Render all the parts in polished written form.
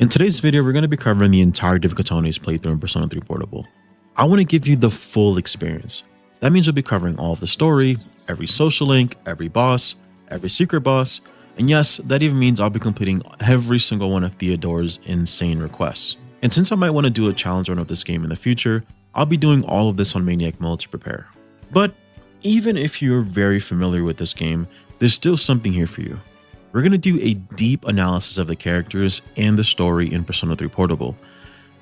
In today's video, we're going to be covering the entirety of Kotone's playthrough in Persona 3 Portable. I want to give you the full experience. That means we'll be covering all of the story, every social link, every boss, every secret boss, and yes, that even means I'll be completing every single one of Theodore's insane requests. And since I might want to do a challenge run of this game in the future, I'll be doing all of this on Maniac Mode to prepare. But even if you're very familiar with this game, there's still something here for you. We're going to do a deep analysis of the characters and the story in Persona 3 Portable.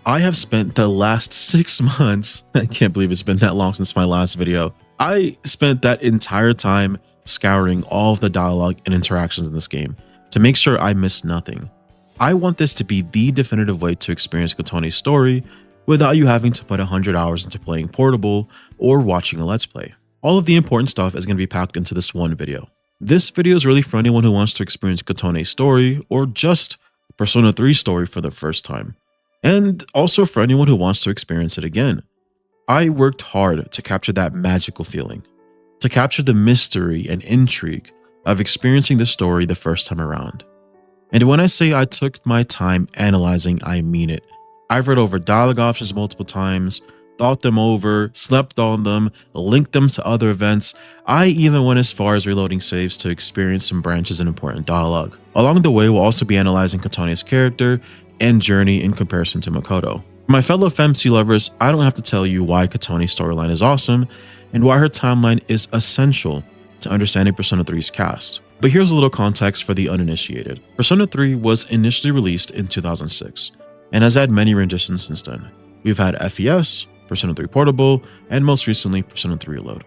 I have spent the last 6 months, I can't believe it's been that long since my last video. I spent that entire time scouring all of the dialogue and interactions in this game to make sure I miss nothing. I want this to be the definitive way to experience Kotone's story without you having to put 100 hours into playing Portable or watching a Let's Play. All of the important stuff is going to be packed into this one video. This video is really for anyone who wants to experience Kotone's story or just Persona 3 story for the first time. And also for anyone who wants to experience it again. I worked hard to capture that magical feeling, to capture the mystery and intrigue of experiencing the story the first time around. And when I say I took my time analyzing, I mean it. I've read over dialogue options multiple times, thought them over, slept on them, linked them to other events. I even went as far as reloading saves to experience some branches in important dialogue. Along the way, we'll also be analyzing Kotone's character and journey in comparison to Makoto. For my fellow FemC lovers, I don't have to tell you why Kotone's storyline is awesome and why her timeline is essential to understanding Persona 3's cast. But here's a little context for the uninitiated. Persona 3 was initially released in 2006 and has had many renditions since then. We've had FES, Persona 3 Portable, and most recently Persona 3 Reload.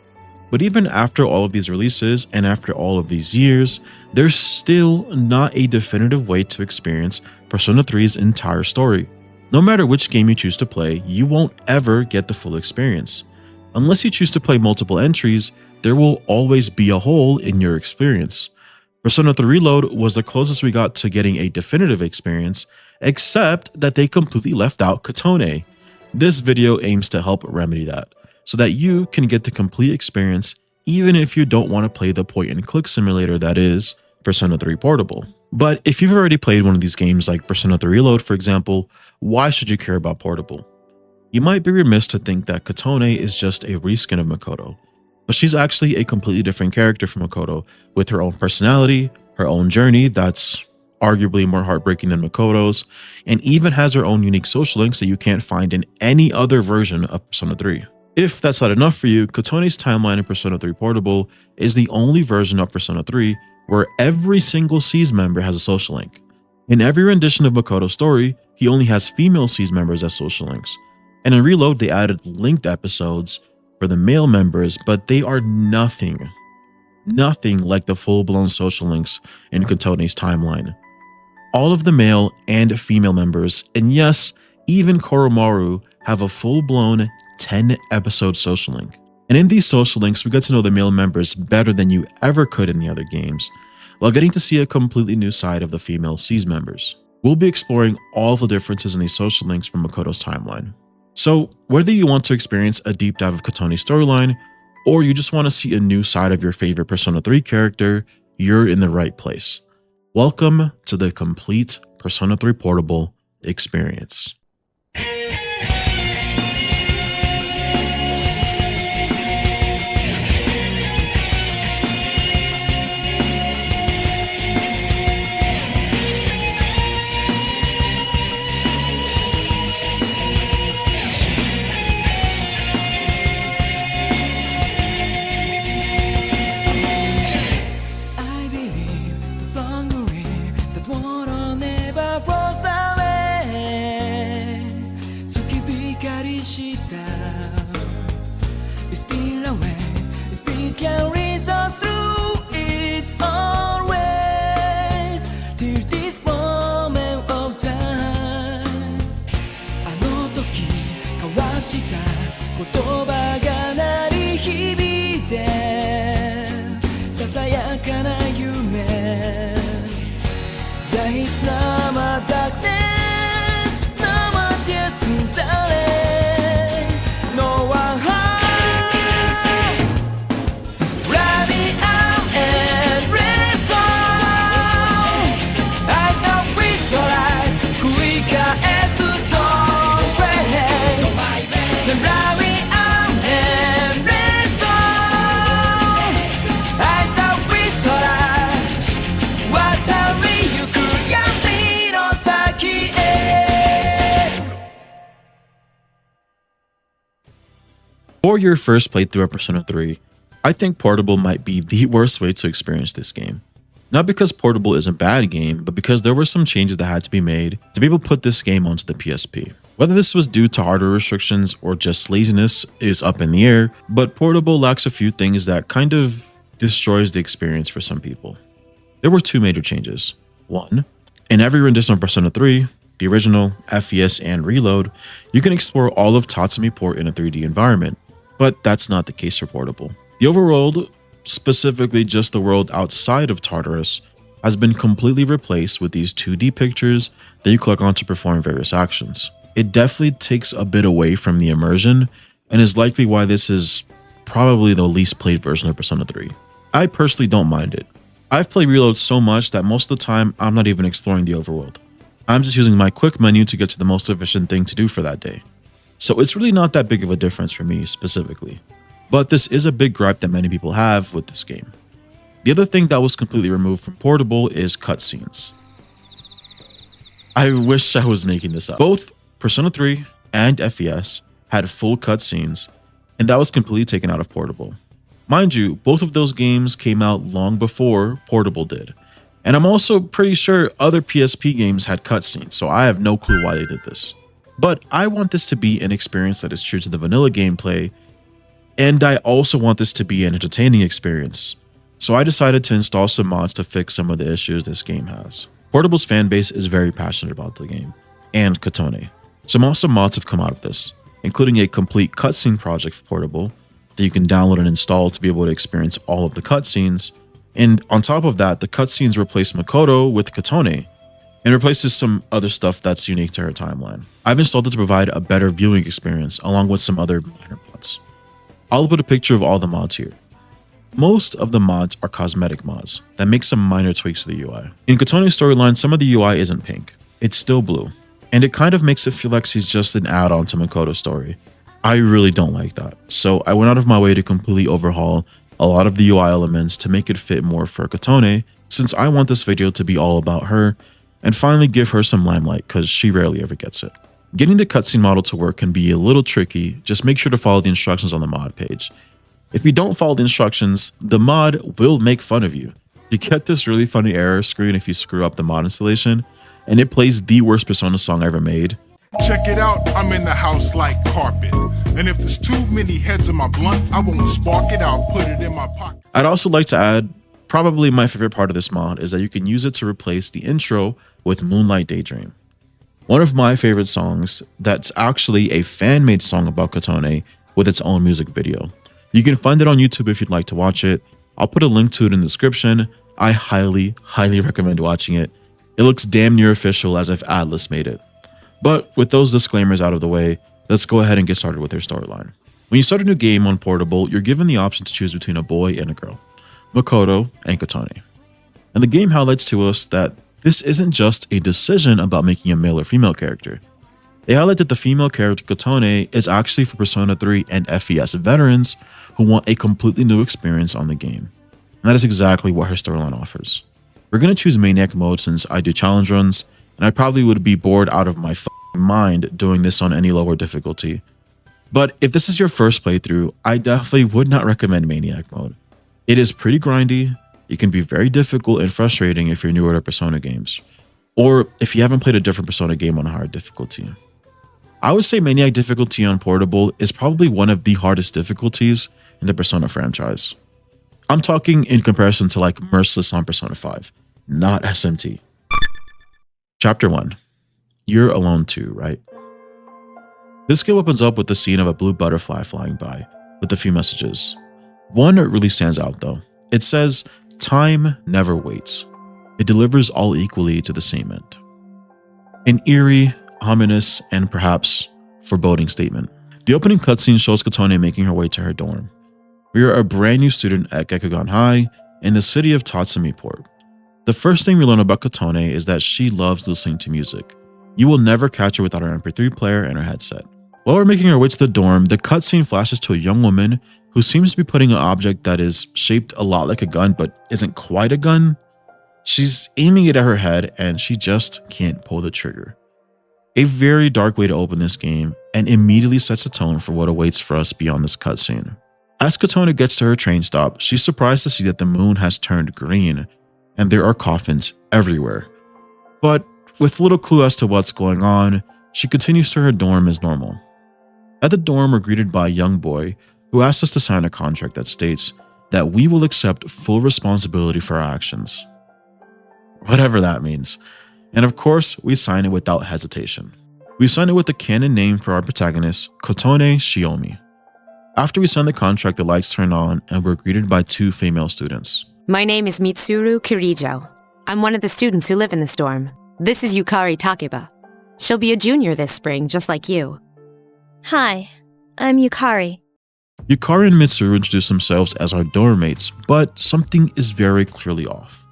But even after all of these releases and after all of these years, there's still not a definitive way to experience Persona 3's entire story. No matter which game you choose to play, you won't ever get the full experience. Unless you choose to play multiple entries, there will always be a hole in your experience. Persona 3 Reload was the closest we got to getting a definitive experience, except that they completely left out Kotone. This video aims to help remedy that, so that you can get the complete experience even if you don't want to play the point-and-click simulator that is Persona 3 Portable. But if you've already played one of these games like Persona 3 Reload, for example, why should you care about Portable? You might be remiss to think that Kotone is just a reskin of Makoto, but she's actually a completely different character from Makoto, with her own personality, her own journey that's arguably more heartbreaking than Makoto's, and even has her own unique social links that you can't find in any other version of Persona 3. If that's not enough for you, Kotone's timeline in Persona 3 Portable is the only version of Persona 3 where every single SEES member has a social link. In every rendition of Makoto's story, he only has female SEES members as social links. And in Reload, they added linked episodes for the male members, but they are nothing like the full-blown social links in Kotone's timeline. All of the male and female members, and yes, even Koromaru, have a full-blown 10-episode social link. And in these social links, we get to know the male members better than you ever could in the other games, while getting to see a completely new side of the female SEES members. We'll be exploring all the differences in these social links from Makoto's timeline. So whether you want to experience a deep dive of Kotone's storyline, or you just want to see a new side of your favorite Persona 3 character, you're in the right place. Welcome to the complete Persona 3 Portable experience. For your first playthrough of Persona 3, I think Portable might be the worst way to experience this game. Not because Portable is a bad game, but because there were some changes that had to be made to be able to put this game onto the PSP. Whether this was due to hardware restrictions or just laziness is up in the air, but Portable lacks a few things that kind of destroys the experience for some people. There were two major changes. One, in every rendition of Persona 3, the original, FES, and Reload, you can explore all of Tatsumi Port in a 3D environment, but that's not the case for Portable. The overworld, specifically just the world outside of Tartarus, has been completely replaced with these 2D pictures that you click on to perform various actions. It definitely takes a bit away from the immersion, and is likely why this is probably the least played version of Persona 3. I personally don't mind it. I've played Reload so much that most of the time I'm not even exploring the overworld. I'm just using my quick menu to get to the most efficient thing to do for that day. So it's really not that big of a difference for me specifically. But this is a big gripe that many people have with this game. The other thing that was completely removed from Portable is cutscenes. I wish I was making this up. Both Persona 3 and FES had full cutscenes, and that was completely taken out of Portable. Mind you, both of those games came out long before Portable did. And I'm also pretty sure other PSP games had cutscenes, so I have no clue why they did this. But I want this to be an experience that is true to the vanilla gameplay, and I also want this to be an entertaining experience. So I decided to install some mods to fix some of the issues this game has. Portable's fanbase is very passionate about the game, and Kotone. Some awesome mods have come out of this, including a complete cutscene project for Portable that you can download and install to be able to experience all of the cutscenes. And on top of that, the cutscenes replace Makoto with Kotone and replaces some other stuff that's unique to her timeline. I've installed it to provide a better viewing experience along with some other minor mods. I'll put a picture of all the mods here. Most of the mods are cosmetic mods that make some minor tweaks to the UI. In Kotone's storyline, some of the UI isn't pink, it's still blue, and it kind of makes it feel like she's just an add-on to Makoto's story. I really don't like that, so I went out of my way to completely overhaul a lot of the UI elements to make it fit more for Kotone, since I want this video to be all about her and finally give her some limelight because she rarely ever gets it. Getting the cutscene model to work can be a little tricky, just make sure to follow the instructions on the mod page. If you don't follow the instructions, the mod will make fun of you. You get this really funny error screen if you screw up the mod installation, and it plays the worst Persona song ever made. Check it out, I'm in the house like carpet. And if there's too many heads in my blunt, I won't spark it, I'll put it in my pocket. I'd also like to add, probably my favorite part of this mod is that you can use it to replace the intro with Moonlight Daydream. One of my favorite songs that's actually a fan-made song about Kotone with its own music video. You can find it on YouTube if you'd like to watch it. I'll put a link to it in the description. I highly recommend watching it. It looks damn near official as if Atlas made it. But with those disclaimers out of the way, let's go ahead and get started with their storyline. When you start a new game on Portable, you're given the option to choose between a boy and a girl, Makoto and Kotone. And the game highlights to us that this isn't just a decision about making a male or female character. They highlight that the female character Kotone is actually for Persona 3 and FES veterans who want a completely new experience on the game. And that is exactly what her storyline offers. We're going to choose Maniac mode since I do challenge runs, and I probably would be bored out of my mind doing this on any lower difficulty. But if this is your first playthrough, I definitely would not recommend Maniac mode. It is pretty grindy, it can be very difficult and frustrating if you're newer to Persona games, or if you haven't played a different Persona game on a hard difficulty. I would say Maniac difficulty on Portable is probably one of the hardest difficulties in the Persona franchise. I'm talking in comparison to like Merciless on Persona 5, not SMT. Chapter 1. You're alone too, right? This game opens up with the scene of a blue butterfly flying by, with a few messages. One really stands out though. It says, "Time never waits. It delivers all equally to the same end." An eerie, ominous, and perhaps foreboding statement. The opening cutscene shows Kotone making her way to her dorm. We are a brand new student at Gekugan High in the city of Tatsumi Port. The first thing we learn about Kotone is that she loves listening to music. You will never catch her without her MP3 player and her headset. While we're making our way to the dorm, the cutscene flashes to a young woman who seems to be putting an object that is shaped a lot like a gun but isn't quite a gun. She's aiming it at her head and she just can't pull the trigger. A very dark way to open this game, and immediately sets the tone for what awaits for us beyond this cutscene. As Katona gets to her train stop, she's surprised to see that the moon has turned green, and there are coffins everywhere. But with little clue as to what's going on, she continues to her dorm as normal. At the dorm, we're greeted by a young boy who asks us to sign a contract that states that we will accept full responsibility for our actions. Whatever that means. And of course, we sign it without hesitation. We sign it with the canon name for our protagonist, Kotone Shiomi. After we sign the contract, the lights turn on and we're greeted by two female students. My name is Mitsuru Kirijo. I'm one of the students who live in this dorm. This is Yukari Takeba. She'll be a junior this spring, just like you. Hi, I'm Yukari. Yukari and Mitsuru introduce themselves as our dorm mates, but something is very clearly off.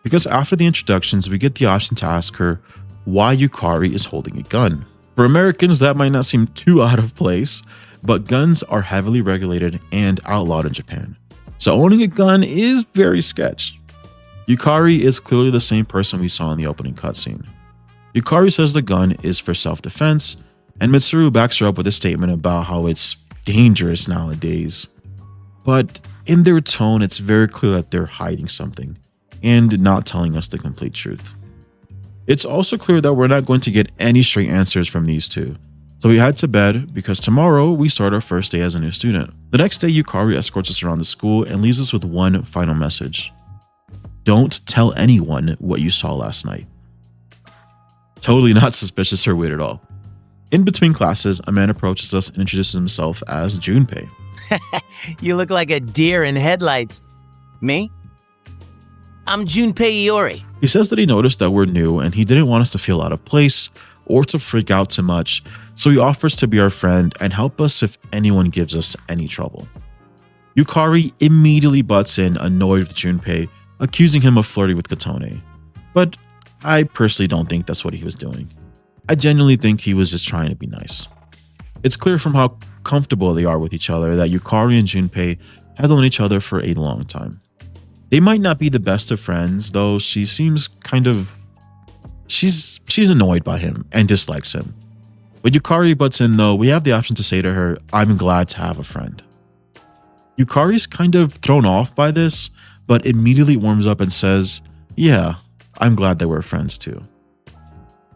Because after the introductions, we get the option to ask her why Yukari is holding a gun. For Americans, that might not seem too out of place, but guns are heavily regulated and outlawed in Japan. So owning a gun is very sketch. Yukari is clearly the same person we saw in the opening cutscene. Yukari says the gun is for self-defense, and Mitsuru backs her up with a statement about how it's dangerous nowadays. But in their tone, it's very clear that they're hiding something and not telling us the complete truth. It's also clear that we're not going to get any straight answers from these two. So we head to bed because tomorrow we start our first day as a new student. The next day, Yukari escorts us around the school and leaves us with one final message. Don't tell anyone what you saw last night. Totally not suspicious or weird at all. In between classes, a man approaches us and introduces himself as Junpei. You look like a deer in headlights. Me? I'm Junpei Iori. He says that he noticed that we're new and he didn't want us to feel out of place or to freak out too much, so he offers to be our friend and help us if anyone gives us any trouble. Yukari immediately butts in, annoyed with Junpei, accusing him of flirting with Kotone. But I personally don't think that's what he was doing. I genuinely think he was just trying to be nice. It's clear from how comfortable they are with each other that Yukari and Junpei have known each other for a long time. They might not be the best of friends, though she seems she's annoyed by him and dislikes him. When Yukari butts in though, we have the option to say to her, I'm glad to have a friend. Yukari's kind of thrown off by this, but immediately warms up and says, yeah, I'm glad that we're friends too.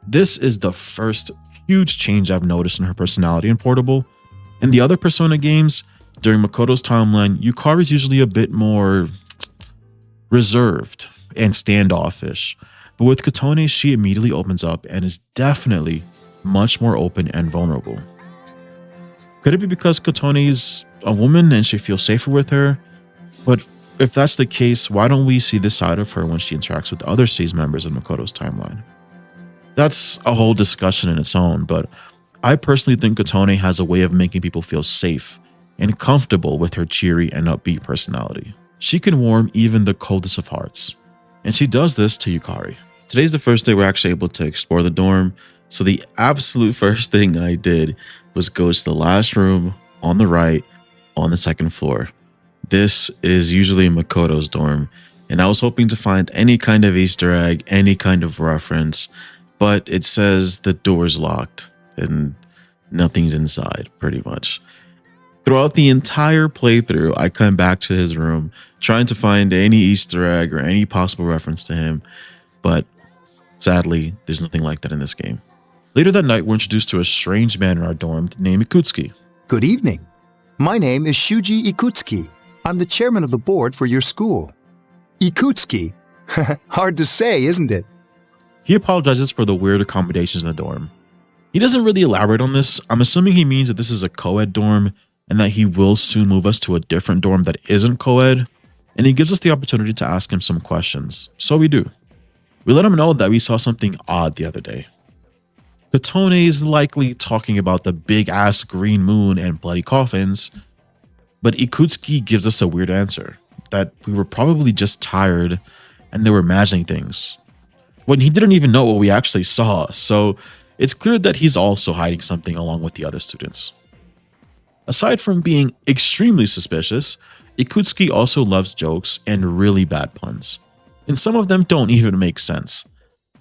This is the first huge change I've noticed in her personality in Portable. In the other Persona games, during Makoto's timeline, Yukari's usually a bit more reserved and standoffish. But with Kotone, she immediately opens up and is definitely much more open and vulnerable. Could it be because Kotone's a woman and she feels safer with her? But if that's the case, why don't we see this side of her when she interacts with other SEAS members in Makoto's timeline? That's a whole discussion in its own, but I personally think Kotone has a way of making people feel safe and comfortable with her cheery and upbeat personality. She can warm even the coldest of hearts, and she does this to Yukari. Today's the first day we're actually able to explore the dorm, so the absolute first thing I did was go to the last room on the right on the second floor. This is usually Makoto's dorm, and I was hoping to find any kind of Easter egg, any kind of reference, but it says the door's locked and nothing's inside, pretty much. Throughout the entire playthrough, I come back to his room trying to find any Easter egg or any possible reference to him, but sadly, there's nothing like that in this game. Later that night, we're introduced to a strange man in our dorm named Ikutsuki. Good evening. My name is Shuji Ikutsuki. I'm the chairman of the board for your school. Ikutsuki? Hard to say, isn't it? He apologizes for the weird accommodations in the dorm. He doesn't really elaborate on this. I'm assuming he means that this is a co-ed dorm and that he will soon move us to a different dorm that isn't co-ed, and he gives us the opportunity to ask him some questions. So we do. We let him know that we saw something odd the other day. Kotone is likely talking about the big-ass green moon and bloody coffins, but Ikutsuki gives us a weird answer, that we were probably just tired and they were imagining things, when he didn't even know what we actually saw, so it's clear that he's also hiding something along with the other students. Aside from being extremely suspicious, Ikutsuki also loves jokes and really bad puns, and some of them don't even make sense.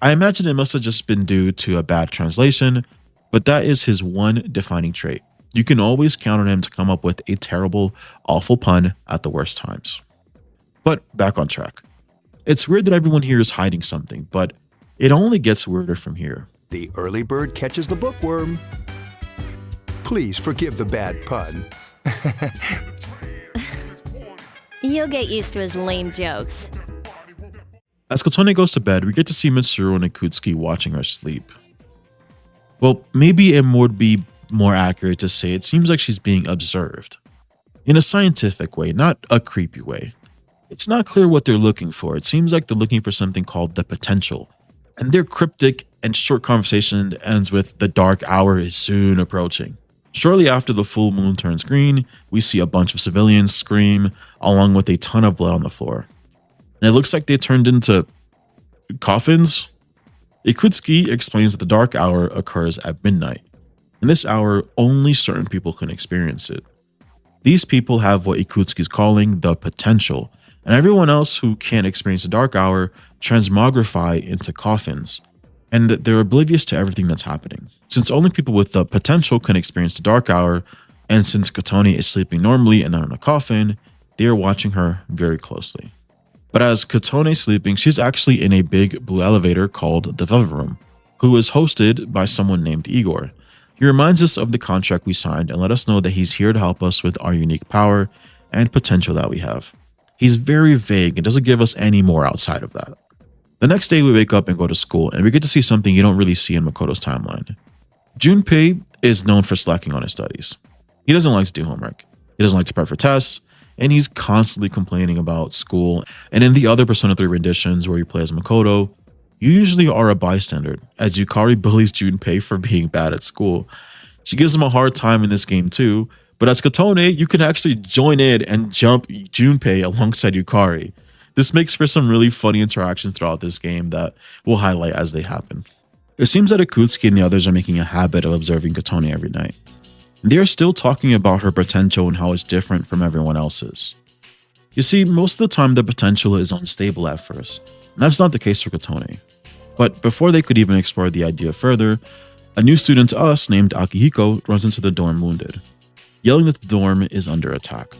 I imagine it must have just been due to a bad translation, but that is his one defining trait. You can always count on him to come up with a terrible, awful pun at the worst times. But back on track. It's weird that everyone here is hiding something, but it only gets weirder from here. The early bird catches the bookworm. Please forgive the bad pun. You'll get used to his lame jokes. As Kotone goes to bed, we get to see Mitsuru and Ikutsuki watching her sleep. Well, maybe it would be more accurate to say it seems like she's being observed. In a scientific way, not a creepy way. It's not clear what they're looking for. It seems like they're looking for something called the potential. And their cryptic and short conversation ends with "the dark hour is soon approaching." Shortly after the full moon turns green, we see a bunch of civilians scream, along with a ton of blood on the floor. And it looks like they turned into coffins. Ikutsuki explains that the dark hour occurs at midnight. In this hour, only certain people can experience it. These people have what Ikutsuki is calling the potential, and everyone else who can't experience the dark hour transmogrify into coffins, and they're oblivious to everything that's happening. Since only people with the potential can experience the dark hour, and since Kotone is sleeping normally and not in a coffin, they are watching her very closely. But as Kotone is sleeping, she's actually in a big blue elevator called the Velvet Room, who is hosted by someone named Igor. He reminds us of the contract we signed and let us know that he's here to help us with our unique power and potential that we have. He's very vague and doesn't give us any more outside of that. The next day we wake up and go to school, and we get to see something you don't really see in Makoto's timeline. Junpei is known for slacking on his studies. He doesn't like to do homework. He doesn't like to prep for tests, and he's constantly complaining about school. And in the other Persona 3 renditions where you play as Makoto, you usually are a bystander, as Yukari bullies Junpei for being bad at school. She gives him a hard time in this game too, but as Kotone, you can actually join in and jump Junpei alongside Yukari. This makes for some really funny interactions throughout this game that we'll highlight as they happen. It seems that Ikutsuki and the others are making a habit of observing Kotone every night. They are still talking about her potential and how it's different from everyone else's. You see, most of the time the potential is unstable at first, and that's not the case for Kotone. But before they could even explore the idea further, a new student to us named Akihiko runs into the dorm wounded, yelling that the dorm is under attack.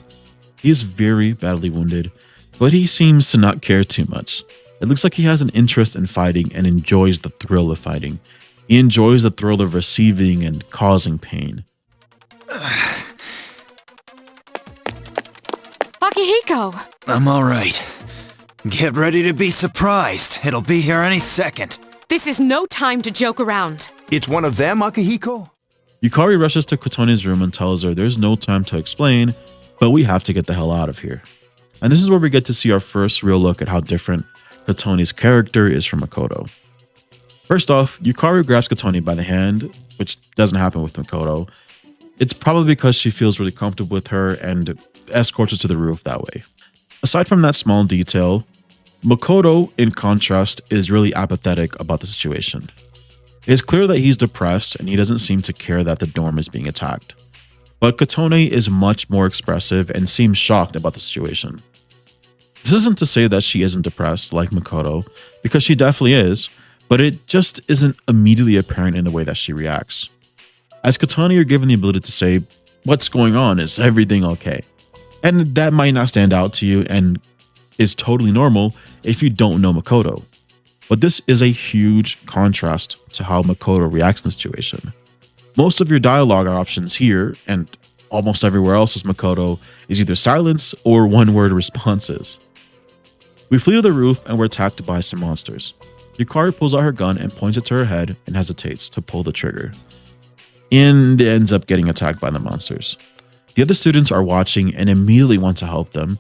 He is very badly wounded, but he seems to not care too much. It looks like he has an interest in fighting and enjoys the thrill of fighting. He enjoys the thrill of receiving and causing pain. Akihiko! I'm all right. Get ready to be surprised. It'll be here any second. This is no time to joke around. It's one of them, Akihiko? Yukari rushes to Kotone's room and tells her there's no time to explain, but we have to get the hell out of here. And this is where we get to see our first real look at how different Kotone's character is from Makoto. First off, Yukari grabs Kotone by the hand, which doesn't happen with Makoto. It's probably because she feels really comfortable with her and escorts her to the roof that way. Aside from that small detail, Makoto, in contrast, is really apathetic about the situation. It's clear that he's depressed and he doesn't seem to care that the dorm is being attacked. But Kotone is much more expressive and seems shocked about the situation. This isn't to say that she isn't depressed like Makoto, because she definitely is, but it just isn't immediately apparent in the way that she reacts. As Kotone, you're given the ability to say, "What's going on? Is everything okay?" And that might not stand out to you and is totally normal if you don't know Makoto. But this is a huge contrast to how Makoto reacts in the situation. Most of your dialogue options here, and almost everywhere else as Makoto, is either silence or one-word responses. We flee to the roof and we're attacked by some monsters. Yukari pulls out her gun and points it to her head and hesitates to pull the trigger. And ends up getting attacked by the monsters. The other students are watching and immediately want to help them,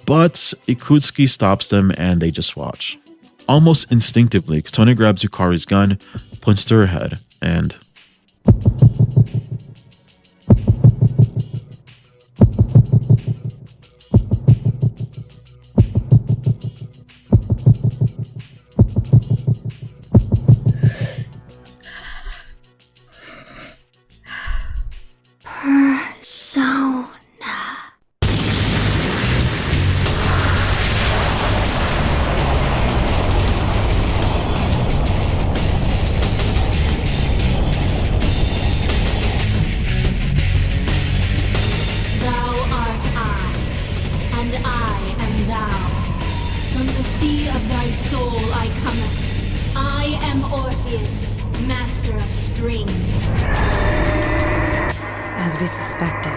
but Ikutsuki stops them and they just watch. Almost instinctively, Kotone grabs Yukari's gun, points to her head, and... Persona. strings. As we suspected.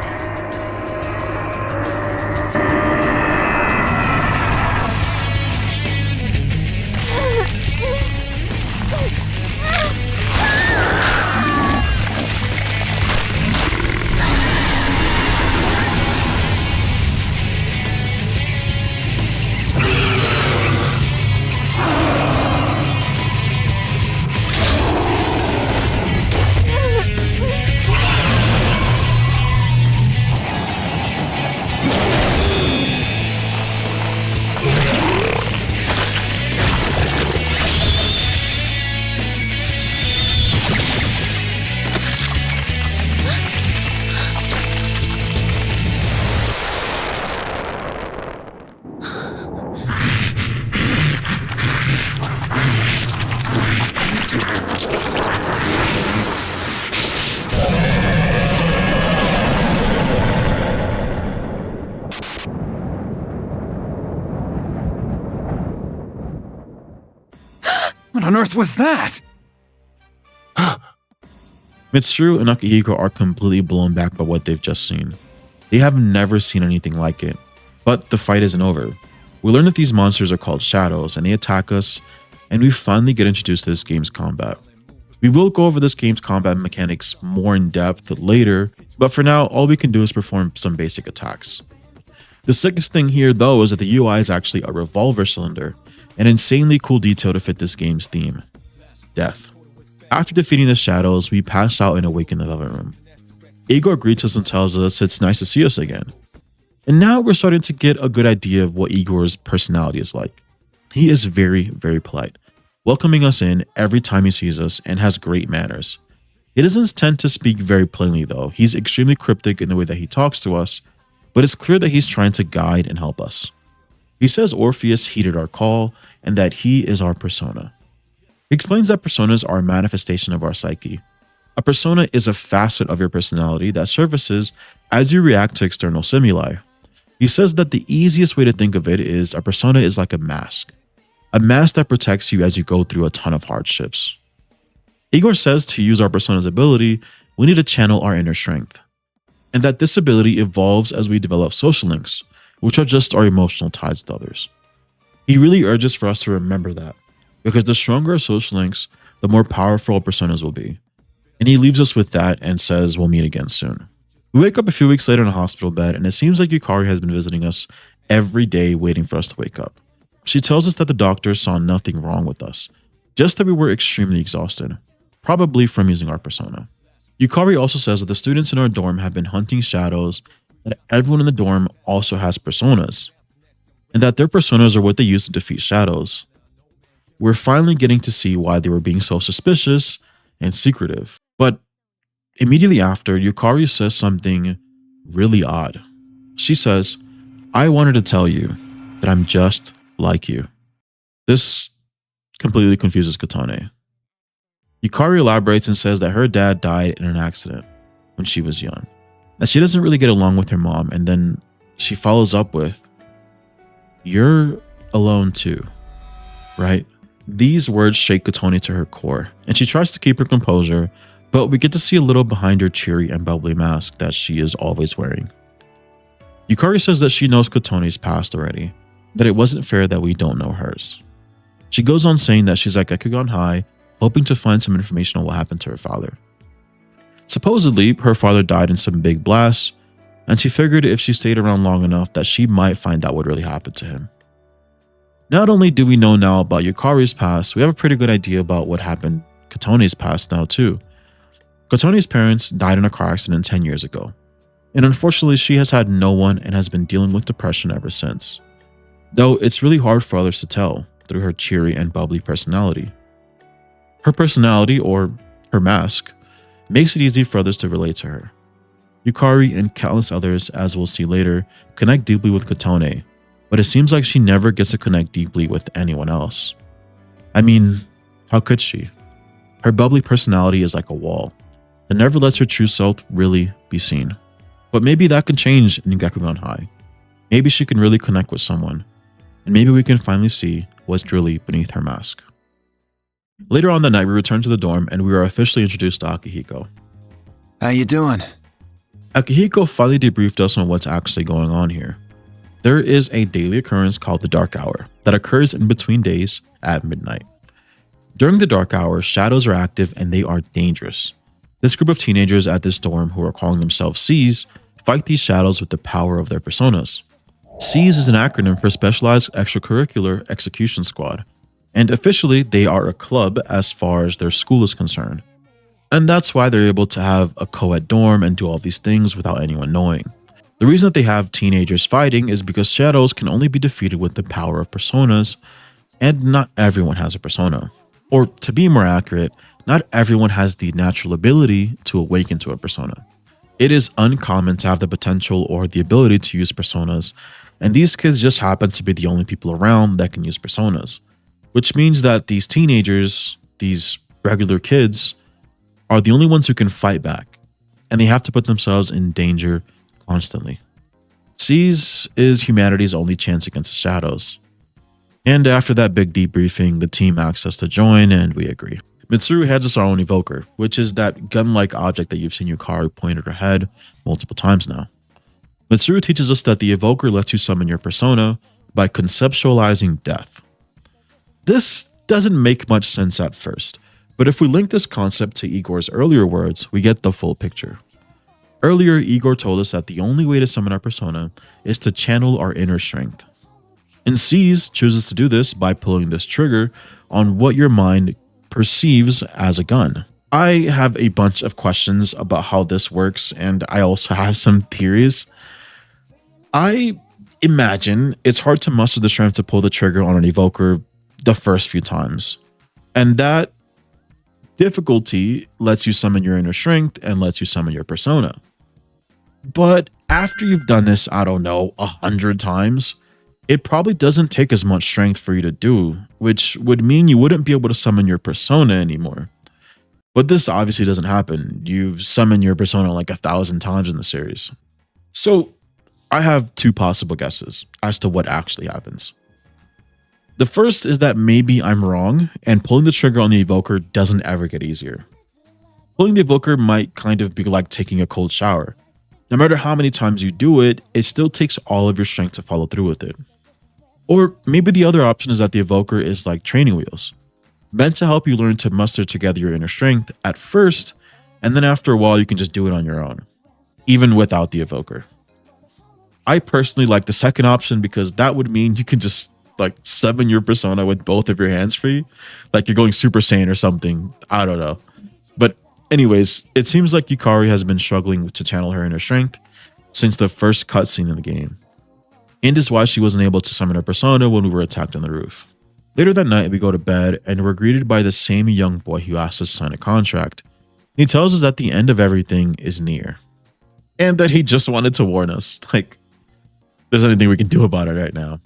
What on earth was that? Mitsuru and Akihiko are completely blown back by what they've just seen. They have never seen anything like it. But the fight isn't over. We learn that these monsters are called shadows and they attack us, and we finally get introduced to this game's combat. We will go over this game's combat mechanics more in depth later, but for now, all we can do is perform some basic attacks. The sickest thing here though is that the UI is actually a revolver cylinder, an insanely cool detail to fit this game's theme: death. After defeating the shadows, we pass out and awake in the living room. Igor greets us and tells us it's nice to see us again. And now we're starting to get a good idea of what Igor's personality is like. He is very, very polite, welcoming us in every time he sees us and has great manners. He doesn't tend to speak very plainly though. He's extremely cryptic in the way that he talks to us, but it's clear that he's trying to guide and help us. He says Orpheus heeded our call and that he is our persona. He explains that personas are a manifestation of our psyche. A persona is a facet of your personality that surfaces as you react to external stimuli. He says that the easiest way to think of it is a persona is like a mask that protects you as you go through a ton of hardships. Igor says to use our persona's ability, we need to channel our inner strength, and that this ability evolves as we develop social links, which are just our emotional ties with others. He really urges for us to remember that, because the stronger our social links, the more powerful our personas will be. And he leaves us with that and says we'll meet again soon. We wake up a few weeks later in a hospital bed, and it seems like Yukari has been visiting us every day waiting for us to wake up. She tells us that the doctor saw nothing wrong with us, just that we were extremely exhausted, probably from using our persona. Yukari also says that the students in our dorm have been hunting shadows, that everyone in the dorm also has personas, and that their personas are what they use to defeat shadows. We're finally getting to see why they were being so suspicious and secretive. But immediately after, Yukari says something really odd. She says, "I wanted to tell you that I'm just like you." This completely confuses Katane. Yukari elaborates and says that her dad died in an accident when she was young, that she doesn't really get along with her mom, and then she follows up with, "You're alone too, right?" These words shake Katone to her core, and she tries to keep her composure, but we get to see a little behind her cheery and bubbly mask that she is always wearing. Yukari says that she knows Katone's past already, that it wasn't fair that we don't know hers. She goes on saying that she's at Gekugan High, hoping to find some information on what happened to her father. Supposedly, her father died in some big blast, and she figured if she stayed around long enough that she might find out what really happened to him. Not only do we know now about Yukari's past, we have a pretty good idea about what happened Katone's past now too. Katone's parents died in a car accident 10 years ago, and unfortunately she has had no one and has been dealing with depression ever since. Though it's really hard for others to tell through her cheery and bubbly personality. Her personality, or her mask, makes it easy for others to relate to her. Yukari and countless others, as we'll see later, connect deeply with Katone, but it seems like she never gets to connect deeply with anyone else. I mean, how could she? Her bubbly personality is like a wall that never lets her true self really be seen. But maybe that can change in Gekugan High. Maybe she can really connect with someone, and maybe we can finally see what's really beneath her mask. Later on that night, we return to the dorm and we are officially introduced to Akihiko. How you doing? Akihiko finally debriefed us on what's actually going on here. There is a daily occurrence called the Dark Hour that occurs in between days at midnight. During the Dark Hour, shadows are active and they are dangerous. This group of teenagers at this dorm who are calling themselves C's fight these shadows with the power of their personas. C's is an acronym for Specialized Extracurricular Execution Squad, and officially they are a club as far as their school is concerned. And that's why they're able to have a co-ed dorm and do all these things without anyone knowing. The reason that they have teenagers fighting is because shadows can only be defeated with the power of personas, and not everyone has a persona. Or to be more accurate, not everyone has the natural ability to awaken to a persona. It is uncommon to have the potential or the ability to use personas, and these kids just happen to be the only people around that can use personas. Which means that these teenagers, these regular kids, are the only ones who can fight back, and they have to put themselves in danger constantly. C's is humanity's only chance against the shadows. And after that big debriefing, the team asks us to join, and we agree. Mitsuru hands us our own evoker, which is that gun-like object that you've seen Yukari point at her head multiple times now. Mitsuru teaches us that the evoker lets you summon your persona by conceptualizing death. This doesn't make much sense at first, but if we link this concept to Igor's earlier words, we get the full picture. Earlier, Igor told us that the only way to summon our persona is to channel our inner strength. And C's chooses to do this by pulling this trigger on what your mind perceives as a gun. I have a bunch of questions about how this works, and I also have some theories. I imagine it's hard to muster the strength to pull the trigger on an evoker the first few times. And that difficulty lets you summon your inner strength and lets you summon your persona. But after you've done this, I don't know, 100 times, it probably doesn't take as much strength for you to do, which would mean you wouldn't be able to summon your persona anymore. But this obviously doesn't happen. You've summoned your persona like 1,000 times in the series. So I have two possible guesses as to what actually happens. The first is that maybe I'm wrong and pulling the trigger on the evoker doesn't ever get easier. Pulling the evoker might kind of be like taking a cold shower. No matter how many times you do it, it still takes all of your strength to follow through with it. Or maybe the other option is that the evoker is like training wheels, meant to help you learn to muster together your inner strength at first, and then after a while you can just do it on your own, even without the evoker. I personally like the second option because that would mean you can just like summon your persona with both of your hands free, like you're going Super Saiyan or something. I don't know. But anyways, it seems like Yukari has been struggling to channel her inner strength since the first cutscene in the game, and is why she wasn't able to summon her persona when we were attacked on the roof. Later that night, we go to bed and we're greeted by the same young boy who asked us to sign a contract. He tells us that the end of everything is near, and that he just wanted to warn us, like there's anything we can do about it right now.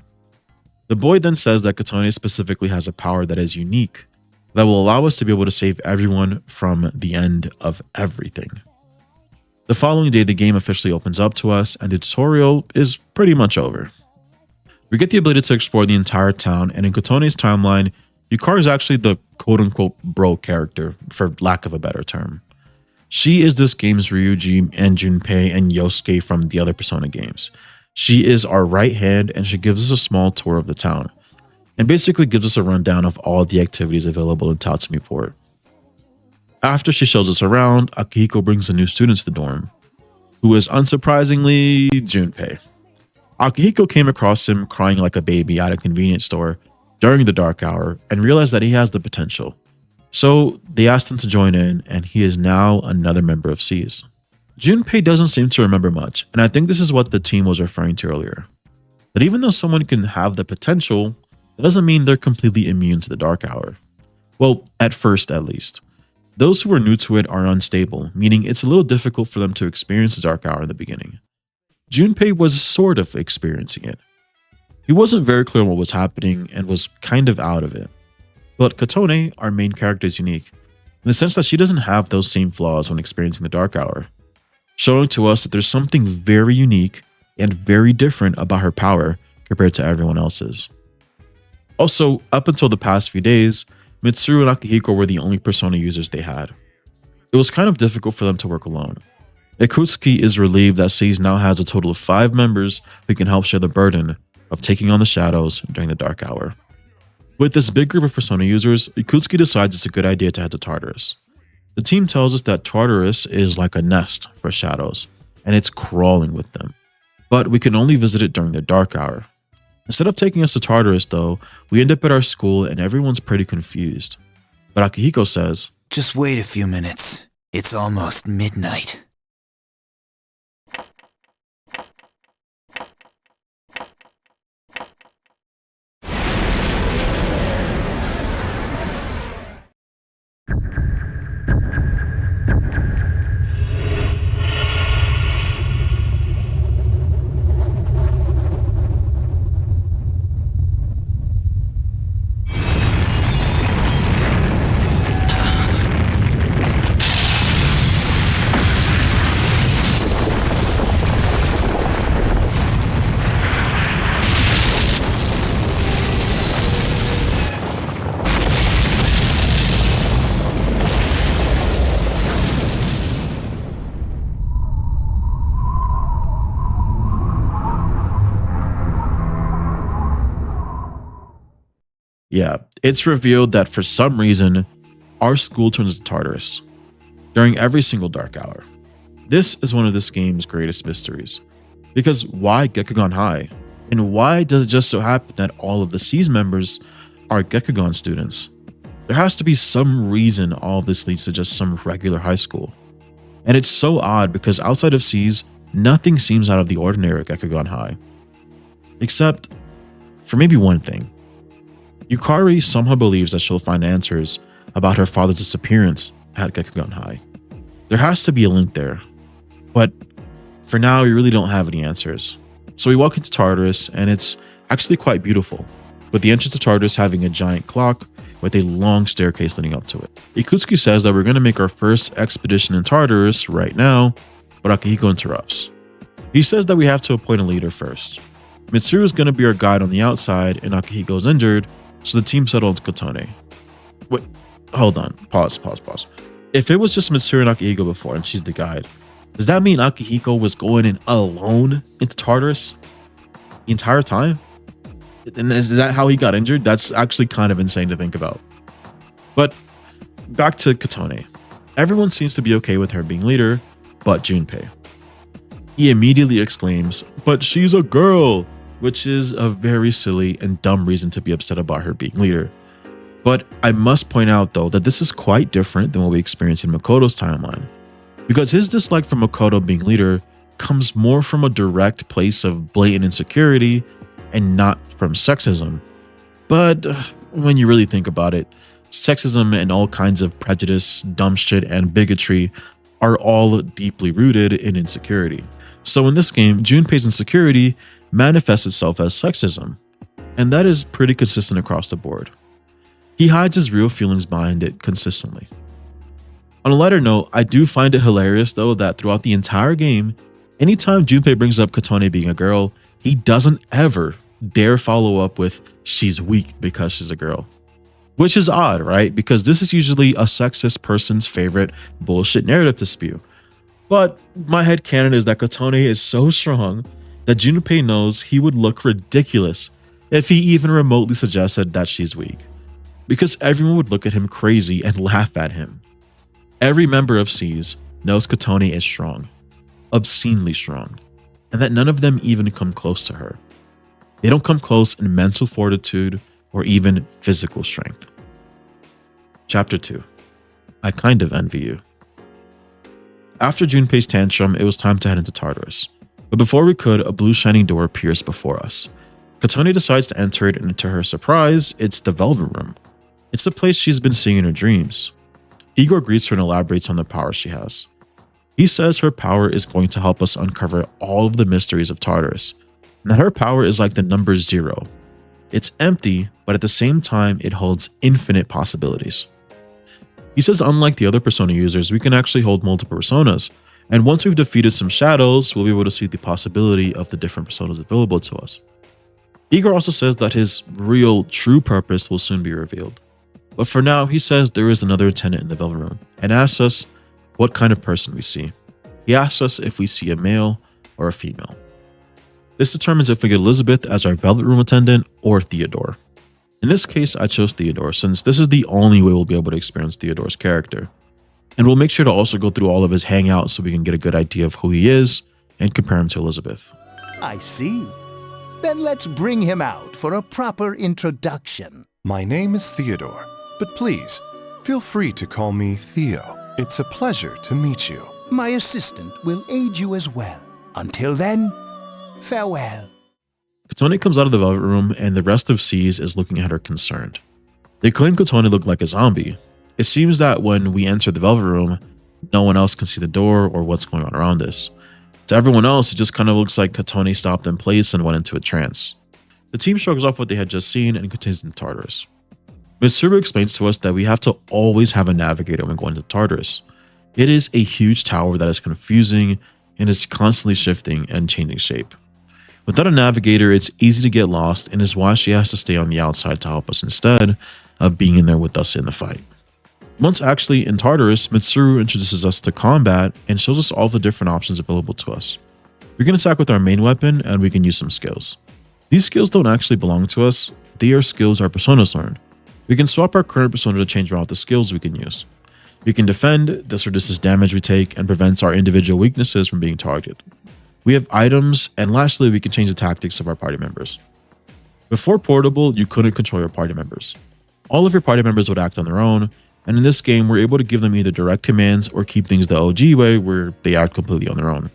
The boy then says that Katone specifically has a power that is unique, that will allow us to be able to save everyone from the end of everything. The following day, the game officially opens up to us and the tutorial is pretty much over. We get the ability to explore the entire town, and in Katone's timeline, Yukari is actually the quote-unquote bro character, for lack of a better term. She is this game's Ryuji and Junpei and Yosuke from the other Persona games. She is our right hand and she gives us a small tour of the town, and basically gives us a rundown of all the activities available in Tatsumi Port. After she shows us around, Akihiko brings a new student to the dorm, who is unsurprisingly Junpei. Akihiko came across him crying like a baby at a convenience store during the dark hour and realized that he has the potential. So they asked him to join in, and he is now another member of C's. Junpei doesn't seem to remember much, and I think this is what the team was referring to earlier. That even though someone can have the potential, that doesn't mean they're completely immune to the dark hour. Well, at first at least. Those who are new to it are unstable, meaning it's a little difficult for them to experience the dark hour in the beginning. Junpei was sort of experiencing it. He wasn't very clear on what was happening and was kind of out of it. But Katone, our main character, is unique, in the sense that she doesn't have those same flaws when experiencing the dark hour, showing to us that there's something very unique and very different about her power compared to everyone else's. Also, up until the past few days, Mitsuru and Akihiko were the only persona users they had. It was kind of difficult for them to work alone. Ikutsuki is relieved that SEES now has a total of 5 members who can help share the burden of taking on the shadows during the dark hour. With this big group of persona users, Ikutsuki decides it's a good idea to head to Tartarus. The team tells us that Tartarus is like a nest for shadows, and it's crawling with them. But we can only visit it during the dark hour. Instead of taking us to Tartarus though, we end up at our school and everyone's pretty confused. But Akihiko says, Just wait a few minutes. It's almost midnight. yeah, it's revealed that for some reason, our school turns to Tartarus during every single dark hour. This is one of this game's greatest mysteries. Because why Gekugan High? And why does it just so happen that all of the SEES members are Gekugan students? There has to be some reason all of this leads to just some regular high school. And it's so odd because outside of SEES, nothing seems out of the ordinary at Gekugan High. Except for maybe one thing. Yukari somehow believes that she'll find answers about her father's disappearance at Gekugan High. There has to be a link there. But for now, we really don't have any answers. So we walk into Tartarus and it's actually quite beautiful, with the entrance to Tartarus having a giant clock with a long staircase leading up to it. Ikutsuki says that we're going to make our first expedition in Tartarus right now, but Akihiko interrupts. He says that we have to appoint a leader first. Mitsuru is going to be our guide on the outside and Akihiko is injured, so the team settled on Kotone. Wait, hold on, pause. If it was just Mitsuru and Akihiko before and she's the guide, does that mean Akihiko was going in alone into Tartarus the entire time? And is that how he got injured? That's actually kind of insane to think about. But back to Kotone. Everyone seems to be okay with her being leader, but Junpei. He immediately exclaims, "But she's a girl," which is a very silly and dumb reason to be upset about her being leader. But I must point out though that this is quite different than what we experienced in Makoto's timeline, because his dislike for Makoto being leader comes more from a direct place of blatant insecurity and not from sexism. But when you really think about it, sexism and all kinds of prejudice, dumb shit, and bigotry are all deeply rooted in insecurity. So in this game, Junpei's insecurity manifests itself as sexism, and that is pretty consistent across the board. He hides his real feelings behind it consistently. On a lighter note, I do find it hilarious though that throughout the entire game, anytime Junpei brings up Kotone being a girl, he doesn't ever dare follow up with "she's weak because she's a girl." Which is odd, right? Because this is usually a sexist person's favorite bullshit narrative to spew. But my headcanon is that Kotone is so strong that Junpei knows he would look ridiculous if he even remotely suggested that she's weak. Because everyone would look at him crazy and laugh at him. Every member of SEES knows Kotone is strong, obscenely strong, and that none of them even come close to her. They don't come close in mental fortitude or even physical strength. Chapter 2. I kind of envy you. After Junpei's tantrum, it was time to head into Tartarus. But before we could, a blue shining door appears before us. Kotone decides to enter it, and to her surprise, it's the Velvet Room. It's the place she's been seeing in her dreams. Igor greets her and elaborates on the power she has. He says her power is going to help us uncover all of the mysteries of Tartarus, and that her power is like the number 0. It's empty, but at the same time, it holds infinite possibilities. He says unlike the other persona users, we can actually hold multiple personas, and once we've defeated some shadows, we'll be able to see the possibility of the different personas available to us. Igor also says that his real, true purpose will soon be revealed. But for now, he says there is another attendant in the Velvet Room and asks us what kind of person we see. He asks us if we see a male or a female. This determines if we get Elizabeth as our Velvet Room attendant or Theodore. In this case, I chose Theodore since this is the only way we'll be able to experience Theodore's character. And we'll make sure to also go through all of his hangouts so we can get a good idea of who he is and compare him to Elizabeth. I see. Then let's bring him out for a proper introduction. My name is Theodore, but please, feel free to call me Theo. It's a pleasure to meet you. My assistant will aid you as well. Until then, farewell. Kotone comes out of the Velvet Room and the rest of C's is looking at her concerned. They claim Kotone looked like a zombie. It seems that when we enter the Velvet Room, no one else can see the door or what's going on around us. To everyone else, it just kind of looks like Kotone stopped in place and went into a trance. The team shrugs off what they had just seen and continues into Tartarus. Mitsuru explains to us that we have to always have a navigator when going to Tartarus. It is a huge tower that is confusing and is constantly shifting and changing shape. Without a navigator, it's easy to get lost and is why she has to stay on the outside to help us instead of being in there with us in the fight. Once actually in Tartarus, Mitsuru introduces us to combat and shows us all the different options available to us. We can attack with our main weapon and we can use some skills. These skills don't actually belong to us, they are skills our personas learn. We can swap our current persona to change around the skills we can use. We can defend, this reduces damage we take and prevents our individual weaknesses from being targeted. We have items, and lastly, we can change the tactics of our party members. Before Portable, you couldn't control your party members. All of your party members would act on their own, and in this game, we're able to give them either direct commands or keep things the OG way where they act completely on their own.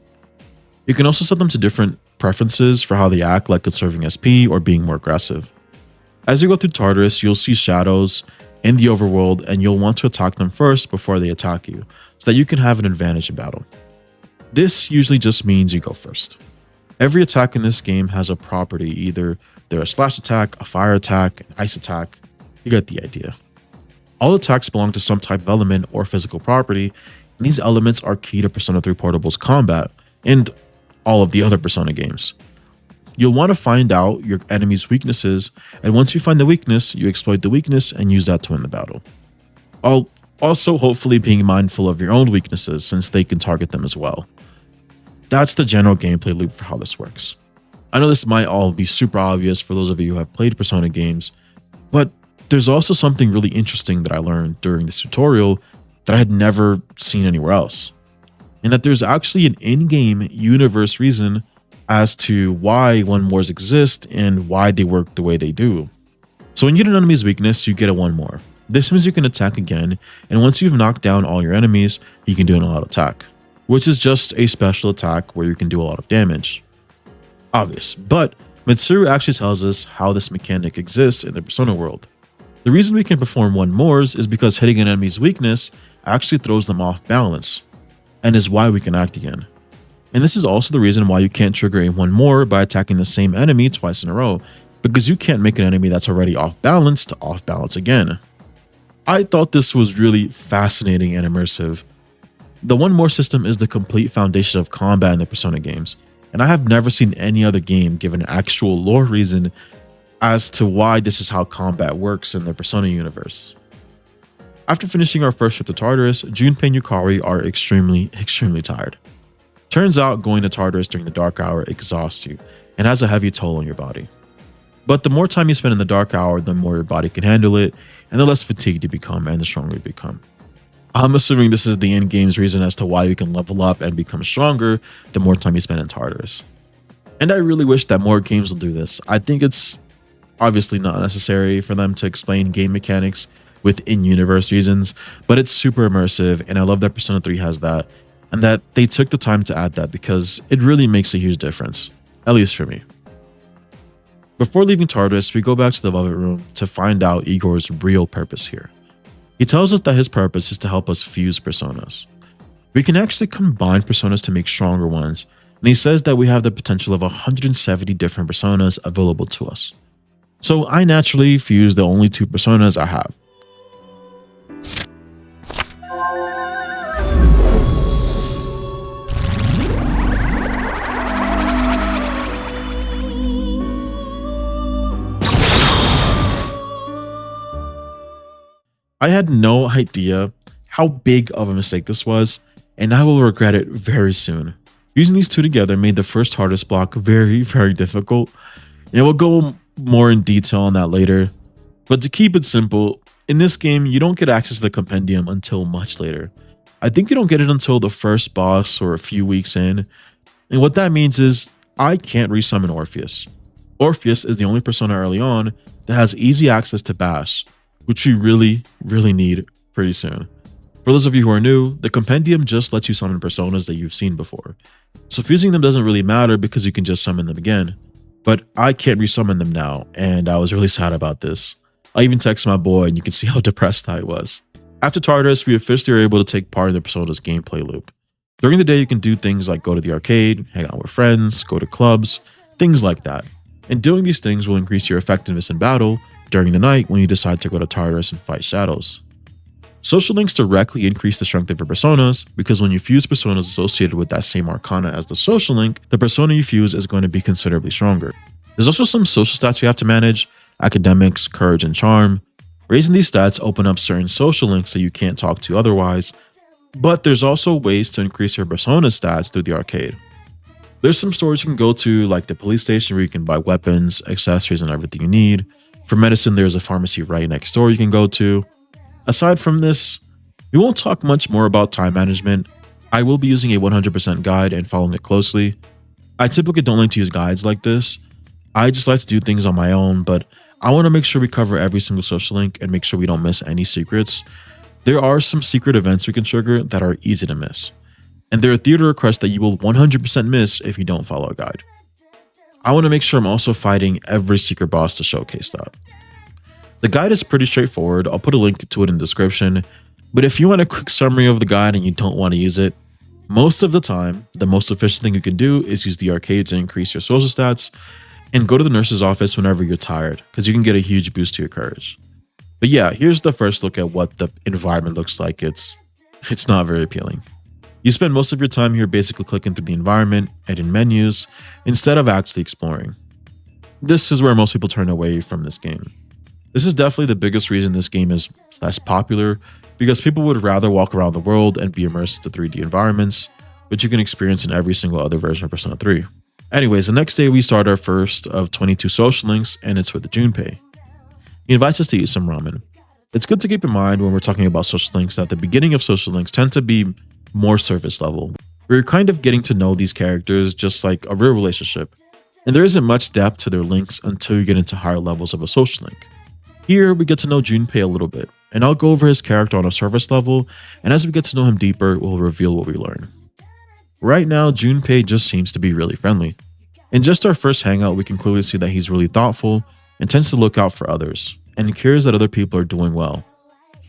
You can also set them to different preferences for how they act, like conserving SP or being more aggressive. As you go through Tartarus, you'll see shadows in the overworld, and you'll want to attack them first before they attack you, so that you can have an advantage in battle. This usually just means you go first. Every attack in this game has a property, either they're a slash attack, a fire attack, an ice attack. You get the idea. All attacks belong to some type of element or physical property, and these elements are key to Persona 3 Portable's combat and all of the other Persona games. You'll want to find out your enemy's weaknesses, and once you find the weakness, you exploit the weakness and use that to win the battle. Also hopefully being mindful of your own weaknesses since they can target them as well. That's the general gameplay loop for how this works. I know this might all be super obvious for those of you who have played Persona games, but there's also something really interesting that I learned during this tutorial that I had never seen anywhere else. And that there's actually an in-game universe reason as to why 1-mores exist and why they work the way they do. So when you get an enemy's weakness, you get a 1-more. This means you can attack again, and once you've knocked down all your enemies, you can do an all-out attack, which is just a special attack where you can do a lot of damage. Obvious, but Mitsuru actually tells us how this mechanic exists in the Persona world. The reason we can perform 1-mores is because hitting an enemy's weakness actually throws them off balance, and is why we can act again. And this is also the reason why you can't trigger a 1-more by attacking the same enemy twice in a row, because you can't make an enemy that's already off balance to off balance again. I thought this was really fascinating and immersive. The 1-more system is the complete foundation of combat in the Persona games, and I have never seen any other game give an actual lore reason as to why this is how combat works in the Persona universe. After finishing our first trip to Tartarus, Junpei and Yukari are extremely tired. Turns out going to Tartarus during the dark hour exhausts you and has a heavy toll on your body. But the more time you spend in the dark hour, the more your body can handle it, and the less fatigued you become and the stronger you become. I'm assuming this is the in-game's reason as to why you can level up and become stronger the more time you spend in Tartarus. And I really wish that more games will do this. I think it's obviously not necessary for them to explain game mechanics with in-universe reasons, but it's super immersive, and I love that Persona 3 has that, and that they took the time to add that because it really makes a huge difference, at least for me. Before leaving Tartarus, we go back to the Velvet Room to find out Igor's real purpose here. He tells us that his purpose is to help us fuse personas. We can actually combine personas to make stronger ones, and he says that we have the potential of 170 different personas available to us. So I naturally fuse the only 2 personas I have. I had no idea how big of a mistake this was, and I will regret it very soon. Using these two together made the first hardest block very, very difficult, and we'll go more in detail on that later. But to keep it simple, in this game, you don't get access to the compendium until much later. I think you don't get it until the first boss or a few weeks in, and what that means is I can't resummon Orpheus. Orpheus is the only persona early on that has easy access to Bash, which we really, really need pretty soon. For those of you who are new, the compendium just lets you summon personas that you've seen before. So fusing them doesn't really matter because you can just summon them again. But I can't resummon them now, and I was really sad about this. I even texted my boy and you can see how depressed I was. After Tartarus, we officially are able to take part in the persona's gameplay loop. During the day, you can do things like go to the arcade, hang out with friends, go to clubs, things like that. And doing these things will increase your effectiveness in battle during the night when you decide to go to Tartarus and fight shadows. Social links directly increase the strength of your personas because when you fuse personas associated with that same arcana as the social link, the persona you fuse is going to be considerably stronger. There's also some social stats you have to manage: academics, courage, and charm. Raising these stats open up certain social links that you can't talk to otherwise, but there's also ways to increase your persona stats through the arcade. There's some stores you can go to, like the police station, where you can buy weapons, accessories, and everything you need. For medicine, there's a pharmacy right next door you can go to. Aside from this, we won't talk much more about time management. I will be using a 100% guide and following it closely. I typically don't like to use guides like this. I just like to do things on my own, but I want to make sure we cover every single social link and make sure we don't miss any secrets. There are some secret events we can trigger that are easy to miss, and there are theater requests that you will 100% miss if you don't follow a guide. I want to make sure I'm also fighting every secret boss to showcase that. The guide is pretty straightforward. I'll put a link to it in the description, but if you want a quick summary of the guide and you don't want to use it, most of the time, the most efficient thing you can do is use the arcade to increase your social stats and go to the nurse's office whenever you're tired, because you can get a huge boost to your courage. But yeah, here's the first look at what the environment looks like. It's not very appealing. You spend most of your time here basically clicking through the environment and in menus instead of actually exploring. This is where most people turn away from this game. This is definitely the biggest reason this game is less popular, because people would rather walk around the world and be immersed to 3D environments, which you can experience in every single other version of Persona 3. Anyways, the next day we start our first of 22 social links, and it's with Junpei. He invites us to eat some ramen. It's good to keep in mind when we're talking about social links that the beginning of social links tend to be more surface level. We're kind of getting to know these characters just like a real relationship, and there isn't much depth to their links until you get into higher levels of a social link. Here, we get to know Junpei a little bit, and I'll go over his character on a surface level, and as we get to know him deeper, we'll reveal what we learn. Right now, Junpei just seems to be really friendly. In just our first hangout, we can clearly see that he's really thoughtful and tends to look out for others, and cares that other people are doing well.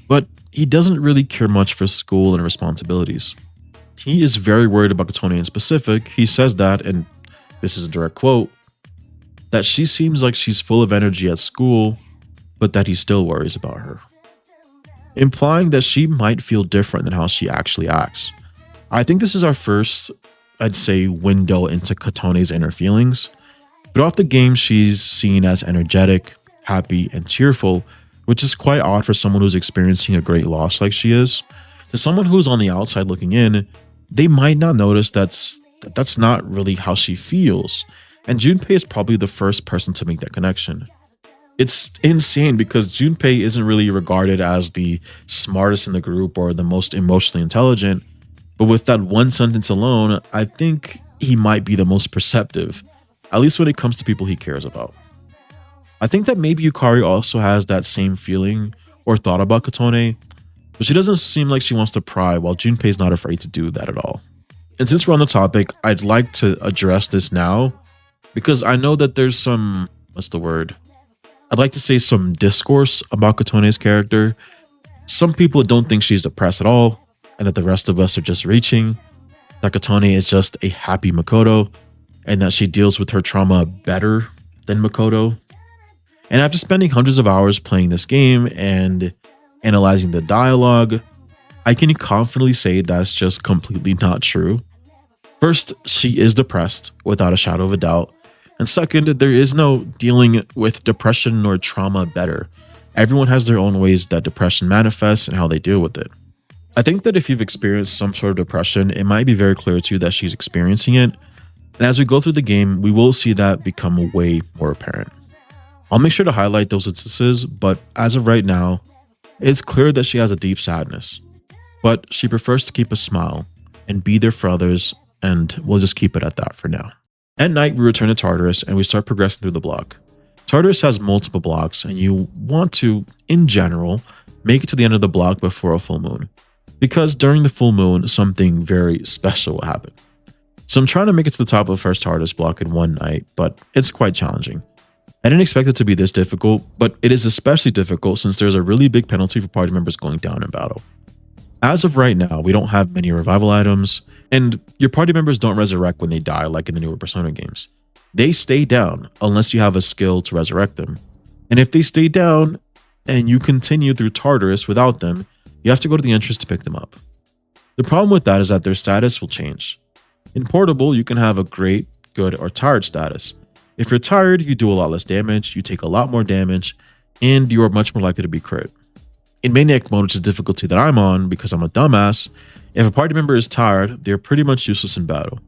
But he doesn't really care much for school and responsibilities. He is very worried about Kotone in specific. He says that, and this is a direct quote, that she seems like she's full of energy at school, but that he still worries about her, implying that she might feel different than how she actually acts. I think this is our first, I'd say, window into Kotone's inner feelings. Throughout the game, she's seen as energetic, happy, and cheerful, which is quite odd for someone who's experiencing a great loss like she is. To someone who's on the outside looking in, they might not notice that's not really how she feels, and Junpei is probably the first person to make that connection. It's insane because Junpei isn't really regarded as the smartest in the group or the most emotionally intelligent, but with that one sentence alone, I think he might be the most perceptive, at least when it comes to people he cares about. I think that maybe Yukari also has that same feeling or thought about Kotone, but she doesn't seem like she wants to pry, while Junpei's not afraid to do that at all. And since we're on the topic, I'd like to address this now, because I know that there's some, I'd like to say some discourse about Kotone's character. Some people don't think she's depressed at all, and that the rest of us are just reaching, that Kotone is just a happy Makoto, and that she deals with her trauma better than Makoto. And after spending hundreds of hours playing this game and analyzing the dialogue, I can confidently say that's just completely not true. First, she is depressed without a shadow of a doubt. And second, there is no dealing with depression or trauma better. Everyone has their own ways that depression manifests and how they deal with it. I think that if you've experienced some sort of depression, it might be very clear to you that she's experiencing it. And as we go through the game, we will see that become way more apparent. I'll make sure to highlight those instances, but as of right now, it's clear that she has a deep sadness. But she prefers to keep a smile and be there for others, and we'll just keep it at that for now. At night, we return to Tartarus and we start progressing through the block. Tartarus has multiple blocks, and you want to, in general, make it to the end of the block before a full moon, because during the full moon, something very special will happen. So I'm trying to make it to the top of the first Tartarus block in one night, but it's quite challenging. I didn't expect it to be this difficult, but it is especially difficult since there's a really big penalty for party members going down in battle. As of right now, we don't have many revival items, and your party members don't resurrect when they die like in the newer Persona games. They stay down unless you have a skill to resurrect them. And if they stay down and you continue through Tartarus without them, you have to go to the entrance to pick them up. The problem with that is that their status will change. In Portable, you can have a great, good, or tired status. If you're tired, you do a lot less damage, you take a lot more damage, and you are much more likely to be crit. In Maniac mode, which is the difficulty that I'm on because I'm a dumbass, if a party member is tired, they're pretty much useless in battle.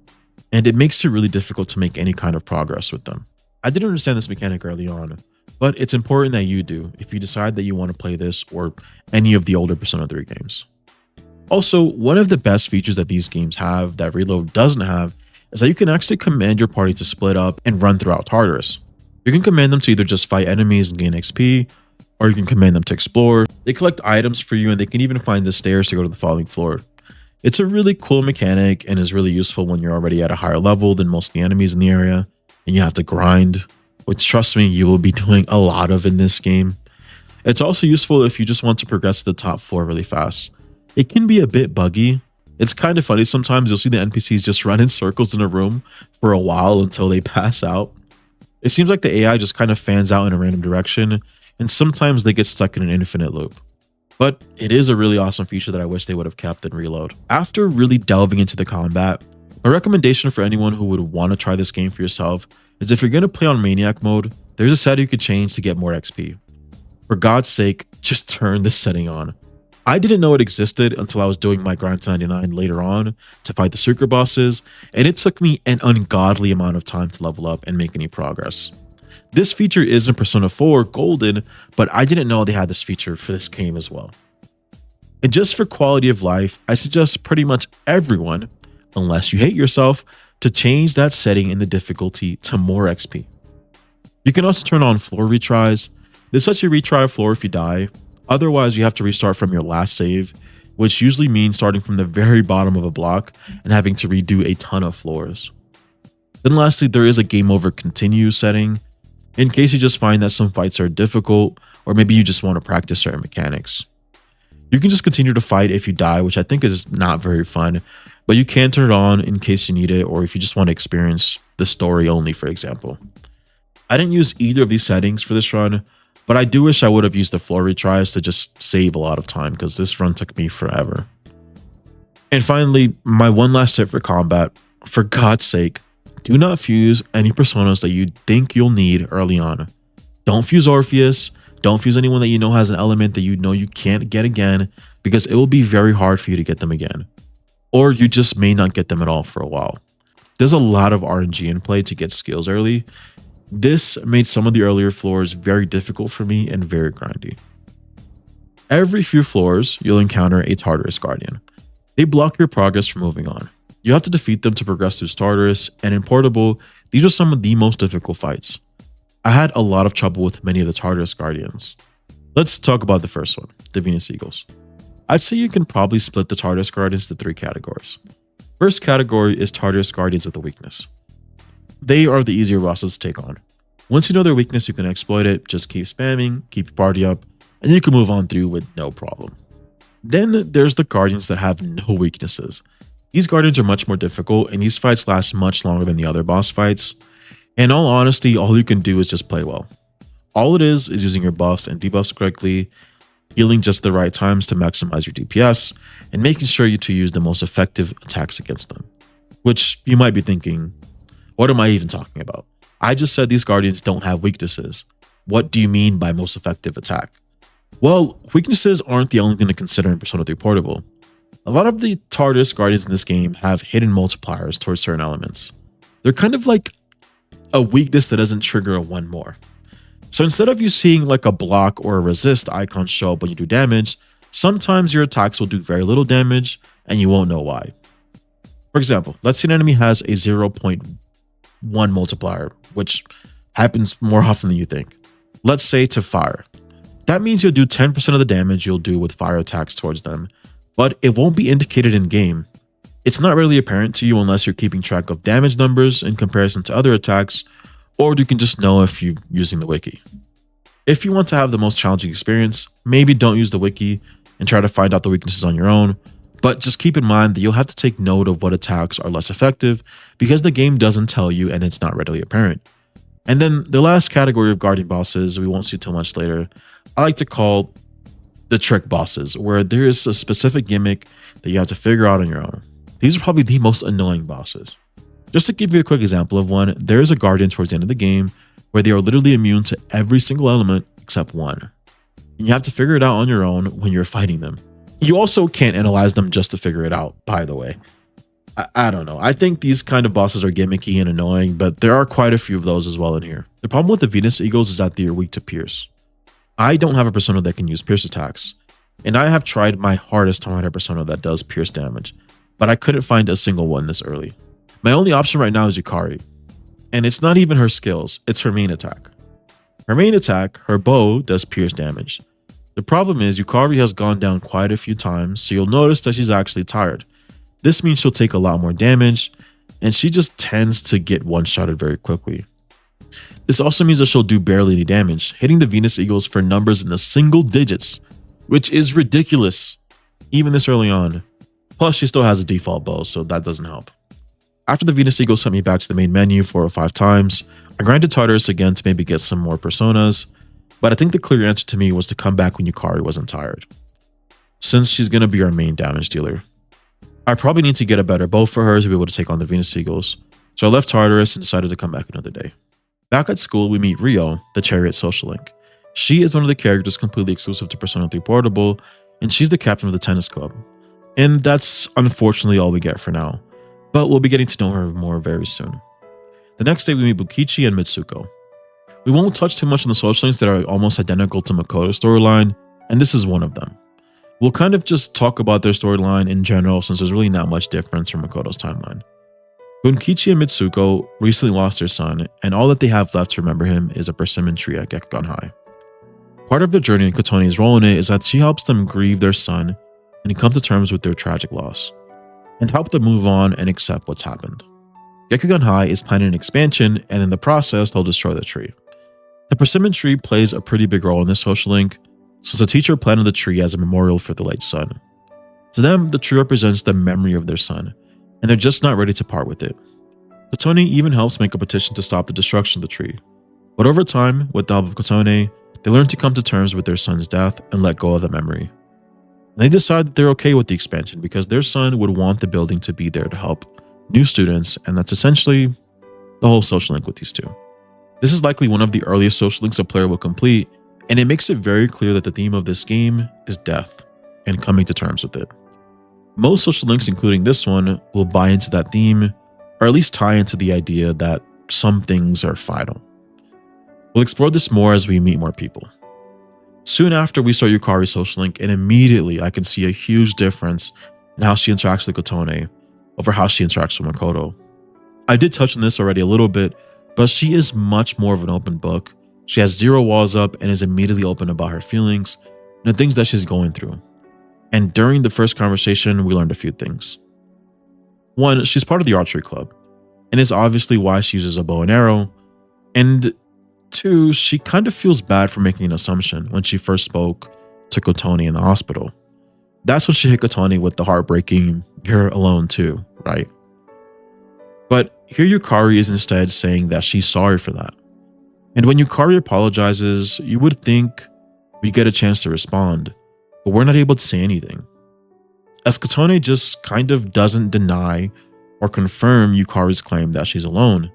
And it makes it really difficult to make any kind of progress with them. I didn't understand this mechanic early on, but it's important that you do if you decide that you want to play this or any of the older Persona 3 games. Also, one of the best features that these games have that Reload doesn't have is that you can actually command your party to split up and run throughout Tartarus. You can command them to either just fight enemies and gain XP, or you can command them to explore. They collect items for you, and they can even find the stairs to go to the following floor. It's a really cool mechanic and is really useful when you're already at a higher level than most of the enemies in the area and you have to grind, which trust me, you will be doing a lot of in this game. It's also useful if you just want to progress to the top floor really fast. It can be a bit buggy. It's kind of funny sometimes. You'll see the NPCs just run in circles in a room for a while until they pass out. It seems like the AI just kind of fans out in a random direction, and sometimes they get stuck in an infinite loop. But it is a really awesome feature that I wish they would have kept in Reload. After really delving into the combat, a recommendation for anyone who would want to try this game for yourself is if you're going to play on Maniac mode, there's a setting you could change to get more XP. For God's sake, just turn this setting on. I didn't know it existed until I was doing my grind to 99 later on to fight the secret bosses, and it took me an ungodly amount of time to level up and make any progress. This feature is in Persona 4 Golden, but I didn't know they had this feature for this game as well. And just for quality of life, I suggest pretty much everyone, unless you hate yourself, to change that setting in the difficulty to more XP. You can also turn on floor retries. This lets you retry a floor if you die. Otherwise, you have to restart from your last save, which usually means starting from the very bottom of a block and having to redo a ton of floors. Then lastly, there is a game over continue setting, in case you just find that some fights are difficult, or maybe you just want to practice certain mechanics. You can just continue to fight if you die, which I think is not very fun, but you can turn it on in case you need it, or if you just want to experience the story only, for example. I didn't use either of these settings for this run, but I do wish I would have used the floor retries to just save a lot of time, because this run took me forever. And finally, my one last tip for combat: for God's sake, do not fuse any personas that you think you'll need early on. Don't fuse Orpheus, don't fuse anyone that you know has an element that you know you can't get again, because it will be very hard for you to get them again. Or you just may not get them at all for a while. There's a lot of RNG in play to get skills early. This made some of the earlier floors very difficult for me and very grindy. Every few floors, you'll encounter a Tartarus Guardian. They block your progress from moving on. You have to defeat them to progress through Tartarus, and in Portable, these are some of the most difficult fights. I had a lot of trouble with many of the Tartarus Guardians. Let's talk about the first one, the Venus Eagles. I'd say you can probably split the Tartarus Guardians into 3 categories. First category is Tartarus Guardians with a weakness. They are the easier bosses to take on. Once you know their weakness, you can exploit it, just keep spamming, keep your party up, and you can move on through with no problem. Then there's the Guardians that have no weaknesses. These Guardians are much more difficult, and these fights last much longer than the other boss fights. In all honesty, all you can do is just play well. All it is using your buffs and debuffs correctly, healing just the right times to maximize your DPS, and making sure you to use the most effective attacks against them. Which you might be thinking, what am I even talking about? I just said these Guardians don't have weaknesses. What do you mean by most effective attack? Well, weaknesses aren't the only thing to consider in Persona 3 Portable. A lot of the TARDIS guardians in this game have hidden multipliers towards certain elements. They're kind of like a weakness that doesn't trigger a one more. So instead of you seeing like a block or a resist icon show up when you do damage, sometimes your attacks will do very little damage and you won't know why. For example, let's say an enemy has a 0.1 multiplier, which happens more often than you think. Let's say to fire. That means you'll do 10% of the damage you'll do with fire attacks towards them, but it won't be indicated in game. It's not really apparent to you unless you're keeping track of damage numbers in comparison to other attacks, or you can just know if you're using the wiki. If you want to have the most challenging experience, maybe don't use the wiki and try to find out the weaknesses on your own, but just keep in mind that you'll have to take note of what attacks are less effective because the game doesn't tell you and it's not readily apparent. And then the last category of guardian bosses we won't see too much later, I like to call the trick bosses, where there is a specific gimmick that you have to figure out on your own. These are probably the most annoying bosses. Just to give you a quick example of one, there is a guardian towards the end of the game where they are literally immune to every single element except one. And you have to figure it out on your own when you're fighting them. You also can't analyze them just to figure it out, by the way. I don't know. I think these kind of bosses are gimmicky and annoying, but there are quite a few of those as well in here. The problem with the Venus Eagles is that they are weak to Pierce. I don't have a persona that can use Pierce attacks, and I have tried my hardest to find a persona that does Pierce damage, but I couldn't find a single one this early. My only option right now is Yukari, and it's not even her skills, it's her main attack. Her main attack, her bow, does Pierce damage. The problem is Yukari has gone down quite a few times, so you'll notice that she's actually tired. This means she'll take a lot more damage, and she just tends to get one-shotted very quickly. This also means that she'll do barely any damage, hitting the Venus Eagles for numbers in the single digits, which is ridiculous, even this early on. Plus, she still has a default bow, so that doesn't help. After the Venus Eagles sent me back to the main menu 4 or 5 times, I grinded Tartarus again to maybe get some more personas, but I think the clear answer to me was to come back when Yukari wasn't tired, since she's going to be our main damage dealer. I probably need to get a better bow for her to be able to take on the Venus Eagles, so I left Tartarus and decided to come back another day. Back at school, we meet Rio, the Chariot social link. She is one of the characters completely exclusive to Persona 3 Portable, and she's the captain of the tennis club. And that's unfortunately all we get for now, but we'll be getting to know her more very soon. The next day, we meet Bukichi and Mitsuko. We won't touch too much on the social links that are almost identical to Makoto's storyline, and this is one of them. We'll kind of just talk about their storyline in general since there's really not much difference from Makoto's timeline. Bunkichi and Mitsuko recently lost their son, and all that they have left to remember him is a persimmon tree at Gekugan High. Part of their journey and Kotone's role in it is that she helps them grieve their son and come to terms with their tragic loss, and help them move on and accept what's happened. Gekugan High is planning an expansion, and in the process, they'll destroy the tree. The persimmon tree plays a pretty big role in this social link, since the teacher planted the tree as a memorial for the late son. To them, the tree represents the memory of their son, and they're just not ready to part with it. Kotone even helps make a petition to stop the destruction of the tree. But over time, with the help of Kotone, they learn to come to terms with their son's death and let go of the memory. And they decide that they're okay with the expansion because their son would want the building to be there to help new students, and that's essentially the whole social link with these two. This is likely one of the earliest social links a player will complete, and it makes it very clear that the theme of this game is death and coming to terms with it. Most social links, including this one, will buy into that theme, or at least tie into the idea that some things are final. We'll explore this more as we meet more people. Soon after we start Yukari's social link, and immediately I can see a huge difference in how she interacts with Kotone over how she interacts with Makoto. I did touch on this already a little bit, but she is much more of an open book. She has 0 walls up and is immediately open about her feelings and the things that she's going through. And during the first conversation, we learned a few things. 1, she's part of the archery club, and it's obviously why she uses a bow and arrow. And 2, she kind of feels bad for making an assumption when she first spoke to Kotone in the hospital. That's when she hit Kotone with the heartbreaking, "You're alone too, right?" But here Yukari is instead saying that she's sorry for that. And when Yukari apologizes, you would think we get a chance to respond, but we're not able to say anything, as Kotone just kind of doesn't deny or confirm Yukari's claim that she's alone.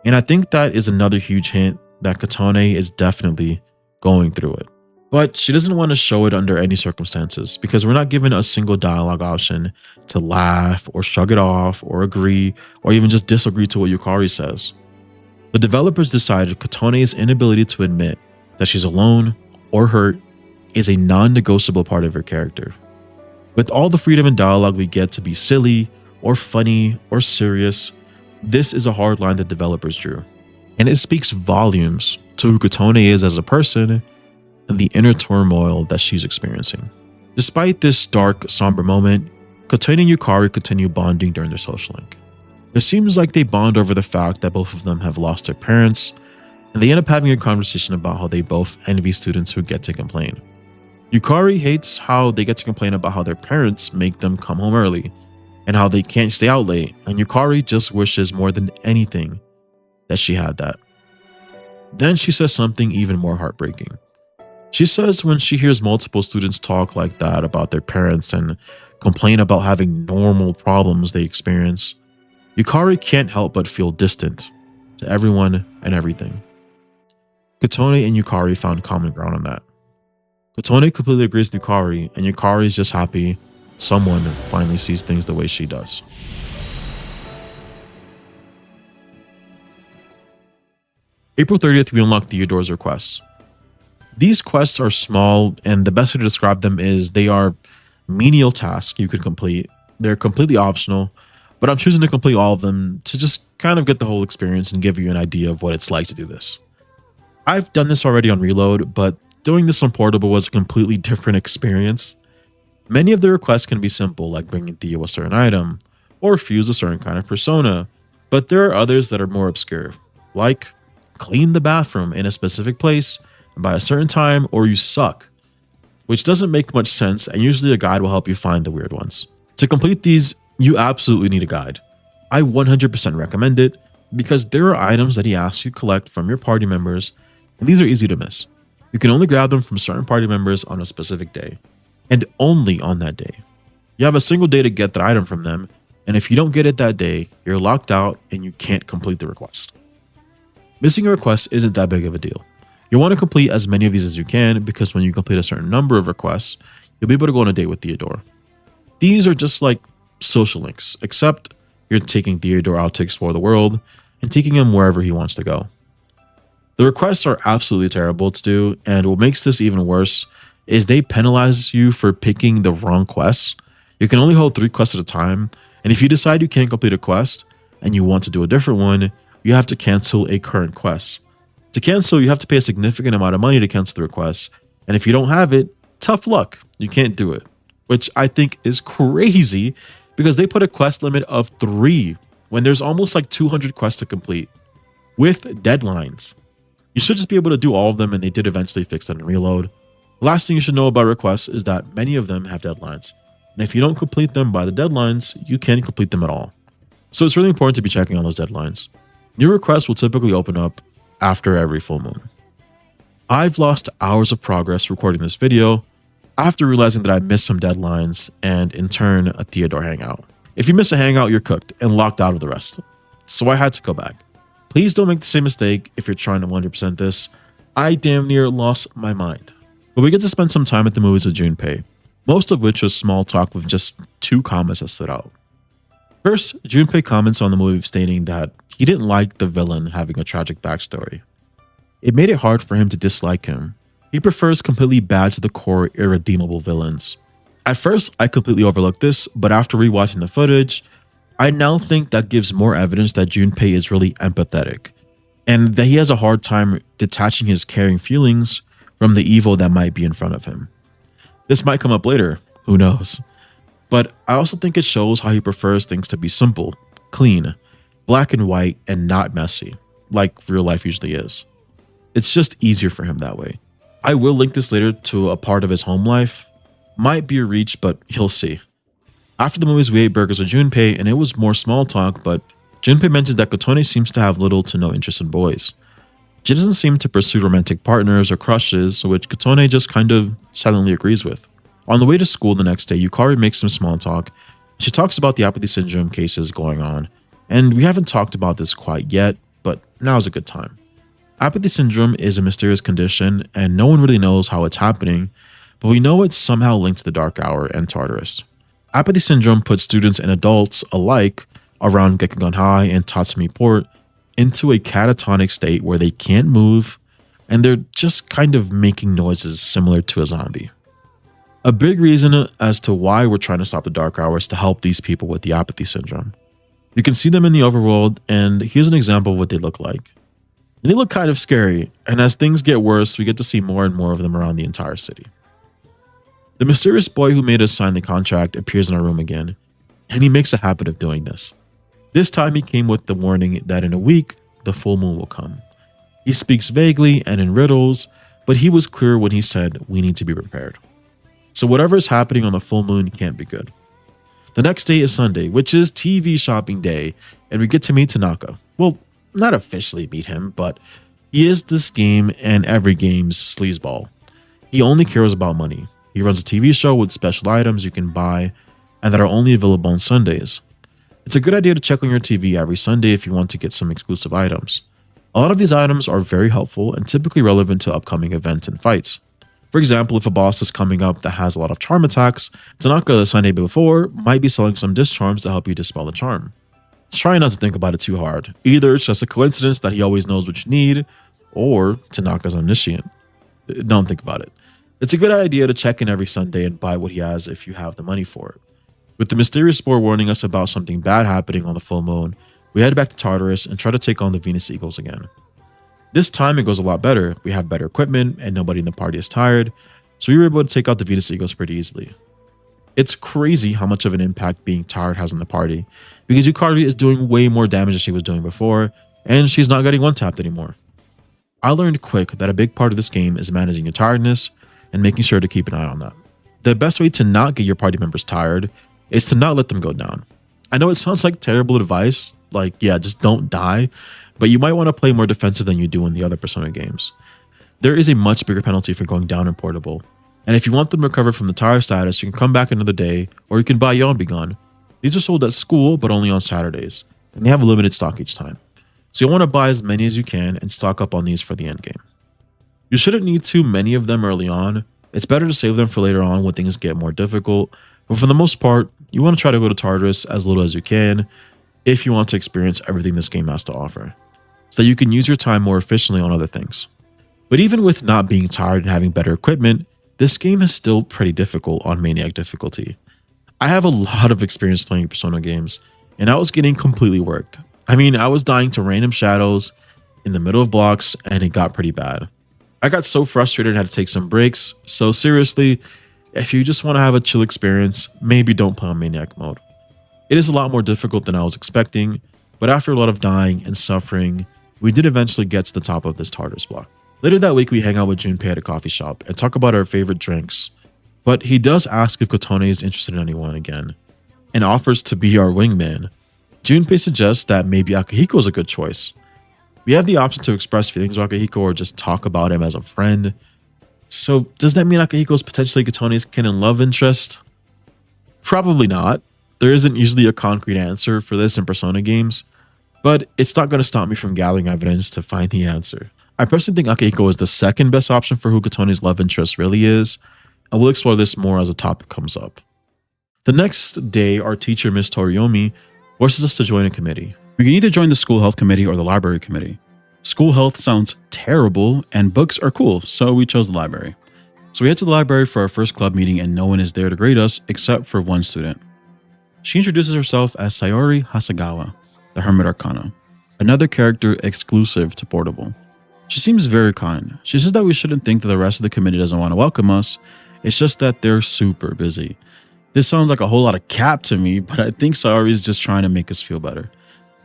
And I think that is another huge hint that Kotone is definitely going through it. But she doesn't want to show it under any circumstances because we're not given a single dialogue option to laugh or shrug it off or agree or even just disagree to what Yukari says. The developers decided Kotone's inability to admit that she's alone or hurt is a non-negotiable part of her character. With all the freedom in dialogue we get to be silly or funny or serious, this is a hard line the developers drew. And it speaks volumes to who Kotone is as a person and the inner turmoil that she's experiencing. Despite this dark, somber moment, Kotone and Yukari continue bonding during their social link. It seems like they bond over the fact that both of them have lost their parents, and they end up having a conversation about how they both envy students who get to complain. Yukari hates how they get to complain about how their parents make them come home early, and how they can't stay out late, and Yukari just wishes more than anything that she had that. Then she says something even more heartbreaking. She says when she hears multiple students talk like that about their parents and complain about having normal problems they experience, Yukari can't help but feel distant to everyone and everything. Kotone and Yukari found common ground on that. Kotone completely agrees with Yukari, and Yukari is just happy someone finally sees things the way she does. April 30th, we unlock Theodore's requests. These quests are small, and the best way to describe them is they are menial tasks you can complete. They're completely optional, but I'm choosing to complete all of them to just kind of get the whole experience and give you an idea of what it's like to do this. I've done this already on Reload, but doing this on Portable was a completely different experience. Many of the requests can be simple, like bringing Theo a certain item, or fuse a certain kind of persona, but there are others that are more obscure, like clean the bathroom in a specific place by a certain time or you suck, which doesn't make much sense, and usually a guide will help you find the weird ones. To complete these, you absolutely need a guide. I 100% recommend it because there are items that he asks you to collect from your party members, and these are easy to miss. You can only grab them from certain party members on a specific day, and only on that day. You have a single day to get that item from them, and if you don't get it that day, you're locked out and you can't complete the request. Missing a request isn't that big of a deal. You'll want to complete as many of these as you can because when you complete a certain number of requests, you'll be able to go on a date with Theodore. These are just like social links, except you're taking Theodore out to explore the world and taking him wherever he wants to go. The requests are absolutely terrible to do, and what makes this even worse is they penalize you for picking the wrong quests. You can only hold 3 quests at a time, and if you decide you can't complete a quest and you want to do a different one, you have to cancel a current quest. To cancel, you have to pay a significant amount of money to cancel the request, and if you don't have it, tough luck, you can't do it, which I think is crazy because they put a quest limit of 3 when there's almost like 200 quests to complete with deadlines. You should just be able to do all of them, and they did eventually fix that in Reload. The last thing you should know about requests is that many of them have deadlines, and if you don't complete them by the deadlines, you can't complete them at all. So it's really important to be checking on those deadlines. New requests will typically open up after every full moon. I've lost hours of progress recording this video after realizing that I missed some deadlines and in turn a Theodore hangout. If you miss a hangout, you're cooked and locked out of the rest. So I had to go back. Please don't make the same mistake if you're trying to 100% this. I damn near lost my mind. But we get to spend some time at the movies with Junpei, most of which was small talk with just 2 comments that stood out. First, Junpei comments on the movie stating that he didn't like the villain having a tragic backstory. It made it hard for him to dislike him. He prefers completely bad to the core irredeemable villains. At first, I completely overlooked this, but after rewatching the footage, I now think that gives more evidence that Junpei is really empathetic, and that he has a hard time detaching his caring feelings from the evil that might be in front of him. This might come up later, who knows? But I also think it shows how he prefers things to be simple, clean, black and white, and not messy, like real life usually is. It's just easier for him that way. I will link this later to a part of his home life. Might be a reach, but you'll see. After the movies, we ate burgers with Junpei, and it was more small talk, but Junpei mentions that Kotone seems to have little to no interest in boys. She doesn't seem to pursue romantic partners or crushes, which Kotone just kind of silently agrees with. On the way to school the next day, Yukari makes some small talk. She talks about the apathy syndrome cases going on, and we haven't talked about this quite yet, but now's a good time. Apathy syndrome is a mysterious condition, and no one really knows how it's happening, but we know it's somehow linked to the Dark Hour and Tartarus. Apathy syndrome puts students and adults alike around Gekugan High and Tatsumi Port into a catatonic state where they can't move, and they're just kind of making noises similar to a zombie. A big reason as to why we're trying to stop the Dark Hour is to help these people with the apathy syndrome. You can see them in the overworld, and here's an example of what they look like. They look kind of scary, and as things get worse, we get to see more and more of them around the entire city. The mysterious boy who made us sign the contract appears in our room again, and he makes a habit of doing this. This time he came with the warning that in a week, the full moon will come. He speaks vaguely and in riddles, but he was clear when he said we need to be prepared. So whatever is happening on the full moon can't be good. The next day is Sunday, which is TV shopping day, and we get to meet Tanaka. Well, not officially meet him, but he is this game and every game's sleazeball. He only cares about money. He runs a TV show with special items you can buy and that are only available on Sundays. It's a good idea to check on your TV every Sunday if you want to get some exclusive items. A lot of these items are very helpful and typically relevant to upcoming events and fights. For example, if a boss is coming up that has a lot of charm attacks, Tanaka the Sunday before might be selling some discharms to help you dispel the charm. Try not to think about it too hard. Either it's just a coincidence that he always knows what you need, or Tanaka's omniscient. Don't think about it. It's a good idea to check in every Sunday and buy what he has if you have the money for it. With the mysterious spore warning us about something bad happening on the full moon, we head back to Tartarus and try to take on the Venus Eagles again. This time it goes a lot better. We have better equipment and nobody in the party is tired, so we were able to take out the Venus Eagles pretty easily. It's crazy how much of an impact being tired has on the party, because Yukari is doing way more damage than she was doing before, and she's not getting one-tapped anymore. I learned quick that a big part of this game is managing your tiredness and making sure to keep an eye on that. The best way to not get your party members tired is to not let them go down. I know it sounds like terrible advice, like yeah, just don't die, but you might want to play more defensive than you do in the other Persona games. There is a much bigger penalty for going down in Portable, and if you want them to recover from the tired status, you can come back another day, or you can buy Yon Be Gone. These are sold at school, but only on Saturdays, and they have a limited stock each time. So you'll want to buy as many as you can and stock up on these for the endgame. You shouldn't need too many of them early on. It's better to save them for later on when things get more difficult, but for the most part, you want to try to go to Tartarus as little as you can if you want to experience everything this game has to offer, so that you can use your time more efficiently on other things. But even with not being tired and having better equipment, this game is still pretty difficult on Maniac difficulty. I have a lot of experience playing Persona games, and I was getting completely worked. I mean, I was dying to random shadows in the middle of blocks, and it got pretty bad. I got so frustrated and had to take some breaks, so seriously, if you just want to have a chill experience, maybe don't play on Maniac mode. It is a lot more difficult than I was expecting, but after a lot of dying and suffering, we did eventually get to the top of this Tartarus block. Later that week, we hang out with Junpei at a coffee shop and talk about our favorite drinks, but he does ask if Kotone is interested in anyone again, and offers to be our wingman. Junpei suggests that maybe Akihiko is a good choice. We have the option to express feelings about Akihiko or just talk about him as a friend. So does that mean Akihiko is potentially Kotone's canon love interest? Probably not. There isn't usually a concrete answer for this in Persona games, but it's not going to stop me from gathering evidence to find the answer. I personally think Akihiko is the second best option for who Kotone's love interest really is, and we'll explore this more as the topic comes up. The next day, our teacher, Miss Toriyomi, forces us to join a committee. We can either join the school health committee or the library committee. School health sounds terrible, and books are cool, so we chose the library. So we head to the library for our first club meeting, and no one is there to grade us except for one student. She introduces herself as Sayori Hasegawa, the Hermit Arcana, another character exclusive to Portable. She seems very kind. She says that we shouldn't think that the rest of the committee doesn't want to welcome us, it's just that they're super busy. This sounds like a whole lot of cap to me, but I think Sayori is just trying to make us feel better.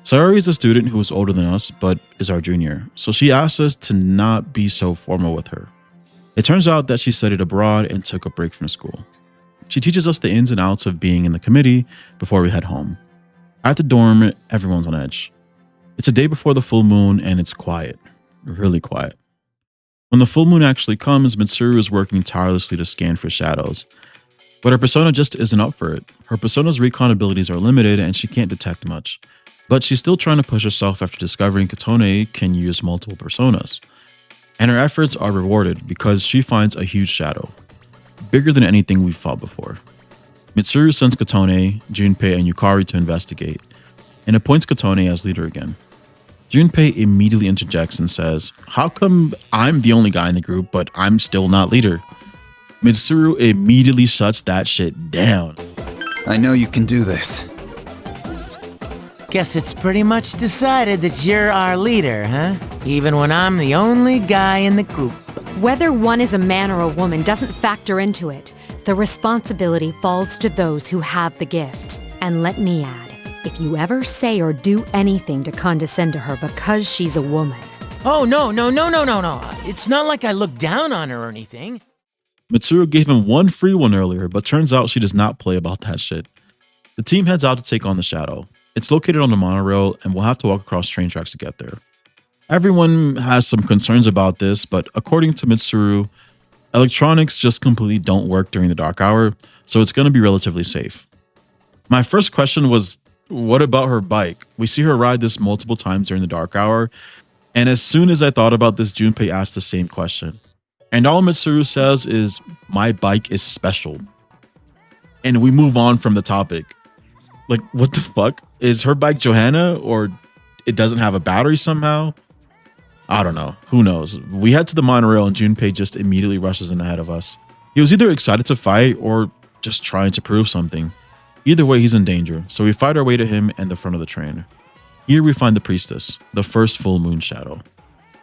Sayori is a student who is older than us, but is our junior, so she asks us to not be so formal with her. It turns out that she studied abroad and took a break from school. She teaches us the ins and outs of being in the committee before we head home. At the dorm, everyone's on edge. It's a day before the full moon and it's quiet, really quiet. When the full moon actually comes, Mitsuru is working tirelessly to scan for shadows, but her persona just isn't up for it. Her persona's recon abilities are limited and she can't detect much. But she's still trying to push herself after discovering Kotone can use multiple personas. And her efforts are rewarded because she finds a huge shadow, bigger than anything we've fought before. Mitsuru sends Kotone, Junpei, and Yukari to investigate, and appoints Kotone as leader again. Junpei immediately interjects and says, "How come I'm the only guy in the group, but I'm still not leader?" Mitsuru immediately shuts that shit down. I know you can do this. Guess it's pretty much decided that you're our leader, huh? Even when I'm the only guy in the group. Whether one is a man or a woman doesn't factor into it. The responsibility falls to those who have the gift. And let me add, if you ever say or do anything to condescend to her because she's a woman. Oh, no. It's not like I look down on her or anything. Mitsuru gave him one free one earlier, but turns out she does not play about that shit. The team heads out to take on the Shadow. It's located on the monorail, and we'll have to walk across train tracks to get there. Everyone has some concerns about this, but according to Mitsuru, electronics just completely don't work during the dark hour, so it's going to be relatively safe. My first question was, what about her bike? We see her ride this multiple times during the dark hour, and as soon as I thought about this, Junpei asked the same question. And all Mitsuru says is, "My bike is special." And we move on from the topic. Like, what the fuck? Is her bike Johanna, or it doesn't have a battery somehow? I don't know. Who knows? We head to the monorail and Junpei just immediately rushes in ahead of us. He was either excited to fight or just trying to prove something. Either way, he's in danger, so we fight our way to him and the front of the train. Here we find the priestess, the first full moon shadow.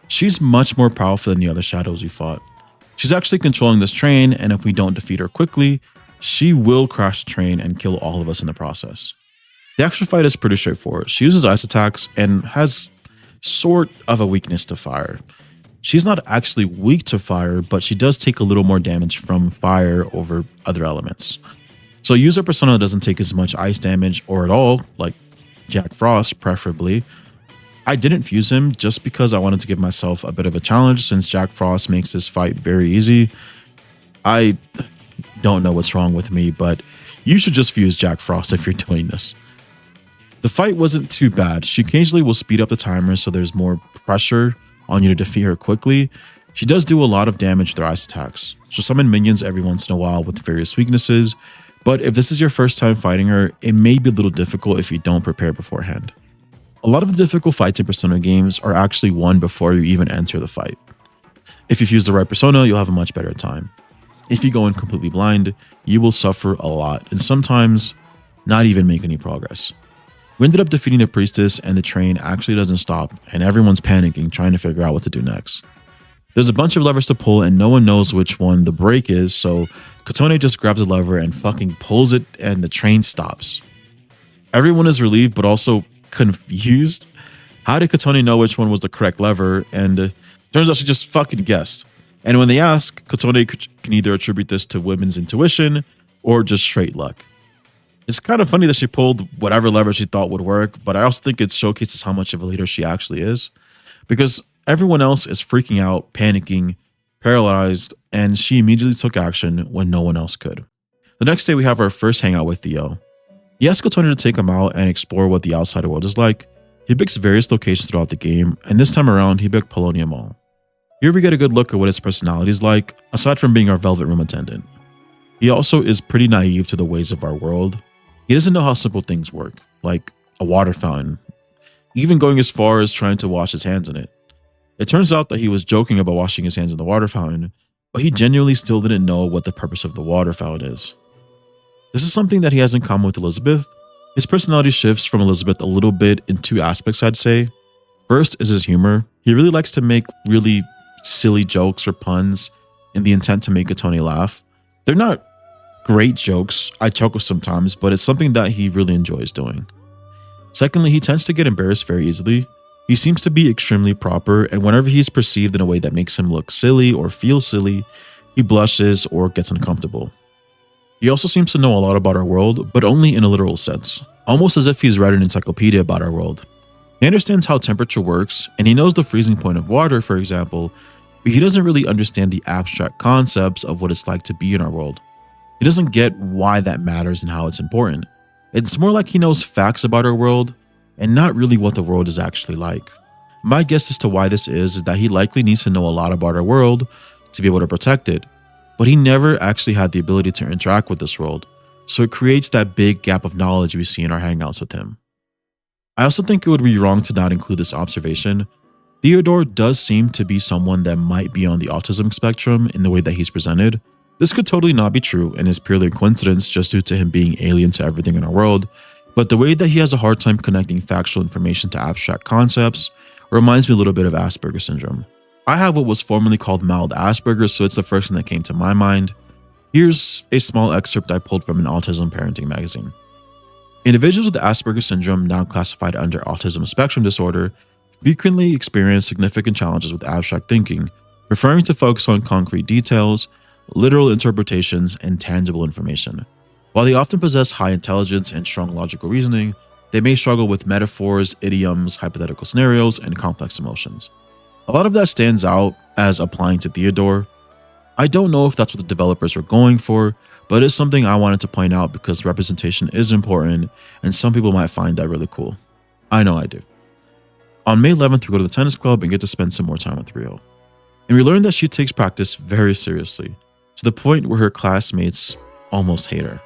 She's much more powerful than the other shadows we fought. She's actually controlling this train, and if we don't defeat her quickly, she will crash the train and kill all of us in the process. The actual fight is pretty straightforward. She uses ice attacks and has sort of a weakness to fire. She's not actually weak to fire, but she does take a little more damage from fire over other elements. So use a persona that doesn't take as much ice damage or at all, like Jack Frost preferably. I didn't fuse him just because I wanted to give myself a bit of a challenge since Jack Frost makes this fight very easy. I don't know what's wrong with me, but you should just fuse Jack Frost if you're doing this. The fight wasn't too bad. She occasionally will speed up the timer so there's more pressure on you to defeat her quickly. She does do a lot of damage with her ice attacks. She'll summon minions every once in a while with various weaknesses, but if this is your first time fighting her, it may be a little difficult if you don't prepare beforehand. A lot of the difficult fights in Persona games are actually won before you even enter the fight. If you fuse the right persona, you'll have a much better time. If you go in completely blind, you will suffer a lot and sometimes not even make any progress. We ended up defeating the priestess and the train actually doesn't stop and everyone's panicking trying to figure out what to do next. There's a bunch of levers to pull and no one knows which one the brake is, so Kotone just grabs a lever and fucking pulls it and the train stops. Everyone is relieved but also confused. How did Kotone know which one was the correct lever? And turns out she just fucking guessed. And when they ask, Kotone can either attribute this to women's intuition or just straight luck. It's kind of funny that she pulled whatever lever she thought would work, but I also think it showcases how much of a leader she actually is, because everyone else is freaking out, panicking, paralyzed, and she immediately took action when no one else could. The next day we have our first hangout with Theo. He asks Kotone to take him out and explore what the outside world is like. He picks various locations throughout the game, and this time around he picked Polonia Mall. Here we get a good look at what his personality is like, aside from being our velvet room attendant. He also is pretty naive to the ways of our world. He doesn't know how simple things work, like a water fountain, even going as far as trying to wash his hands in it. It turns out that he was joking about washing his hands in the water fountain, but he genuinely still didn't know what the purpose of the water fountain is. This is something that he has in common with Elizabeth. His personality shifts from Elizabeth a little bit in two aspects, I'd say. First is his humor. He really likes to make really silly jokes or puns in the intent to make Kotone laugh. They're not great jokes. I chuckle sometimes, but it's something that he really enjoys doing. Secondly, he tends to get embarrassed very easily. He seems to be extremely proper, and whenever he's perceived in a way that makes him look silly or feel silly, he blushes or gets uncomfortable. He also seems to know a lot about our world, but only in a literal sense, almost as if he's read an encyclopedia about our world. He understands how temperature works, and he knows the freezing point of water, for example, but he doesn't really understand the abstract concepts of what it's like to be in our world. He doesn't get why that matters and how it's important. It's more like he knows facts about our world, and not really what the world is actually like. My guess as to why this is that he likely needs to know a lot about our world to be able to protect it, but he never actually had the ability to interact with this world, so it creates that big gap of knowledge we see in our hangouts with him. I also think it would be wrong to not include this observation. Theodore does seem to be someone that might be on the autism spectrum in the way that he's presented. This could totally not be true and is purely a coincidence just due to him being alien to everything in our world, but the way that he has a hard time connecting factual information to abstract concepts reminds me a little bit of Asperger's syndrome. I have what was formerly called mild Asperger's, so it's the first thing that came to my mind. Here's a small excerpt I pulled from an autism parenting magazine. Individuals with Asperger's syndrome, now classified under autism spectrum disorder, frequently experience significant challenges with abstract thinking, preferring to focus on concrete details, literal interpretations, and tangible information. While they often possess high intelligence and strong logical reasoning, they may struggle with metaphors, idioms, hypothetical scenarios, and complex emotions. A lot of that stands out as applying to Theodore. I don't know if that's what the developers were going for, but it's something I wanted to point out because representation is important and some people might find that really cool. I know I do. On May 11th, we go to the tennis club and get to spend some more time with Rio. And we learn that she takes practice very seriously, to the point where her classmates almost hate her.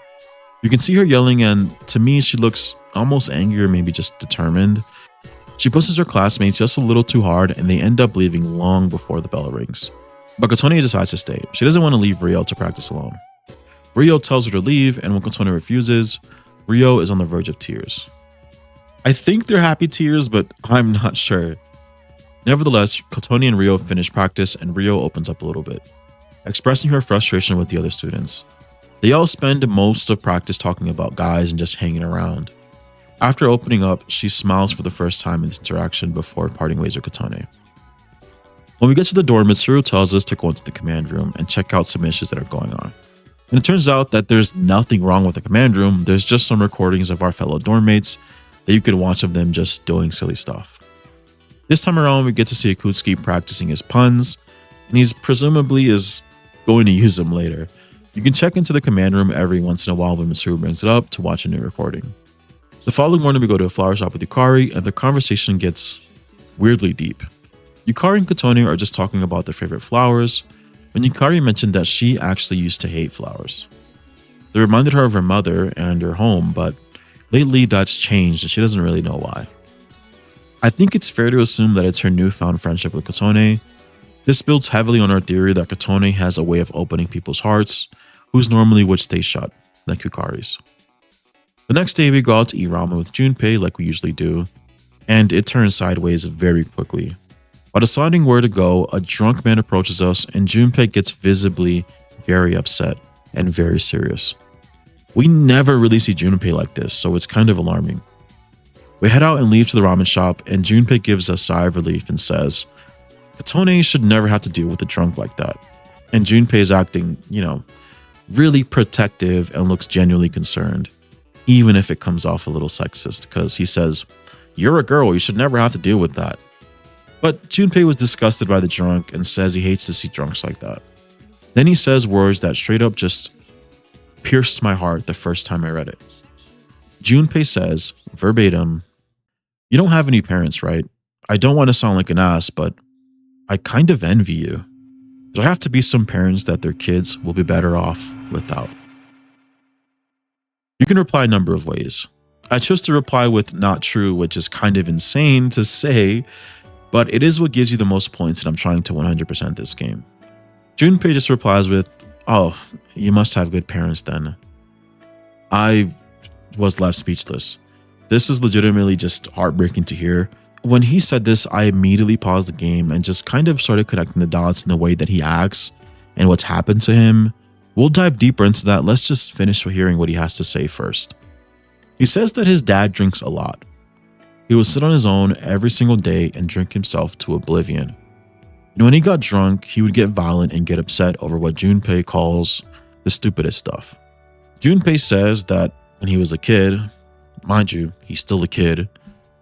You can see her yelling, and to me, she looks almost angry or maybe just determined. She pushes her classmates just a little too hard and they end up leaving long before the bell rings. But Kotone decides to stay. She doesn't want to leave Rio to practice alone. Rio tells her to leave, and when Kotone refuses, Rio is on the verge of tears. I think they're happy tears, but I'm not sure. Nevertheless, Kotone and Rio finish practice and Rio opens up a little bit, expressing her frustration with the other students. They all spend most of practice talking about guys and just hanging around. After opening up, she smiles for the first time in this interaction before parting ways with Kotone. When we get to the dorm, Mitsuru tells us to go into the command room and check out some issues that are going on. And it turns out that there's nothing wrong with the command room, there's just some recordings of our fellow dorm mates that you can watch of them just doing silly stuff. This time around, we get to see Ikutsuki practicing his puns, and he's presumably is going to use them later. You can check into the command room every once in a while when Mitsuru brings it up to watch a new recording. The following morning, we go to a flower shop with Yukari, and the conversation gets weirdly deep. Yukari and Kotone are just talking about their favorite flowers, when Yukari mentioned that she actually used to hate flowers. They reminded her of her mother and her home, but lately that's changed and she doesn't really know why. I think it's fair to assume that it's her newfound friendship with Kotone. This builds heavily on our theory that Kotone has a way of opening people's hearts, whose normally would stay shut, like Yukari's. The next day, we go out to eat ramen with Junpei like we usually do, and it turns sideways very quickly. While deciding where to go, a drunk man approaches us and Junpei gets visibly very upset and very serious. We never really see Junpei like this, so it's kind of alarming. We head out and leave to the ramen shop, and Junpei gives a sigh of relief and says, Kotone should never have to deal with a drunk like that. And Junpei is acting, really protective and looks genuinely concerned, even if it comes off a little sexist, because he says, "You're a girl, you should never have to deal with that." But Junpei was disgusted by the drunk and says he hates to see drunks like that. Then he says words that straight up just pierced my heart the first time I read it. Junpei says, verbatim, "You don't have any parents, right? I don't want to sound like an ass, but I kind of envy you. There have to be some parents that their kids will be better off without." You can reply a number of ways. I chose to reply with "not true," which is kind of insane to say, but it is what gives you the most points, and I'm trying to 100% this game. Junpei just replies with, "Oh, you must have good parents then." I was left speechless. This is legitimately just heartbreaking to hear. When he said this, I immediately paused the game and just kind of started connecting the dots in the way that he acts and what's happened to him. We'll dive deeper into that. Let's just finish hearing what he has to say first. He says that his dad drinks a lot. He would sit on his own every single day and drink himself to oblivion. And when he got drunk, he would get violent and get upset over what Junpei calls the stupidest stuff. Junpei says that when he was a kid, mind you, he's still a kid,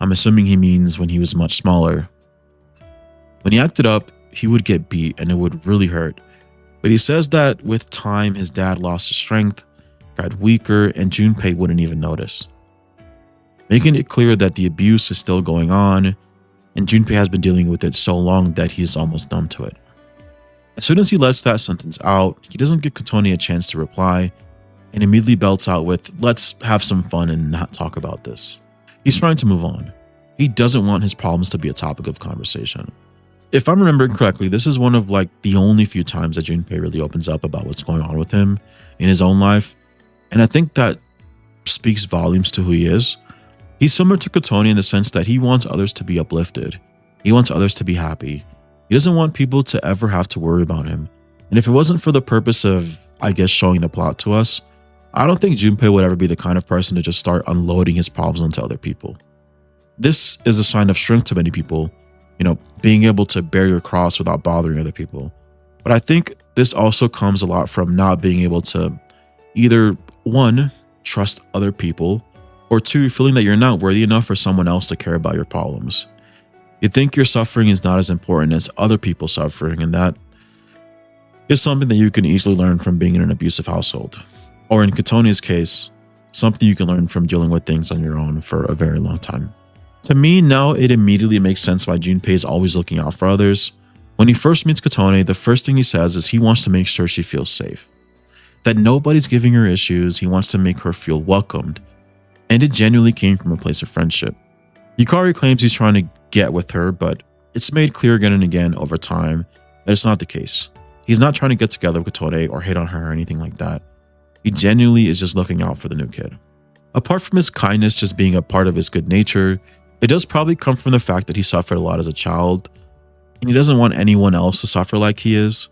I'm assuming he means when he was much smaller. When he acted up, he would get beat and it would really hurt. But he says that with time, his dad lost his strength, got weaker, and Junpei wouldn't even notice. making it clear that the abuse is still going on, and Junpei has been dealing with it so long that he's almost numb to it. As soon as he lets that sentence out, he doesn't give Kotone a chance to reply, and immediately belts out with, "Let's have some fun and not talk about this." He's trying to move on. He doesn't want his problems to be a topic of conversation. If I'm remembering correctly, this is one of the only few times that Junpei really opens up about what's going on with him in his own life. And I think that speaks volumes to who he is. He's similar to Kotone in the sense that he wants others to be uplifted. He wants others to be happy. He doesn't want people to ever have to worry about him. And if it wasn't for the purpose of, showing the plot to us, I don't think Junpei would ever be the kind of person to just start unloading his problems onto other people. This is a sign of strength to many people, being able to bear your cross without bothering other people. But I think this also comes a lot from not being able to either, one, trust other people, or two, feeling that you're not worthy enough for someone else to care about your problems. You think your suffering is not as important as other people's suffering, and that is something that you can easily learn from being in an abusive household. Or in Kotone's case, something you can learn from dealing with things on your own for a very long time. To me, now it immediately makes sense why Junpei is always looking out for others. When he first meets Kotone, the first thing he says is he wants to make sure she feels safe. That nobody's giving her issues, he wants to make her feel welcomed. And it genuinely came from a place of friendship. Yukari claims he's trying to get with her, but it's made clear again and again over time that it's not the case. He's not trying to get together with Kotone or hit on her or anything like that. He genuinely is just looking out for the new kid. Apart from his kindness just being a part of his good nature, it does probably come from the fact that he suffered a lot as a child, and he doesn't want anyone else to suffer like he is.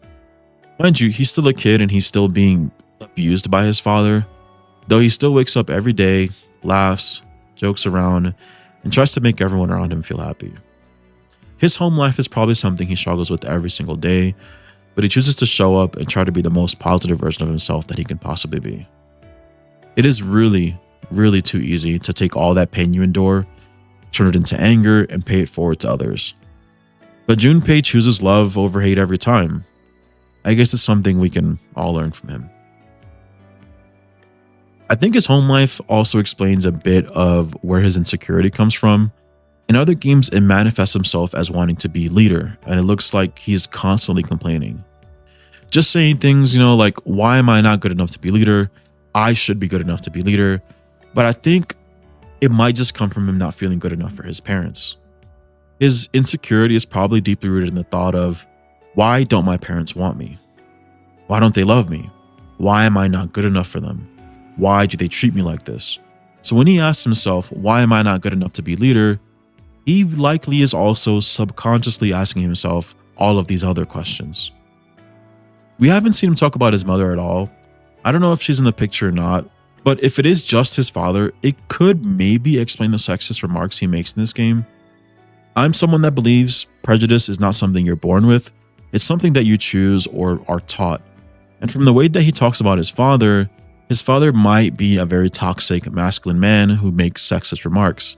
Mind you, he's still a kid and he's still being abused by his father, though he still wakes up every day, laughs, jokes around, and tries to make everyone around him feel happy. His home life is probably something he struggles with every single day, but he chooses to show up and try to be the most positive version of himself that he can possibly be. It is really, really too easy to take all that pain you endure, turn it into anger, and pay it forward to others. But Junpei chooses love over hate every time. I guess it's something we can all learn from him. I think his home life also explains a bit of where his insecurity comes from. In other games, it manifests himself as wanting to be leader, and it looks like he's constantly complaining. Just saying things, like, why am I not good enough to be leader? I should be good enough to be leader. But I think it might just come from him not feeling good enough for his parents. His insecurity is probably deeply rooted in the thought of, why don't my parents want me? Why don't they love me? Why am I not good enough for them? Why do they treat me like this? So when he asks himself, why am I not good enough to be leader? He likely is also subconsciously asking himself all of these other questions. We haven't seen him talk about his mother at all. I don't know if she's in the picture or not, but if it is just his father, it could maybe explain the sexist remarks he makes in this game. I'm someone that believes prejudice is not something you're born with, it's something that you choose or are taught. And from the way that he talks about his father might be a very toxic masculine man who makes sexist remarks.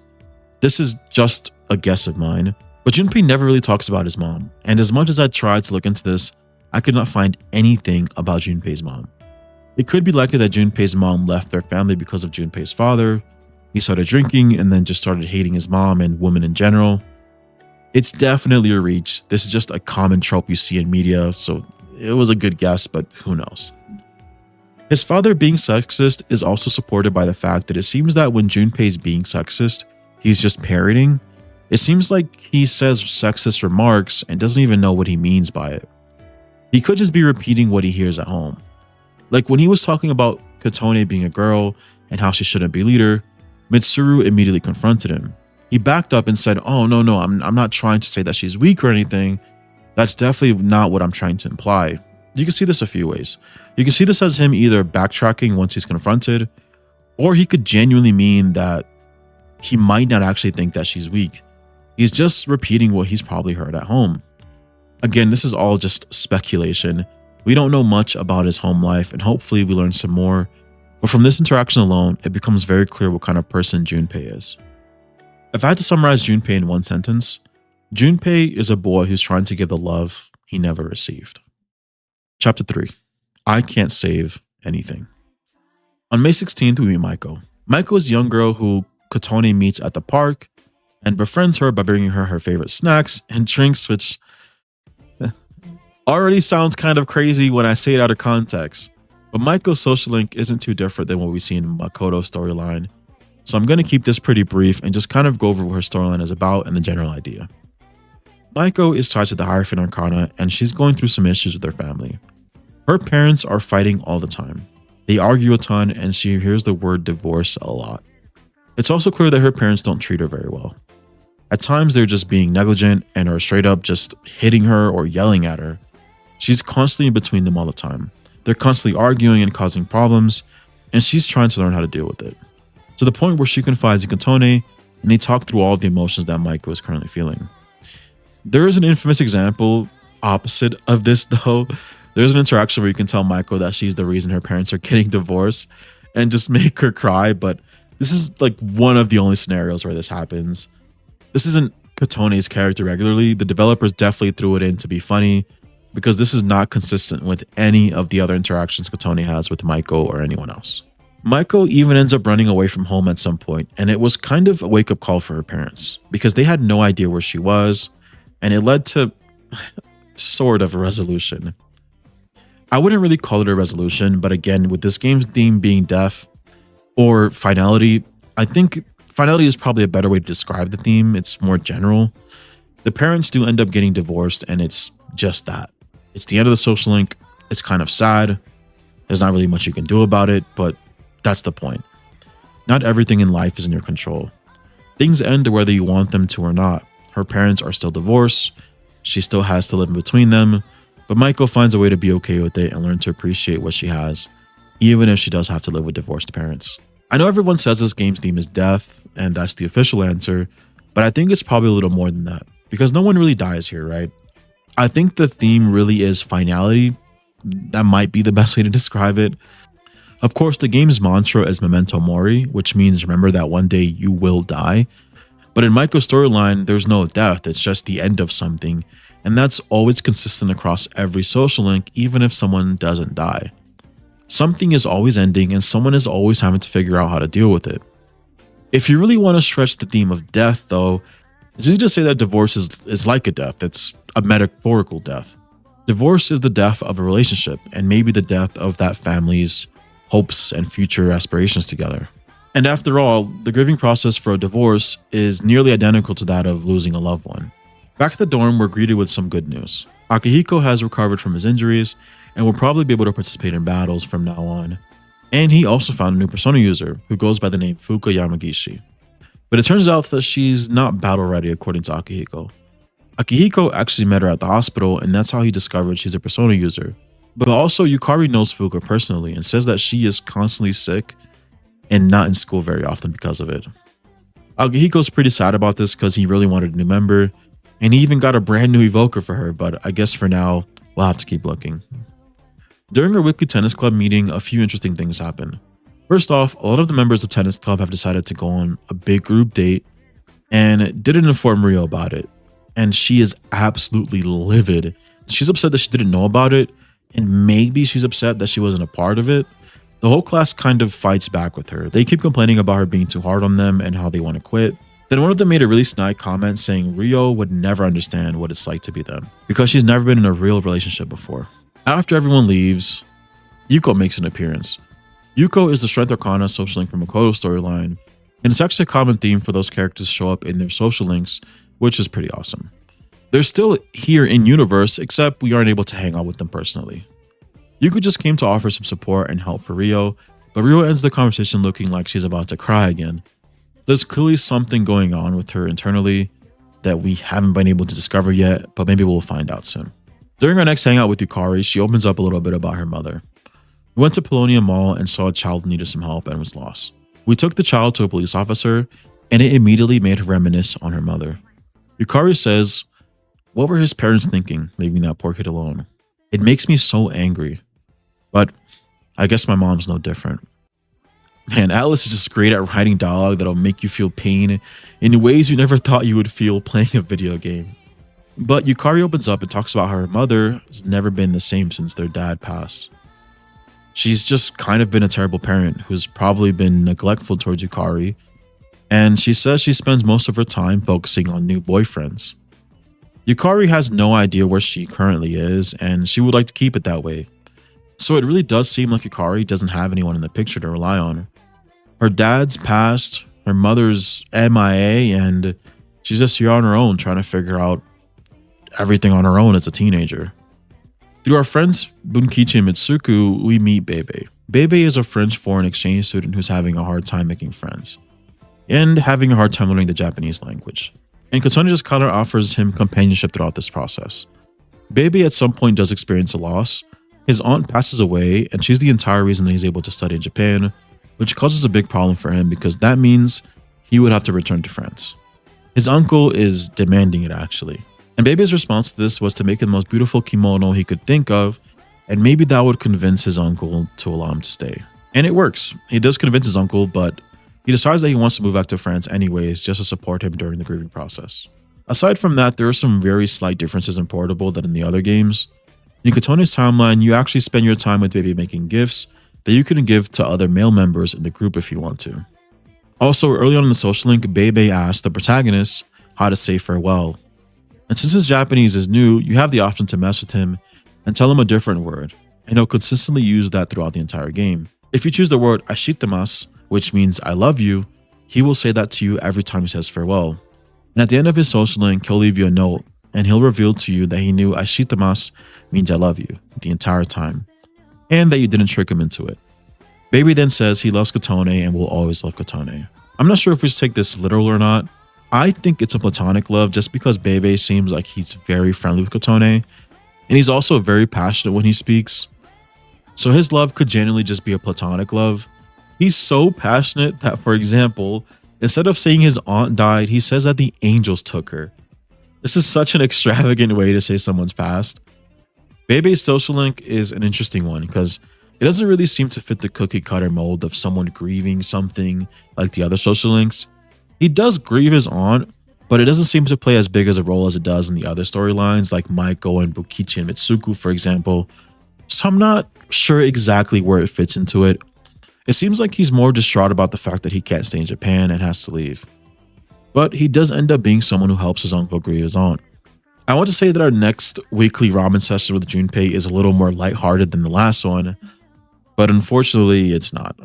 This is just a guess of mine, but Junpei never really talks about his mom, and as much as I tried to look into this, I could not find anything about Junpei's mom. It could be likely that Junpei's mom left their family because of Junpei's father. He started drinking and then just started hating his mom and women in general. It's definitely a reach. This is just a common trope you see in media, so it was a good guess, but who knows. His father being sexist is also supported by the fact that it seems that when Junpei's being sexist, he's just parroting. It seems like he says sexist remarks and doesn't even know what he means by it. He could just be repeating what he hears at home. Like when he was talking about Kotone being a girl and how she shouldn't be leader, Mitsuru immediately confronted him. He backed up and said, "Oh, no, I'm not trying to say that she's weak or anything. That's definitely not what I'm trying to imply." You can see this a few ways. You can see this as him either backtracking once he's confronted, or he could genuinely mean that he might not actually think that she's weak. He's just repeating what he's probably heard at home. Again, this is all just speculation. We don't know much about his home life, and hopefully we learn some more. But from this interaction alone, it becomes very clear what kind of person Junpei is. If I had to summarize Junpei in one sentence, Junpei is a boy who's trying to give the love he never received. Chapter 3. I Can't Save Anything. On May 16th, we meet Maiko. Maiko is a young girl who Kotone meets at the park and befriends her by bringing her her favorite snacks and drinks, which already sounds kind of crazy when I say it out of context. But Maiko's social link isn't too different than what we see in Makoto's storyline. So I'm going to keep this pretty brief and just kind of go over what her storyline is about and the general idea. Maiko is tied to the Hierophant Arcana and she's going through some issues with her family. Her parents are fighting all the time. They argue a ton and she hears the word divorce a lot. It's also clear that her parents don't treat her very well. At times they're just being negligent and are straight up just hitting her or yelling at her. She's constantly in between them all the time. They're constantly arguing and causing problems, and she's trying to learn how to deal with it. To the point where she confides in Kotone and they talk through all of the emotions that Maiko is currently feeling. There is an infamous example opposite of this though. There's an interaction where you can tell Maiko that she's the reason her parents are getting divorced and just make her cry, but this is like one of the only scenarios where this happens. This isn't Kotone's character regularly. The developers definitely threw it in to be funny because this is not consistent with any of the other interactions Kotone has with Maiko or anyone else. Maiko even ends up running away from home at some point, and it was kind of a wake-up call for her parents because they had no idea where she was, and it led to sort of a resolution. I wouldn't really call it a resolution, but again, with this game's theme being death or finality, I think finality is probably a better way to describe the theme. It's more general. The parents do end up getting divorced, and it's just that. It's the end of the social link. It's kind of sad. There's not really much you can do about it, but that's the point. Not everything in life is in your control. Things end whether you want them to or not. Her parents are still divorced. She still has to live in between them, but Maiko finds a way to be okay with it and learn to appreciate what she has, even if she does have to live with divorced parents. I know everyone says this game's theme is death, and that's the official answer, but I think it's probably a little more than that, because no one really dies here, right? I think the theme really is finality. That might be the best way to describe it. Of course, the game's mantra is Memento Mori, which means remember that one day you will die. But in Maiko's storyline, there's no death, it's just the end of something, and that's always consistent across every social link, even if someone doesn't die. Something is always ending, and someone is always having to figure out how to deal with it. If you really want to stretch the theme of death, though, it's easy to say that divorce is like a death. It's a metaphorical death. Divorce is the death of a relationship, and maybe the death of that family's hopes and future aspirations together. And after all, the grieving process for a divorce is nearly identical to that of losing a loved one. Back at the dorm, we're greeted with some good news. Akihiko has recovered from his injuries and will probably be able to participate in battles from now on. And he also found a new Persona user who goes by the name Fuka Yamagishi. But it turns out that she's not battle ready according to Akihiko. Akihiko actually met her at the hospital, and that's how he discovered she's a Persona user. But also, Yukari knows Fuka personally and says that she is constantly sick and not in school very often because of it. Akihiko's pretty sad about this because he really wanted a new member, and he even got a brand new evoker for her, but I guess for now, we'll have to keep looking. During our weekly tennis club meeting, a few interesting things happen. First off, a lot of the members of tennis club have decided to go on a big group date and didn't inform Rio about it. And she is absolutely livid. She's upset that she didn't know about it, and maybe she's upset that she wasn't a part of it. The whole class kind of fights back with her. They keep complaining about her being too hard on them and how they want to quit. Then one of them made a really snide comment saying Rio would never understand what it's like to be them because she's never been in a real relationship before. After everyone leaves, Yuko makes an appearance. Yuko is the Strength Arcana social link from Makoto's storyline, and it's actually a common theme for those characters to show up in their social links, which is pretty awesome. They're still here in universe, except we aren't able to hang out with them personally. Yuko just came to offer some support and help for Rio, but Rio ends the conversation looking like she's about to cry again. There's clearly something going on with her internally that we haven't been able to discover yet, but maybe we'll find out soon. During our next hangout with Yukari, she opens up a little bit about her mother. We went to Polonia Mall and saw a child who needed some help and was lost. We took the child to a police officer, and it immediately made her reminisce on her mother. Yukari says, "What were his parents thinking, leaving that poor kid alone? It makes me so angry. But I guess my mom's no different." Man, Atlas is just great at writing dialogue that'll make you feel pain in ways you never thought you would feel playing a video game. But Yukari opens up and talks about how her mother has never been the same since their dad passed. She's just kind of been a terrible parent who's probably been neglectful towards Yukari, and she says she spends most of her time focusing on new boyfriends. Yukari has no idea where she currently is, and she would like to keep it that way. So it really does seem like Yukari doesn't have anyone in the picture to rely on. Her dad's passed, her mother's MIA, and she's just here on her own trying to figure out everything on her own as a teenager. Through our friends Bunkichi and Mitsuku, we meet Bebe. Bebe is a French foreign exchange student who's having a hard time making friends and having a hard time learning the Japanese language. And Kotone just kind of offers him companionship throughout this process. Bebe at some point does experience a loss. His aunt passes away, and she's the entire reason that he's able to study in Japan, which causes a big problem for him because that means he would have to return to France. His uncle is demanding it, actually. And Bebe's response to this was to make the most beautiful kimono he could think of, and maybe that would convince his uncle to allow him to stay. And it works. He does convince his uncle, but he decides that he wants to move back to France anyways, just to support him during the grieving process. Aside from that, there are some very slight differences in Portable than in the other games. In Kotone's timeline, you actually spend your time with Bebe making gifts that you can give to other male members in the group if you want to. Also, early on in the social link, Bebe asks the protagonist how to say farewell. And since his Japanese is new, you have the option to mess with him and tell him a different word, and he'll consistently use that throughout the entire game. If you choose the word ashitemasu, which means I love you, he will say that to you every time he says farewell. And at the end of his social link, he'll leave you a note, and he'll reveal to you that he knew ashitemasu means I love you the entire time, and that you didn't trick him into it. Baby then says he loves Kotone and will always love Kotone. I'm not sure if we should take this literal or not. I think it's a platonic love just because Bebe seems like he's very friendly with Kotone, and he's also very passionate when he speaks. So his love could genuinely just be a platonic love. He's so passionate that, for example, instead of saying his aunt died, he says that the angels took her. This is such an extravagant way to say someone's passed. Bebe's social link is an interesting one because it doesn't really seem to fit the cookie cutter mold of someone grieving something like the other social links. He does grieve his aunt, but it doesn't seem to play as big as a role as it does in the other storylines like Maiko and Bukichi and Mitsuku, for example. So I'm not sure exactly where it fits into it. It seems like he's more distraught about the fact that he can't stay in Japan and has to leave. But he does end up being someone who helps his uncle grieve his aunt. I want to say that our next weekly ramen session with Junpei is a little more lighthearted than the last one, but unfortunately it's not.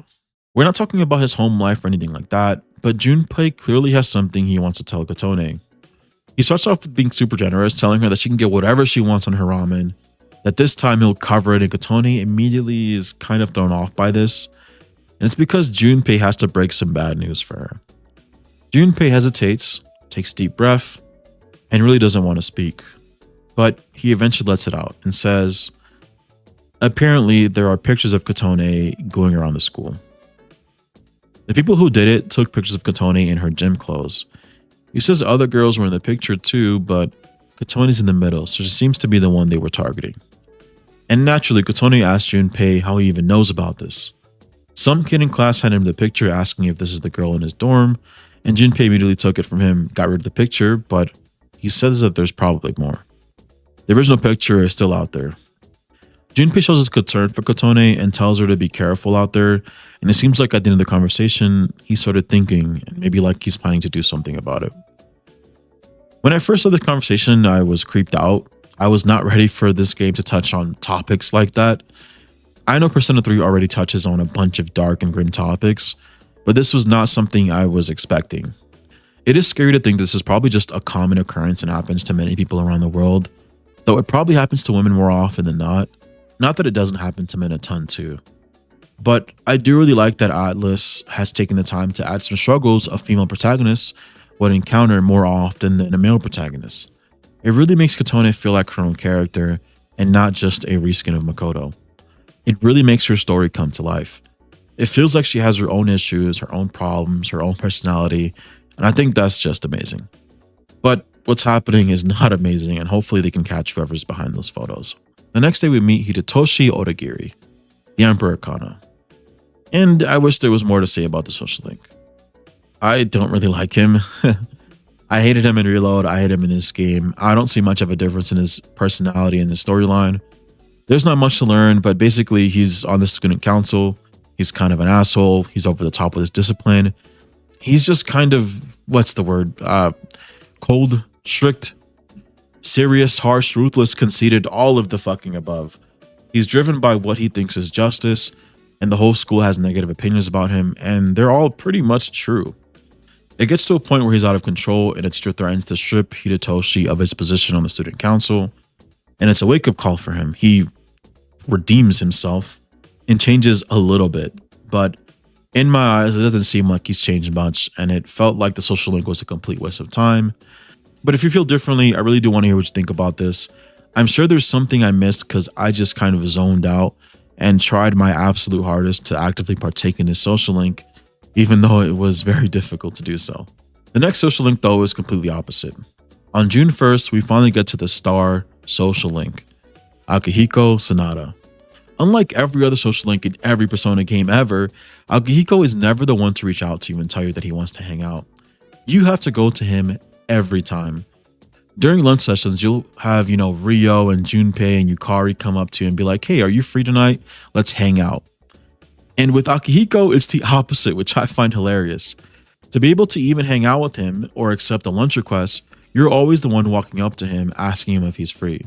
We're not talking about his home life or anything like that, but Junpei clearly has something he wants to tell Kotone. He starts off with being super generous, telling her that she can get whatever she wants on her ramen, that this time he'll cover it, and Kotone immediately is kind of thrown off by this. And it's because Junpei has to break some bad news for her. Junpei hesitates, takes a deep breath, and really doesn't want to speak. But he eventually lets it out and says, apparently there are pictures of Kotone going around the school. The people who did it took pictures of Kotone in her gym clothes. He says other girls were in the picture too, but Kotone's in the middle, so she seems to be the one they were targeting. And naturally, Kotone asks Junpei how he even knows about this. Some kid in class had him the picture asking if this is the girl in his dorm, and Junpei immediately took it from him, got rid of the picture, but he says that there's probably more. The original picture is still out there. Junpei shows his concern for Kotone and tells her to be careful out there, and it seems like at the end of the conversation, he started thinking and maybe like he's planning to do something about it. When I first saw this conversation, I was creeped out. I was not ready for this game to touch on topics like that. I know Persona 3 already touches on a bunch of dark and grim topics, but this was not something I was expecting. It is scary to think this is probably just a common occurrence and happens to many people around the world, though it probably happens to women more often than not. Not that it doesn't happen to men a ton too. But I do really like that Atlus has taken the time to add some struggles a female protagonist would encounter more often than a male protagonist. It really makes Kotone feel like her own character and not just a reskin of Makoto. It really makes her story come to life. It feels like she has her own issues, her own problems, her own personality, and I think that's just amazing. But what's happening is not amazing, and hopefully they can catch whoever's behind those photos. The next day we meet Hidetoshi Odagiri, the Emperor Kana. And I wish there was more to say about the social link. I don't really like him. I hated him in Reload, I hate him in this game. I don't see much of a difference in his personality and his storyline. There's not much to learn, but basically he's on the student council. He's kind of an asshole. He's over the top with his discipline. He's just kind of, what's the word? Cold, strict, serious, harsh, ruthless, conceited, all of the fucking above. He's driven by what he thinks is justice, and the whole school has negative opinions about him, and they're all pretty much true. It gets to a point where he's out of control, and a teacher threatens to strip Hidetoshi of his position on the student council, and it's a wake-up call for him. He redeems himself and changes a little bit, but in my eyes, it doesn't seem like he's changed much, and it felt like the social link was a complete waste of time. But if you feel differently, I really do want to hear what you think about this. I'm sure there's something I missed because I just kind of zoned out and tried my absolute hardest to actively partake in this social link, even though it was very difficult to do so. The next social link, though, is completely opposite. On June 1st, we finally get to the star social link, Akihiko Sanada. Unlike every other social link in every Persona game ever, Akihiko is never the one to reach out to you and tell you that he wants to hang out. You have to go to him every time. During lunch sessions, you'll have, Ryo and Junpei and Yukari come up to you and be like, hey, are you free tonight? Let's hang out. And with Akihiko, it's the opposite, which I find hilarious. To be able to even hang out with him or accept a lunch request, you're always the one walking up to him asking him if he's free.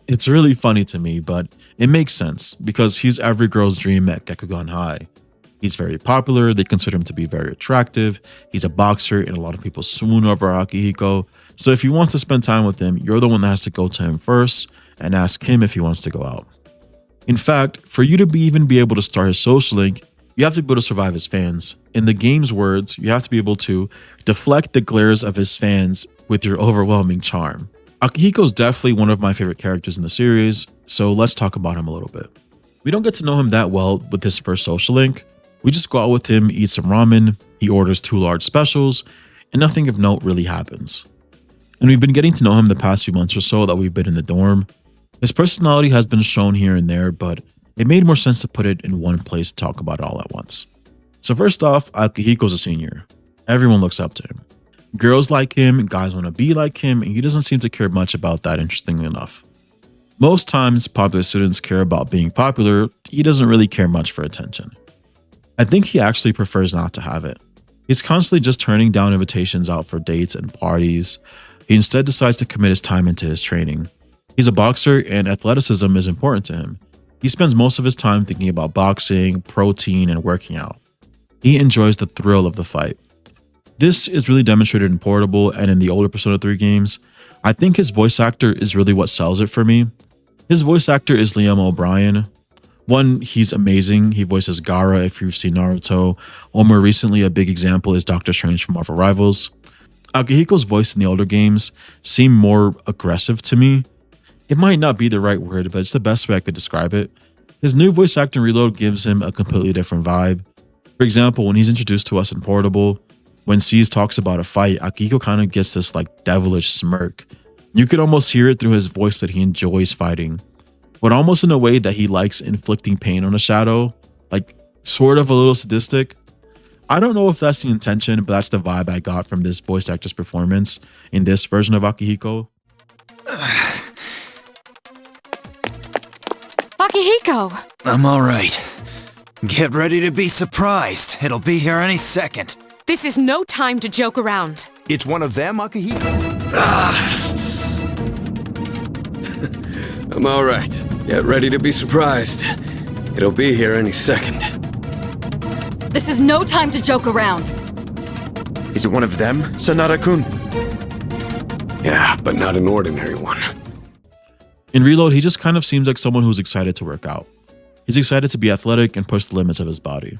It's really funny to me, but it makes sense because he's every girl's dream at Gekugan High. He's very popular, they consider him to be very attractive, he's a boxer, and a lot of people swoon over Akihiko. So if you want to spend time with him, you're the one that has to go to him first and ask him if he wants to go out. In fact, for you to even be able to start his social link, you have to be able to survive his fans. In the game's words, you have to be able to deflect the glares of his fans with your overwhelming charm. Akihiko is definitely one of my favorite characters in the series, so let's talk about him a little bit. We don't get to know him that well with this first social link. We just go out with him, eat some ramen, he orders 2 large specials, and nothing of note really happens. And we've been getting to know him the past few months or so that we've been in the dorm. His personality has been shown here and there, but it made more sense to put it in one place to talk about it all at once. So first off, Akihiko's a senior. Everyone looks up to him. Girls like him, guys want to be like him, and he doesn't seem to care much about that, interestingly enough. Most times, popular students care about being popular. He doesn't really care much for attention. I think he actually prefers not to have it. He's constantly just turning down invitations out for dates and parties. He instead decides to commit his time into his training. He's a boxer, and athleticism is important to him. He spends most of his time thinking about boxing, protein, and working out. He enjoys the thrill of the fight. This is really demonstrated in Portable and in the older Persona 3 games. I think his voice actor is really what sells it for me. His voice actor is Liam O'Brien. One, he's amazing. He voices Gaara if you've seen Naruto, or more recently a big example is Doctor Strange from Marvel Rivals. Akihiko's voice in the older games seemed more aggressive to me. It might not be the right word, but it's the best way I could describe it. His new voice actor in Reload gives him a completely different vibe. For example, when he's introduced to us in Portable, when Cease talks about a fight, Akihiko kind of gets this devilish smirk. You could almost hear it through his voice that he enjoys fighting, but almost in a way that he likes inflicting pain on a shadow, sort of a little sadistic. I don't know if that's the intention, but that's the vibe I got from this voice actor's performance in this version of Akihiko. Akihiko! I'm alright. Get ready to be surprised. It'll be here any second. This is no time to joke around. It's one of them, Akihiko? I'm alright. Get ready to be surprised. It'll be here any second. This is no time to joke around. Is it one of them, Sanada-kun? Yeah, but not an ordinary one. In Reload, he just kind of seems like someone who's excited to work out. He's excited to be athletic and push the limits of his body.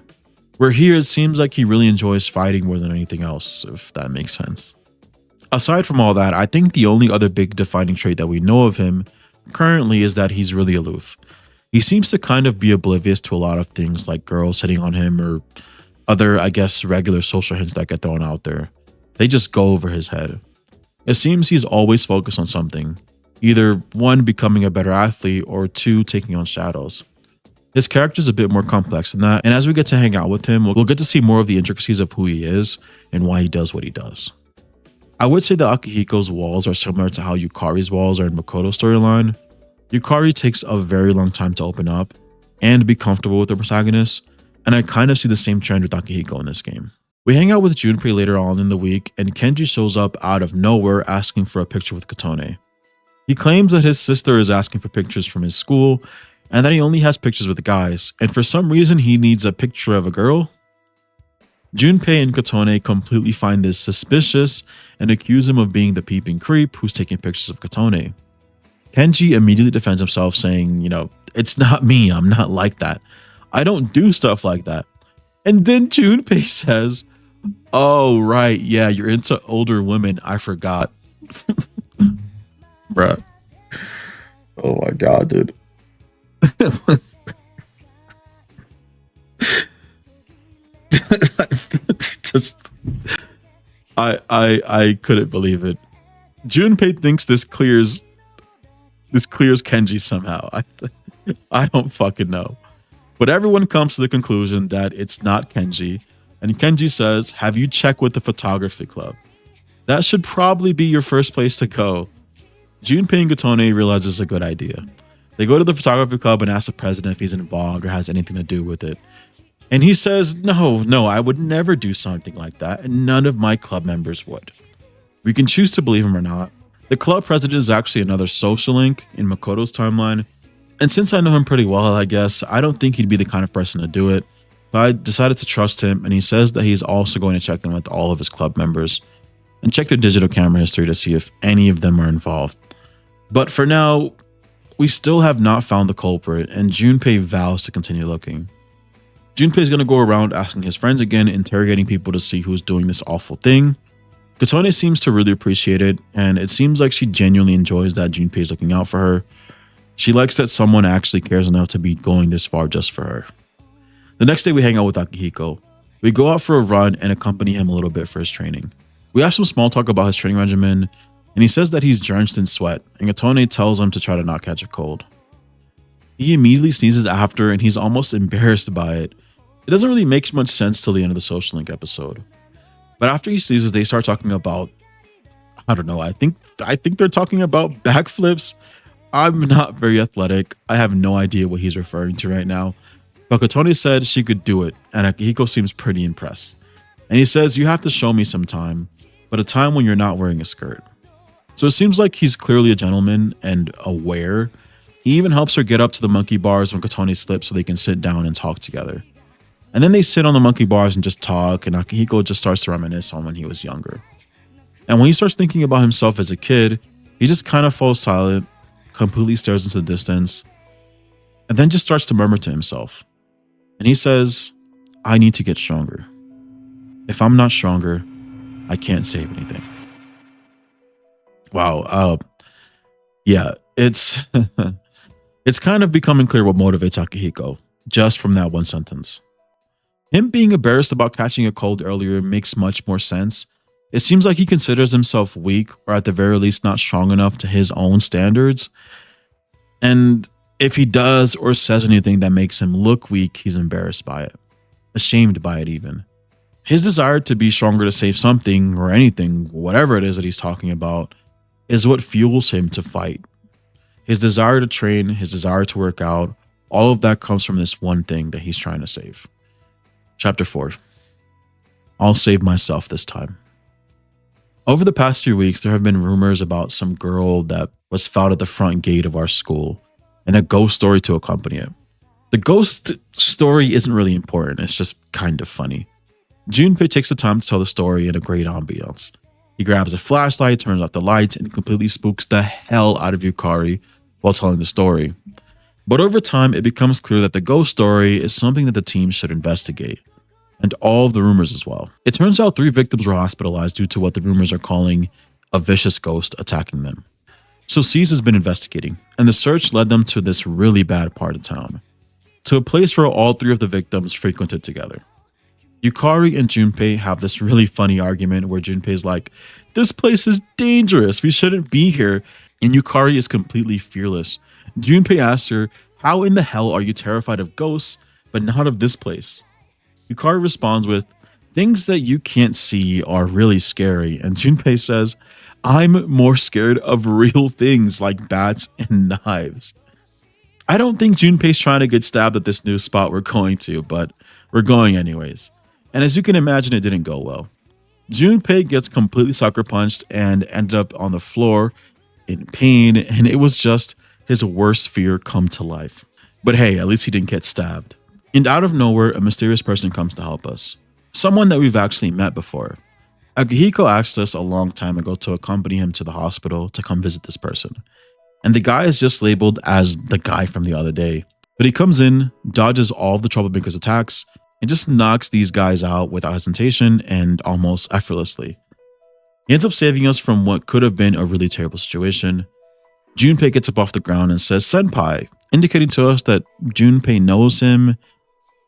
Where here, it seems like he really enjoys fighting more than anything else, if that makes sense. Aside from all that, I think the only other big defining trait that we know of him currently is that he's really aloof. He seems to kind of be oblivious to a lot of things like girls hitting on him or other, regular social hints that get thrown out there. They just go over his head. It seems he's always focused on something, either 1, becoming a better athlete, or 2, taking on shadows. His character is a bit more complex than that, and as we get to hang out with him, we'll get to see more of the intricacies of who he is and why he does what he does. I would say that Akihiko's walls are similar to how Yukari's walls are in Makoto's storyline. Yukari takes a very long time to open up and be comfortable with the protagonist, and I kind of see the same trend with Akihiko in this game. We hang out with Junpei later on in the week, and Kenji shows up out of nowhere asking for a picture with Kotone. He claims that his sister is asking for pictures from his school, and that he only has pictures with guys, and for some reason he needs a picture of a girl. Junpei and Kotone completely find this suspicious and accuse him of being the peeping creep who's taking pictures of Kotone. Kenji immediately defends himself, saying, it's not me, I'm not like that. I don't do stuff like that. And then Junpei says, oh, right, yeah, you're into older women, I forgot. Bruh. Oh my god, dude. Just I couldn't believe it. Junpei thinks this clears Kenji somehow. I don't fucking know. But everyone comes to the conclusion that it's not Kenji, and Kenji says, have you checked with the photography club? That should probably be your first place to go. Junpei and Kotone realize it's a good idea. They go to the photography club and ask the president if he's involved or has anything to do with it. And he says, no, I would never do something like that, and none of my club members would. We can choose to believe him or not. The club president is actually another social link in Makoto's timeline, and since I know him pretty well, I guess, I don't think he'd be the kind of person to do it, but I decided to trust him, and he says that he's also going to check in with all of his club members and check their digital camera history to see if any of them are involved. But for now, we still have not found the culprit, and Junpei vows to continue looking. Junpei is going to go around asking his friends again, interrogating people to see who's doing this awful thing. Kotone seems to really appreciate it, and it seems like she genuinely enjoys that Junpei is looking out for her. She likes that someone actually cares enough to be going this far just for her. The next day we hang out with Akihiko. We go out for a run and accompany him a little bit for his training. We have some small talk about his training regimen, and he says that he's drenched in sweat, and Kotone tells him to try to not catch a cold. He immediately sneezes after, and he's almost embarrassed by it. It doesn't really make much sense till the end of the Social Link episode. But after he sneezes, they start talking about, I don't know, I think they're talking about backflips. I'm not very athletic. I have no idea what he's referring to right now. But Kotone said she could do it, and Akihiko seems pretty impressed. And he says, you have to show me some time, but a time when you're not wearing a skirt. So it seems like he's clearly a gentleman and aware. He even helps her get up to the monkey bars when Kotone slips so they can sit down and talk together. And then they sit on the monkey bars and just talk, and Akihiko just starts to reminisce on when he was younger. And when he starts thinking about himself as a kid, he just kind of falls silent, completely stares into the distance, and then just starts to murmur to himself. And he says, I need to get stronger. If I'm not stronger, I can't save anything. Wow. Yeah, it's it's kind of becoming clear what motivates Akihiko just from that one sentence. Him being embarrassed about catching a cold earlier makes much more sense. It seems like he considers himself weak, or at the very least not strong enough to his own standards. And if he does or says anything that makes him look weak, he's embarrassed by it, ashamed by it even. His desire to be stronger to save something or anything, whatever it is that he's talking about, is what fuels him to fight. His desire to train, his desire to work out, all of that comes from this one thing that he's trying to save. Chapter 4. I'll save myself this time. Over the past few weeks, there have been rumors about some girl that was found at the front gate of our school and a ghost story to accompany it. The ghost story isn't really important, it's just kind of funny. Junpei takes the time to tell the story in a great ambiance. He grabs a flashlight, turns off the lights, and completely spooks the hell out of Yukari while telling the story. But over time, it becomes clear that the ghost story is something that the team should investigate, and all of the rumors as well. It turns out 3 victims were hospitalized due to what the rumors are calling a vicious ghost attacking them. So Cease has been investigating, and the search led them to this really bad part of town, to a place where all 3 of the victims frequented together. Yukari and Junpei have this really funny argument where Junpei's like, this place is dangerous, we shouldn't be here, and Yukari is completely fearless. Junpei asks her, how in the hell are you terrified of ghosts, but not of this place? Yukari responds with, things that you can't see are really scary, and Junpei says, I'm more scared of real things like bats and knives. I don't think Junpei's trying to get stabbed at this new spot we're going to, but we're going anyways. And as you can imagine, it didn't go well. Junpei gets completely sucker punched and ended up on the floor in pain, and it was just his worst fear come to life. But hey, at least he didn't get stabbed. And out of nowhere, a mysterious person comes to help us. Someone that we've actually met before. Akihiko asked us a long time ago to accompany him to the hospital to come visit this person. And the guy is just labeled as the guy from the other day. But he comes in, dodges all of the troublemakers' attacks, and just knocks these guys out without hesitation and almost effortlessly. He ends up saving us from what could have been a really terrible situation. Junpei gets up off the ground and says "Senpai," indicating to us that Junpei knows him,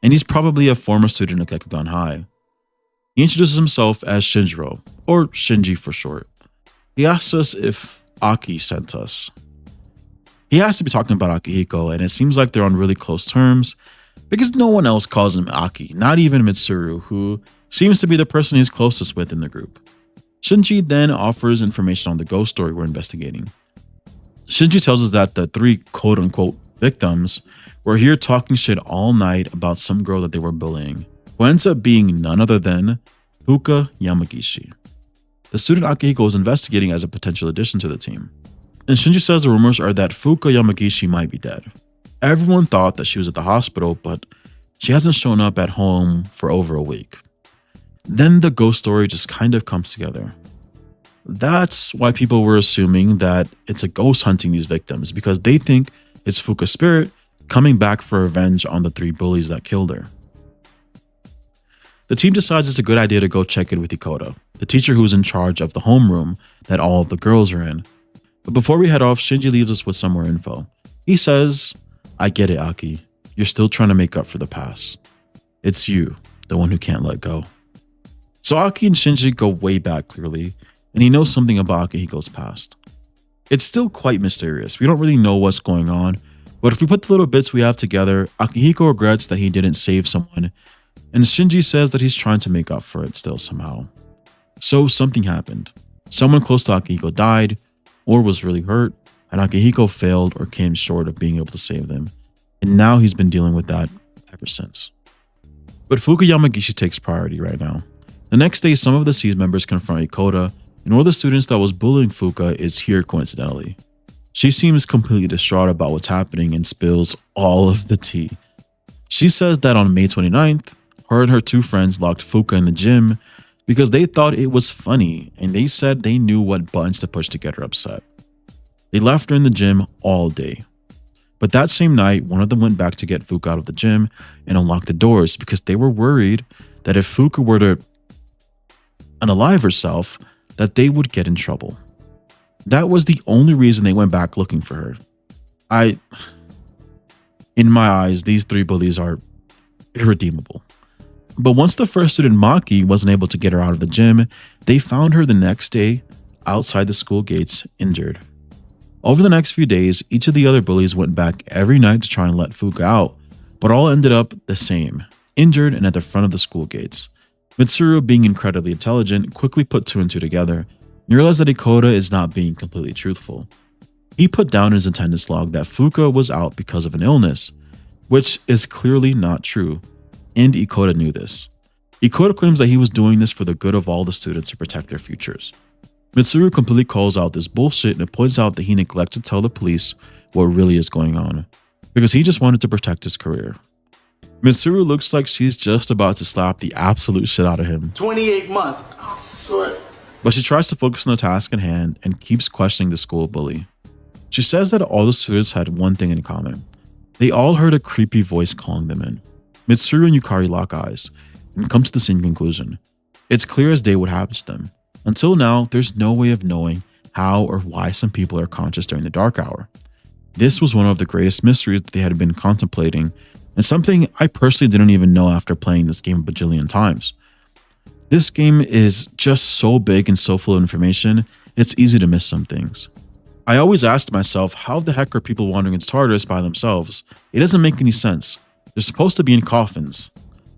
and he's probably a former student of Gekugan High. He introduces himself as Shinjiro, or Shinji for short. He asks us if Aki sent us. He has to be talking about Akihiko, and it seems like they're on really close terms because no one else calls him Aki, not even Mitsuru, who seems to be the person he's closest with in the group. Shinji then offers information on the ghost story we're investigating. Shinji tells us that the 3 quote-unquote victims were here talking shit all night about some girl that they were bullying, who ends up being none other than Fuka Yamagishi, the student Akihiko was investigating as a potential addition to the team. And Shinji says the rumors are that Fuka Yamagishi might be dead. Everyone thought that she was at the hospital, but she hasn't shown up at home for over a week. Then the ghost story just kind of comes together. That's why people were assuming that it's a ghost hunting these victims, because they think it's Fuka's spirit coming back for revenge on the 3 bullies that killed her. The team decides it's a good idea to go check in with Ikoda, the teacher who's in charge of the homeroom that all of the girls are in. But before we head off, Shinji leaves us with some more info. He says, "I get it, Aki. You're still trying to make up for the past. It's you, the one who can't let go." So Aki and Shinji go way back clearly, and he knows something about Akihiko's past. It's still quite mysterious. We don't really know what's going on, but if we put the little bits we have together, Akihiko regrets that he didn't save someone, and Shinji says that he's trying to make up for it still somehow. So something happened. Someone close to Akihiko died, or was really hurt, and Akihiko failed or came short of being able to save them. And now he's been dealing with that ever since. But Fuka Yamagishi takes priority right now. The next day, some of the SEED members confront Ikoda, and one of the students that was bullying Fuka is here coincidentally. She seems completely distraught about what's happening and spills all of the tea. She says that on May 29th, her and her 2 friends locked Fuka in the gym because they thought it was funny, and they said they knew what buttons to push to get her upset. They left her in the gym all day. But that same night, one of them went back to get Fuka out of the gym and unlock the doors because they were worried that if Fuka were to unalive herself, that they would get in trouble. That was the only reason they went back looking for her. In my eyes, these 3 bullies are irredeemable. But once the first student, Maki, wasn't able to get her out of the gym, they found her the next day outside the school gates, injured. Over the next few days, each of the other bullies went back every night to try and let Fuka out, but all ended up the same, injured and at the front of the school gates. Mitsuru, being incredibly intelligent, quickly put 2 and 2 together and realized that Ikoda is not being completely truthful. He put down in his attendance log that Fuka was out because of an illness, which is clearly not true. And Ikoda knew this. Ikoda claims that he was doing this for the good of all the students to protect their futures. Mitsuru completely calls out this bullshit and points out that he neglected to tell the police what really is going on, because he just wanted to protect his career. Mitsuru looks like she's just about to slap the absolute shit out of him. 28 months. I swear. But she tries to focus on the task at hand and keeps questioning the school bully. She says that all the students had one thing in common. They all heard a creepy voice calling them in. Mitsuru and Yukari lock eyes and come to the same conclusion. It's clear as day what happens to them. Until now, there's no way of knowing how or why some people are conscious during the dark hour. This was one of the greatest mysteries that they had been contemplating, and something I personally didn't even know after playing this game a bajillion times. This game is just so big and so full of information, it's easy to miss some things. I always asked myself, how the heck are people wandering into Tartarus by themselves? It doesn't make any sense. They're supposed to be in coffins.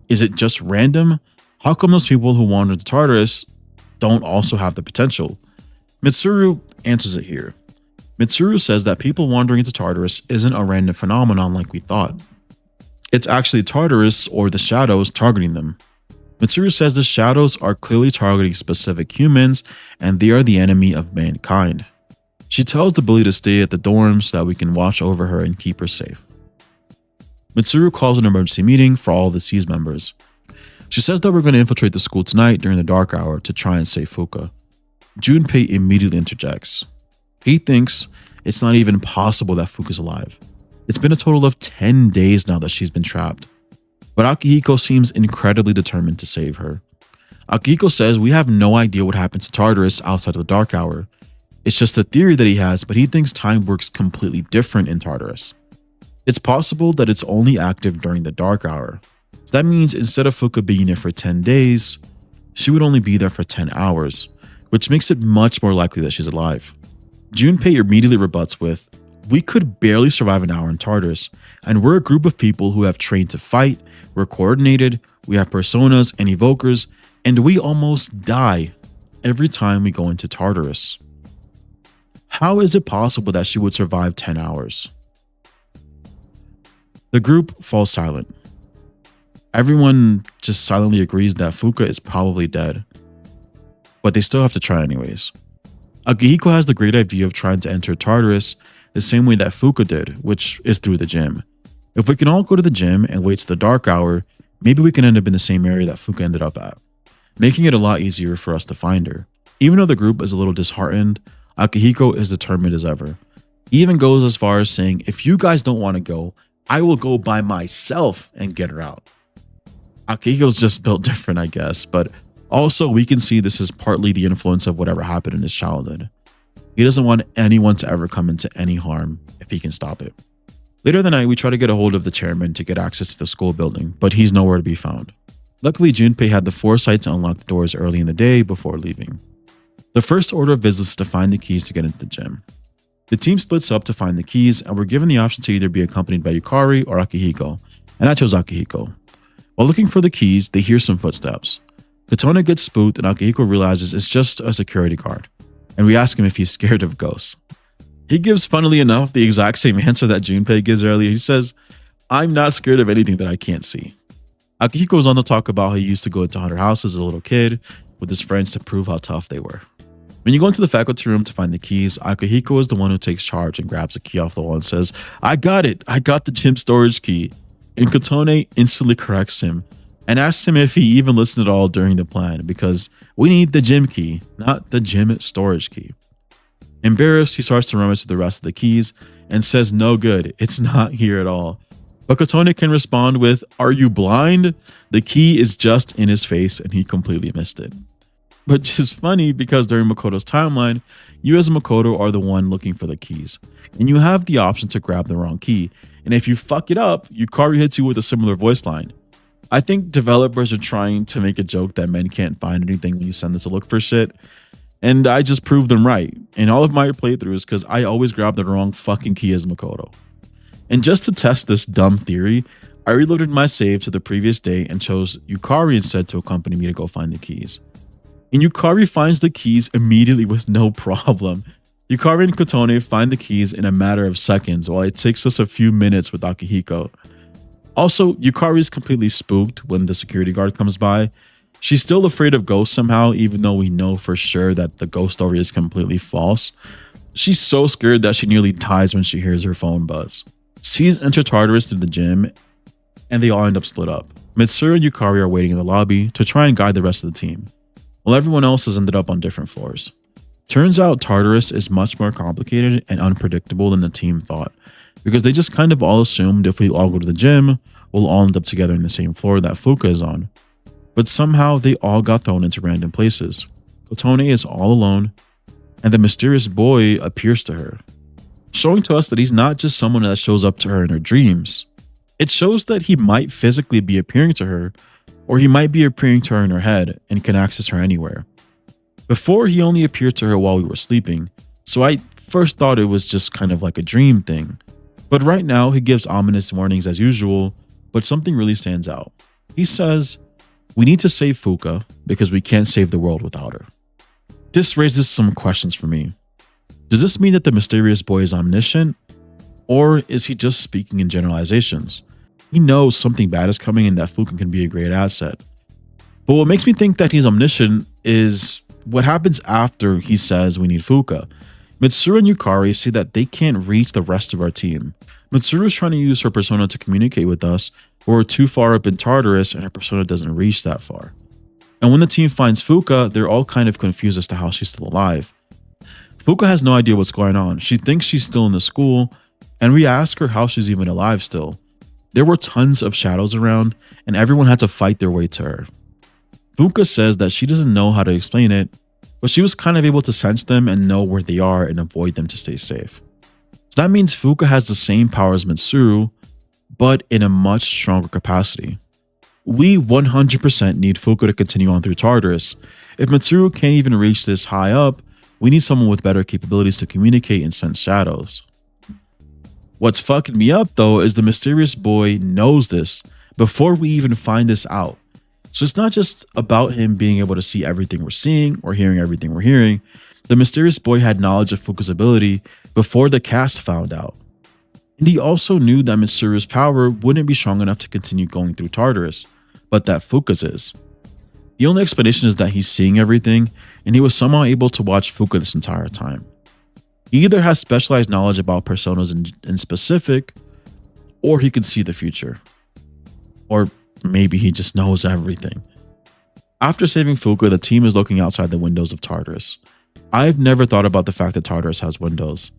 Is it just random? How come those people who wander into Tartarus don't also have the potential? Mitsuru answers it here. Mitsuru says that people wandering into Tartarus isn't a random phenomenon like we thought. It's actually Tartarus or the shadows targeting them. Mitsuru says the shadows are clearly targeting specific humans and they are the enemy of mankind. She tells the bully to stay at the dorm so that we can watch over her and keep her safe. Mitsuru calls an emergency meeting for all of the C's members. She says that we're going to infiltrate the school tonight during the dark hour to try and save Fuka. Junpei immediately interjects. He thinks it's not even possible that Fuka's alive. It's been a total of 10 days now that she's been trapped. But Akihiko seems incredibly determined to save her. Akihiko says we have no idea what happened to Tartarus outside of the dark hour. It's just a theory that he has, but he thinks time works completely different in Tartarus. It's possible that it's only active during the dark hour. So that means instead of Fuka being there for 10 days, she would only be there for 10 hours, which makes it much more likely that she's alive. Junpei immediately rebuts with, we could barely survive an hour in Tartarus, and we're a group of people who have trained to fight, we're coordinated, we have personas and evokers, and we almost die every time we go into Tartarus. How is it possible that she would survive 10 hours? The group falls silent. Everyone just silently agrees that Fuka is probably dead, but they still have to try anyways. Akihiko has the great idea of trying to enter Tartarus the same way that Fuka did, which is through the gym. If we can all go to the gym and wait till the dark hour, maybe we can end up in the same area that Fuka ended up at, making it a lot easier for us to find her. Even though the group is a little disheartened, Akihiko is determined as ever. He even goes as far as saying, if you guys don't want to go, I will go by myself and get her out. Akihiko's just built different, I guess, but also we can see this is partly the influence of whatever happened in his childhood. He doesn't want anyone to ever come into any harm if he can stop it. Later that night, we try to get a hold of the chairman to get access to the school building, but he's nowhere to be found. Luckily, Junpei had the foresight to unlock the doors early in the day before leaving. The first order of business is to find the keys to get into the gym. The team splits up to find the keys, and we're given the option to either be accompanied by Yukari or Akihiko, and I chose Akihiko. While looking for the keys, they hear some footsteps. Katona gets spooked, and Akihiko realizes it's just a security guard, and we ask him if he's scared of ghosts. He gives, funnily enough, the exact same answer that Junpei gives earlier. He says, I'm not scared of anything that I can't see. Akihiko goes on to talk about how he used to go into haunted houses as a little kid with his friends to prove how tough they were. When you go into the faculty room to find the keys, Akihiko is the one who takes charge and grabs a key off the wall and says, I got it. I got the gym storage key. And Katone instantly corrects him and asks him if he even listened at all during the plan because we need the gym key, not the gym storage key. Embarrassed, he starts to rummage through the rest of the keys and says no good, it's not here at all. But Katone can respond with, are you blind? The key is just in his face and he completely missed it. Which is funny because during Makoto's timeline, you as Makoto are the one looking for the keys. And you have the option to grab the wrong key. And if you fuck it up, Yukari hits you with a similar voice line. I think developers are trying to make a joke that men can't find anything when you send them to look for shit. And I just proved them right in all of my playthroughs because I always grab the wrong fucking key as Makoto. And just to test this dumb theory, I reloaded my save to the previous day and chose Yukari instead to accompany me to go find the keys. And Yukari finds the keys immediately with no problem. Yukari and Katone find the keys in a matter of seconds while it takes us a few minutes with Akihiko. Also, Yukari is completely spooked when the security guard comes by. She's still afraid of ghosts somehow, even though we know for sure that the ghost story is completely false. She's so scared that she nearly dies when she hears her phone buzz. She's entered Tartarus through the gym, and they all end up split up. Mitsuru and Yukari are waiting in the lobby to try and guide the rest of the team, while everyone else has ended up on different floors. Turns out Tartarus is much more complicated and unpredictable than the team thought, because they just kind of all assumed if we all go to the gym, we'll all end up together in the same floor that Fuka is on. But somehow they all got thrown into random places. Kotone is all alone, and the mysterious boy appears to her, showing to us that he's not just someone that shows up to her in her dreams. It shows that he might physically be appearing to her, or he might be appearing to her in her head and can access her anywhere. Before, he only appeared to her while we were sleeping, so I first thought it was just kind of like a dream thing. But right now, he gives ominous warnings as usual, but something really stands out. He says, we need to save Fuka because we can't save the world without her. This raises some questions for me. Does this mean that the mysterious boy is omniscient? Or is he just speaking in generalizations? He knows something bad is coming and that Fuka can be a great asset. But what makes me think that he's omniscient is what happens after he says we need Fuka. Mitsuru and Yukari say that they can't reach the rest of our team. Mitsuru is trying to use her persona to communicate with us, but we're too far up in Tartarus and her persona doesn't reach that far. And when the team finds Fuka, they're all kind of confused as to how she's still alive. Fuka has no idea what's going on. She thinks she's still in the school, and we ask her how she's even alive still. There were tons of shadows around, and everyone had to fight their way to her. Fuka says that she doesn't know how to explain it, but she was kind of able to sense them and know where they are and avoid them to stay safe. So that means Fuka has the same power as Mitsuru, but in a much stronger capacity. We 100% need Fuka to continue on through Tartarus. If Mitsuru can't even reach this high up, we need someone with better capabilities to communicate and sense shadows. What's fucking me up though is the mysterious boy knows this before we even find this out. So it's not just about him being able to see everything we're seeing or hearing everything we're hearing. The mysterious boy had knowledge of Fuka's ability before the cast found out. And he also knew that Mitsuru's power wouldn't be strong enough to continue going through Tartarus, but that Fuka's is. The only explanation is that he's seeing everything, and he was somehow able to watch Fuka this entire time. He either has specialized knowledge about personas in specific, or he can see the future. Or maybe he just knows everything. After saving Fuka, the team is looking outside the windows of Tartarus. I've never thought about the fact that Tartarus has windows.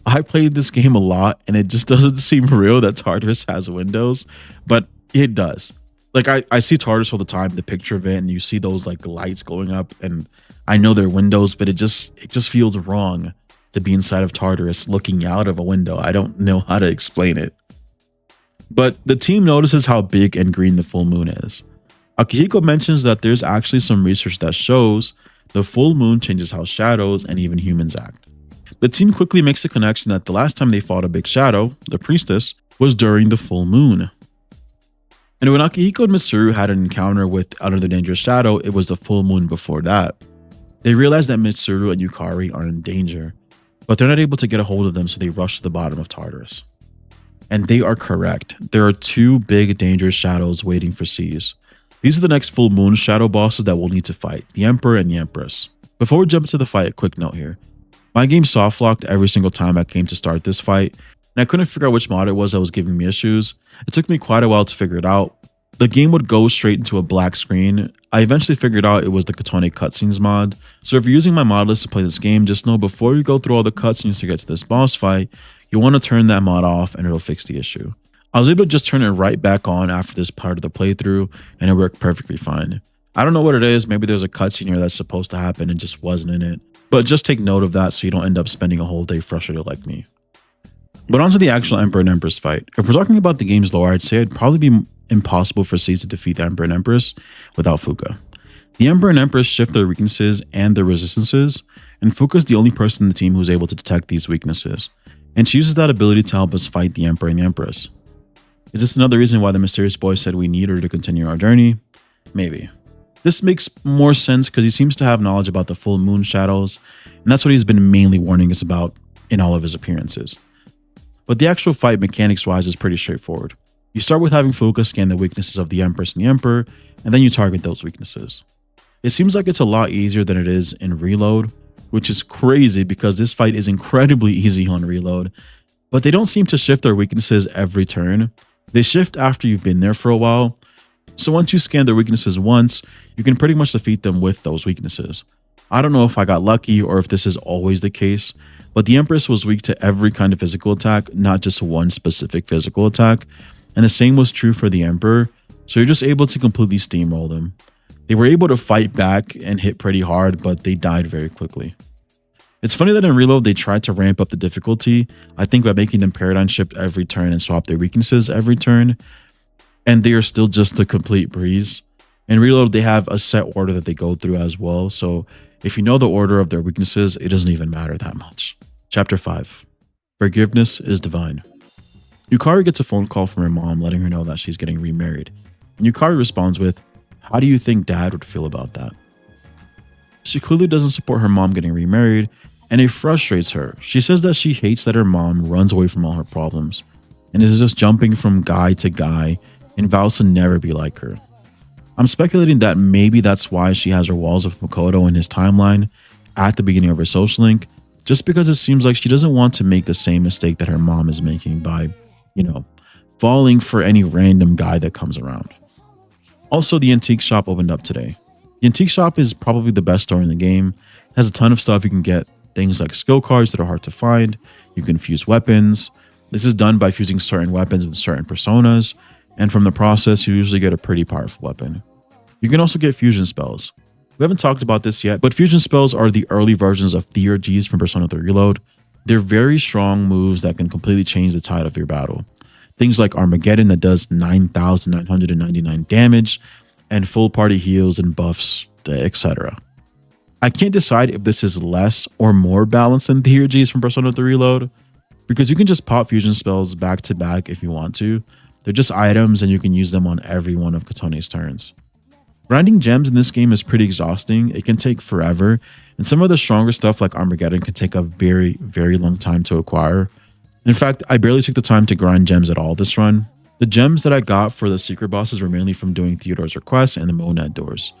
I played this game a lot, and it just doesn't seem real that Tartarus has windows, but it does. Like I see Tartarus all the time, the picture of it, and you see those like lights going up, and I know they're windows, but it just feels wrong to be inside of Tartarus looking out of a window. I don't know how to explain it. But the team notices how big and green the full moon is. Akihiko mentions that there's actually some research that shows the full moon changes how shadows and even humans act. The team quickly makes the connection that the last time they fought a big shadow, the priestess, was during the full moon. And when Akihiko and Mitsuru had an encounter with another dangerous shadow, it was the full moon before that. They realize that Mitsuru and Yukari are in danger, but they're not able to get a hold of them, so they rush to the bottom of Tartarus. And they are correct. There are two big dangerous shadows waiting for Seas. These are the next full moon shadow bosses that we'll need to fight, the Emperor and the Empress. Before we jump into the fight, a quick note here. My game soft locked every single time I came to start this fight, and I couldn't figure out which mod it was that was giving me issues. It took me quite a while to figure it out. The game would go straight into a black screen. I eventually figured out it was the Katone cutscenes mod. So if you're using my mod list to play this game, just know before you go through all the cutscenes to get to this boss fight, you want to turn that mod off and it'll fix the issue. I was able to just turn it right back on after this part of the playthrough, and it worked perfectly fine. I don't know what it is, maybe there's a cutscene here that's supposed to happen and just wasn't in it. But just take note of that so you don't end up spending a whole day frustrated like me. But on to the actual Emperor and Empress fight. If we're talking about the game's lore, I'd say it'd probably be impossible for Seas to defeat the Emperor and Empress without Fuka. The Emperor and Empress shift their weaknesses and their resistances, and Fuka is the only person in the team who's able to detect these weaknesses, and she uses that ability to help us fight the Emperor and the Empress. Is this another reason why the mysterious boy said we need her to continue our journey? Maybe. This makes more sense because he seems to have knowledge about the full moon shadows, and that's what he's been mainly warning us about in all of his appearances. But the actual fight mechanics-wise is pretty straightforward. You start with having Fuka scan the weaknesses of the Empress and the Emperor, and then you target those weaknesses. It seems like it's a lot easier than it is in Reload, which is crazy because this fight is incredibly easy on Reload, but they don't seem to shift their weaknesses every turn. They shift after you've been there for a while, so once you scan their weaknesses once, you can pretty much defeat them with those weaknesses. I don't know if I got lucky or if this is always the case, but the Empress was weak to every kind of physical attack, not just one specific physical attack, and the same was true for the Emperor, so you're just able to completely steamroll them. They were able to fight back and hit pretty hard, but they died very quickly. It's funny that in Reload they tried to ramp up the difficulty, I think by making them paradigm shift every turn and swap their weaknesses every turn, and they are still just a complete breeze. In Reload they have a set order that they go through as well, so if you know the order of their weaknesses, it doesn't even matter that much. Chapter 5. Forgiveness is divine. Yukari gets a phone call from her mom letting her know that she's getting remarried, and Yukari responds with, "How do you think Dad would feel about that?" She clearly doesn't support her mom getting remarried, and it frustrates her. She says that she hates that her mom runs away from all her problems, and is just jumping from guy to guy, and vows to never be like her. I'm speculating that maybe that's why she has her walls with Makoto in his timeline at the beginning of her social link, just because it seems like she doesn't want to make the same mistake that her mom is making by, falling for any random guy that comes around. Also, the antique shop opened up today. The antique shop is probably the best store in the game. It has a ton of stuff. You can get things like skill cards that are hard to find. You can fuse weapons. This is done by fusing certain weapons with certain personas, and from the process, you usually get a pretty powerful weapon. You can also get fusion spells. We haven't talked about this yet, but fusion spells are the early versions of theurgies from Persona 3 Reload. They're very strong moves that can completely change the tide of your battle. Things like Armageddon that does 9,999 damage, and full party heals and buffs, etc. I can't decide if this is less or more balanced than theurgies from Persona 3 Reload, because you can just pop fusion spells back to back if you want to. They're just items and you can use them on every one of Kotone's turns. Grinding gems in this game is pretty exhausting. It can take forever, and some of the stronger stuff like Armageddon can take a very, very long time to acquire. In fact, I barely took the time to grind gems at all this run. The gems that I got for the secret bosses were mainly from doing Theodore's requests and the Monad doors.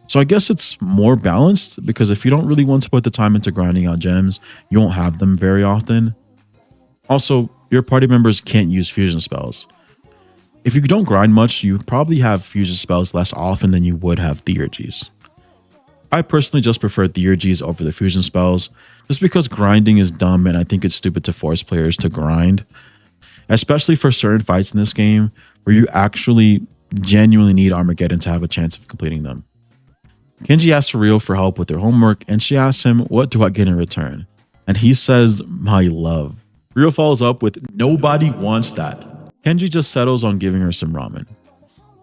So I guess it's more balanced, because if you don't really want to put the time into grinding out gems, you won't have them very often. Also, your party members can't use fusion spells. If you don't grind much, you probably have fusion spells less often than you would have theurgies. I personally just prefer theurgies over the fusion spells, just because grinding is dumb and I think it's stupid to force players to grind, especially for certain fights in this game where you actually genuinely need Armageddon to have a chance of completing them. Kenji asks Rio for help with their homework, and she asks him, "What do I get in return?" And he says, "My love." Rio follows up with, "Nobody wants that." Kenji just settles on giving her some ramen.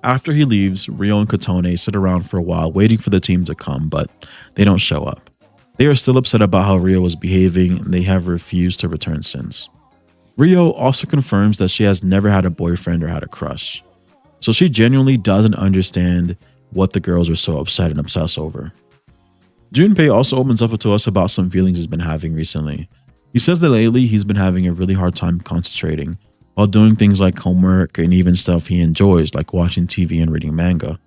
After he leaves, Rio and Kotone sit around for a while waiting for the team to come, but they don't show up. They are still upset about how Rio was behaving, and they have refused to return since. Rio also confirms that she has never had a boyfriend or had a crush, so she genuinely doesn't understand what the girls are so upset and obsessed over. Junpei also opens up to us about some feelings he's been having recently. He says that lately he's been having a really hard time concentrating while doing things like homework and even stuff he enjoys, like watching TV and reading manga.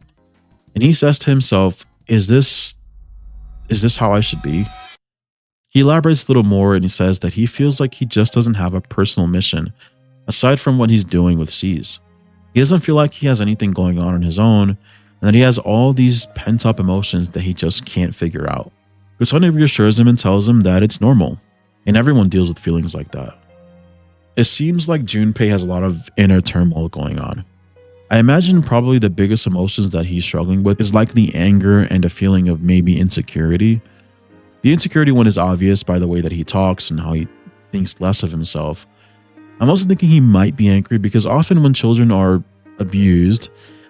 And he says to himself, is this how I should be? He elaborates a little more, and he says that he feels like he just doesn't have a personal mission aside from what he's doing with C's. He doesn't feel like he has anything going on his own, and that he has all these pent-up emotions that he just can't figure out. Kotone reassures him and tells him that it's normal, and everyone deals with feelings like that. It seems like Junpei has a lot of inner turmoil going on. I imagine probably the biggest emotions that he's struggling with is likely anger and a feeling of maybe insecurity. The insecurity one is obvious by the way that he talks and how he thinks less of himself. I'm also thinking he might be angry because often when children are abused,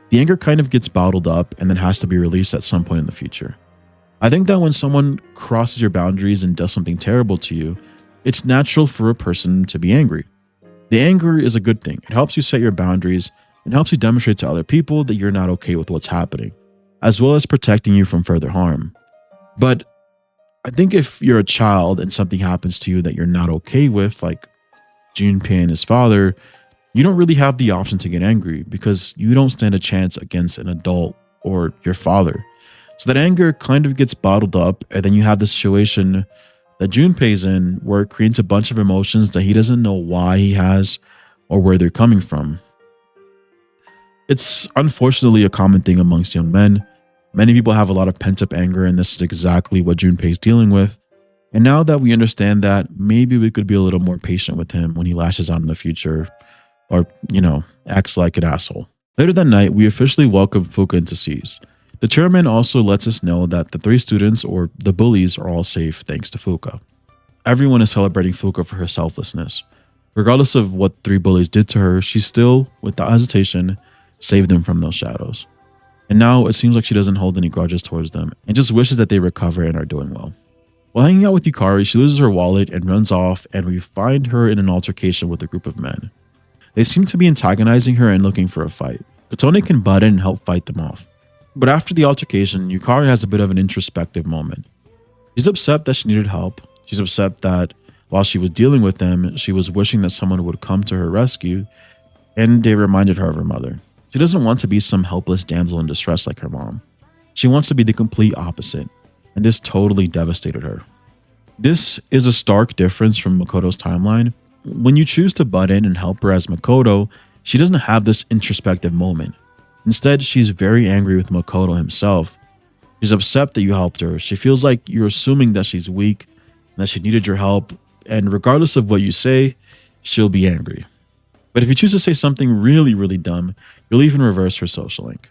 the anger kind of gets bottled up and then has to be released at some point in the future. I think that when someone crosses your boundaries and does something terrible to you, it's natural for a person to be angry. The anger is a good thing. It helps you set your boundaries and helps you demonstrate to other people that you're not okay with what's happening, as well as protecting you from further harm. But I think if you're a child and something happens to you that you're not okay with, like Junpei and his father, you don't really have the option to get angry because you don't stand a chance against an adult or your father. So that anger kind of gets bottled up, and then you have this situation that Junpei's in where it creates a bunch of emotions that he doesn't know why he has or where they're coming from. It's unfortunately a common thing amongst young men. Many people have a lot of pent-up anger, and this is exactly what Junpei's dealing with. And now that we understand that, maybe we could be a little more patient with him when he lashes out in the future or, acts like an asshole. Later that night, we officially welcome Fuka into C's. The chairman also lets us know that the 3 students, or the bullies, are all safe thanks to Fuka. Everyone is celebrating Fuka for her selflessness. Regardless of what 3 bullies did to her, she still, without hesitation, saved them from those shadows. And now it seems like she doesn't hold any grudges towards them and just wishes that they recover and are doing well. While hanging out with Yukari, she loses her wallet and runs off, and we find her in an altercation with a group of men. They seem to be antagonizing her and looking for a fight. Kotone can butt in and help fight them off. But after the altercation, Yukari has a bit of an introspective moment. She's upset that she needed help. She's upset that while she was dealing with them, she was wishing that someone would come to her rescue, and they reminded her of her mother. She doesn't want to be some helpless damsel in distress like her mom. She wants to be the complete opposite, and this totally devastated her. This is a stark difference from Makoto's timeline. When you choose to butt in and help her as Makoto, she doesn't have this introspective moment. Instead, she's very angry with Makoto himself. She's upset that you helped her. She feels like you're assuming that she's weak, and that she needed your help, and regardless of what you say, she'll be angry. But if you choose to say something really, really dumb, you'll even reverse her social link.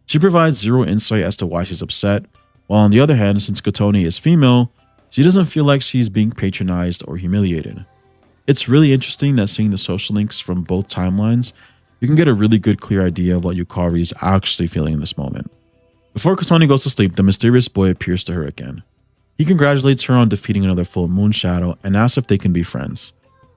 She provides zero insight as to why she's upset, while on the other hand, since Kotone is female, she doesn't feel like she's being patronized or humiliated. It's really interesting that seeing the social links from both timelines, you can get a really good clear idea of what Yukari is actually feeling in this moment. Before Kotone goes to sleep, the mysterious boy appears to her again. He congratulates her on defeating another full moon shadow and asks if they can be friends.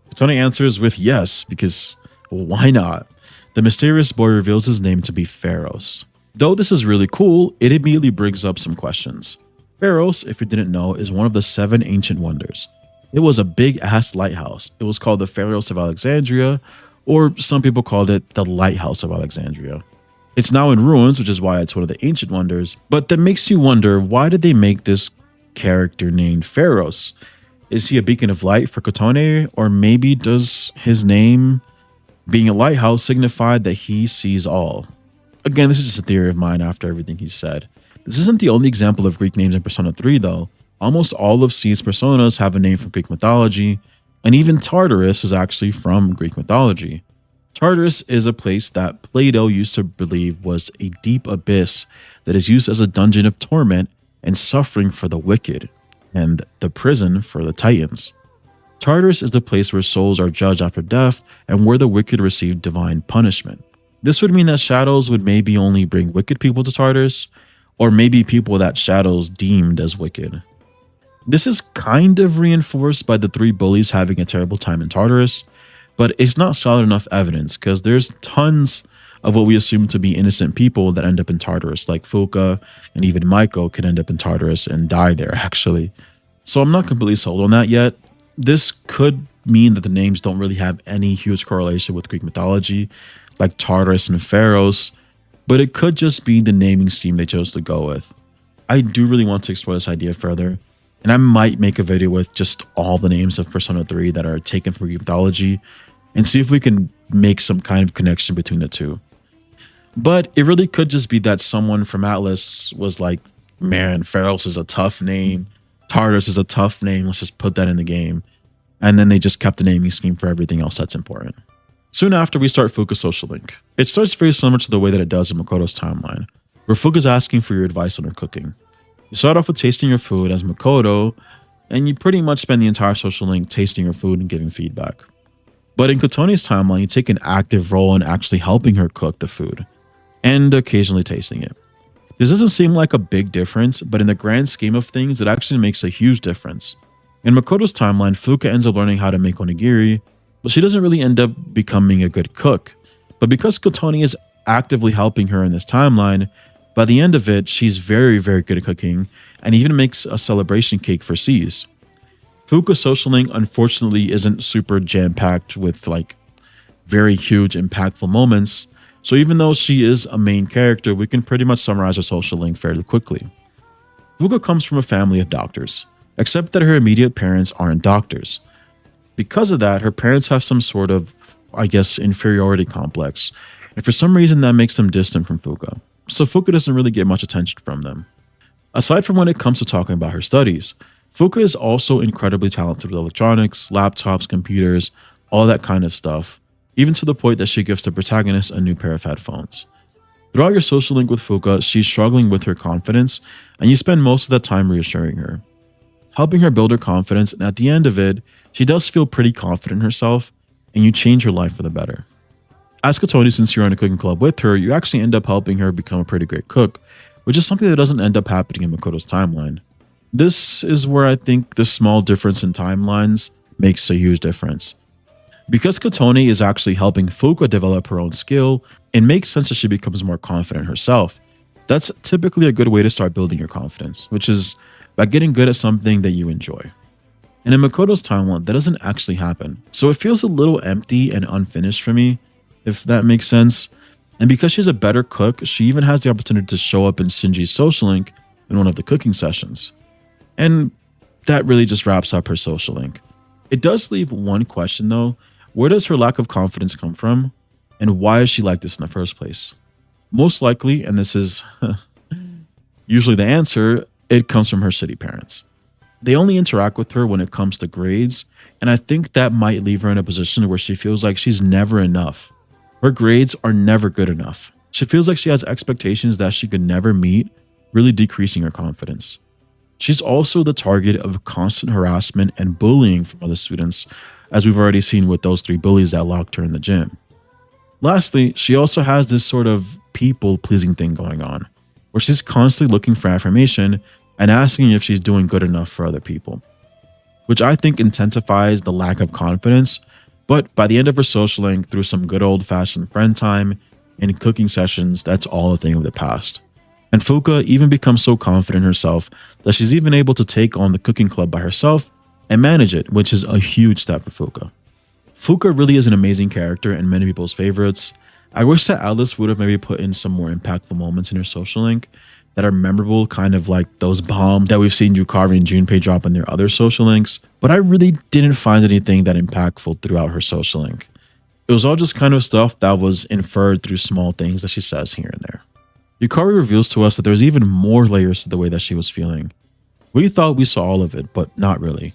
Kotone answers with yes, because well, why not? The mysterious boy reveals his name to be Pharos. Though this is really cool, it immediately brings up some questions. Pharos, if you didn't know, is one of the 7 ancient wonders. It was a big-ass lighthouse. It was called the Pharos of Alexandria, or some people called it the Lighthouse of Alexandria. It's now in ruins, which is why it's one of the ancient wonders, but that makes you wonder, why did they make this character named Pharos? Is he a beacon of light for Kotone, or maybe does his name, being a lighthouse, signify that he sees all? Again, this is just a theory of mine after everything he said. This isn't the only example of Greek names in Persona 3 though. Almost all of C's personas have a name from Greek mythology, and even Tartarus is actually from Greek mythology. Tartarus is a place that Plato used to believe was a deep abyss that is used as a dungeon of torment and suffering for the wicked, and the prison for the Titans. Tartarus is the place where souls are judged after death and where the wicked receive divine punishment. This would mean that shadows would maybe only bring wicked people to Tartarus, or maybe people that shadows deemed as wicked. This is kind of reinforced by the 3 bullies having a terrible time in Tartarus, but it's not solid enough evidence because there's tons of what we assume to be innocent people that end up in Tartarus, like Fuka and even Maiko can end up in Tartarus and die there actually. So I'm not completely sold on that yet. This could mean that the names don't really have any huge correlation with Greek mythology, like Tartarus and Pharos, but it could just be the naming scheme they chose to go with. I do really want to explore this idea further, and I might make a video with just all the names of Persona 3 that are taken from Greek mythology and see if we can make some kind of connection between the two. But it really could just be that someone from Atlas was like, man, Pharos is a tough name, Tartarus is a tough name, let's just put that in the game. And then they just kept the naming scheme for everything else that's important. Soon after, we start Fuka's social link. It starts very similar to the way that it does in Makoto's timeline, where Fuka's asking for your advice on her cooking. You start off with tasting your food as Makoto, and you pretty much spend the entire social link tasting her food and giving feedback. But in Kotone's timeline, you take an active role in actually helping her cook the food, and occasionally tasting it. This doesn't seem like a big difference, but in the grand scheme of things, it actually makes a huge difference. In Makoto's timeline, Fuka ends up learning how to make onigiri, but she doesn't really end up becoming a good cook. But because Kotone is actively helping her in this timeline, by the end of it, she's very, very good at cooking and even makes a celebration cake for C's. Fuka's social link unfortunately isn't super jam-packed with like very huge impactful moments, so even though she is a main character, we can pretty much summarize her social link fairly quickly. Fuka comes from a family of doctors, except that her immediate parents aren't doctors. Because of that, her parents have some sort of, I guess, inferiority complex, and for some reason that makes them distant from Fuka. So Fuka doesn't really get much attention from them. Aside from when it comes to talking about her studies, Fuka is also incredibly talented with electronics, laptops, computers, all that kind of stuff, even to the point that she gives the protagonist a new pair of headphones. Throughout your social link with Fuka, she's struggling with her confidence, and you spend most of that time reassuring her, helping her build her confidence, and at the end of it, she does feel pretty confident in herself, and you change her life for the better. As Kotone, since you're in a cooking club with her, you actually end up helping her become a pretty great cook, which is something that doesn't end up happening in Makoto's timeline. This is where I think the small difference in timelines makes a huge difference. Because Kotone is actually helping Fuka develop her own skill, it makes sense that she becomes more confident herself. That's typically a good way to start building your confidence, which is by getting good at something that you enjoy. And in Makoto's timeline, that doesn't actually happen. So it feels a little empty and unfinished for me, if that makes sense. And because she's a better cook, she even has the opportunity to show up in Shinji's social link in one of the cooking sessions. And that really just wraps up her social link. It does leave one question though. Where does her lack of confidence come from? And why is she like this in the first place? Most likely, and this is usually the answer, it comes from her shitty parents. They only interact with her when it comes to grades, and I think that might leave her in a position where she feels like she's never enough. Her grades are never good enough. She feels like she has expectations that she could never meet, really decreasing her confidence. She's also the target of constant harassment and bullying from other students, as we've already seen with those 3 bullies that locked her in the gym. Lastly, she also has this sort of people-pleasing thing going on, where she's constantly looking for affirmation and asking if she's doing good enough for other people, which I think intensifies the lack of confidence. But by the end of her social link, through some good old-fashioned friend time and cooking sessions, that's all a thing of the past. And Fuka even becomes so confident in herself that she's even able to take on the cooking club by herself and manage it, which is a huge step for Fuka. Fuka really is an amazing character and many people's favorites. I wish that Alice would have maybe put in some more impactful moments in her social link that are memorable, kind of like those bombs that we've seen Yukari and Junpei drop in their other social links, but I really didn't find anything that impactful throughout her social link. It was all just kind of stuff that was inferred through small things that she says here and there. Yukari reveals to us that there's even more layers to the way that she was feeling. We thought we saw all of it, but not really.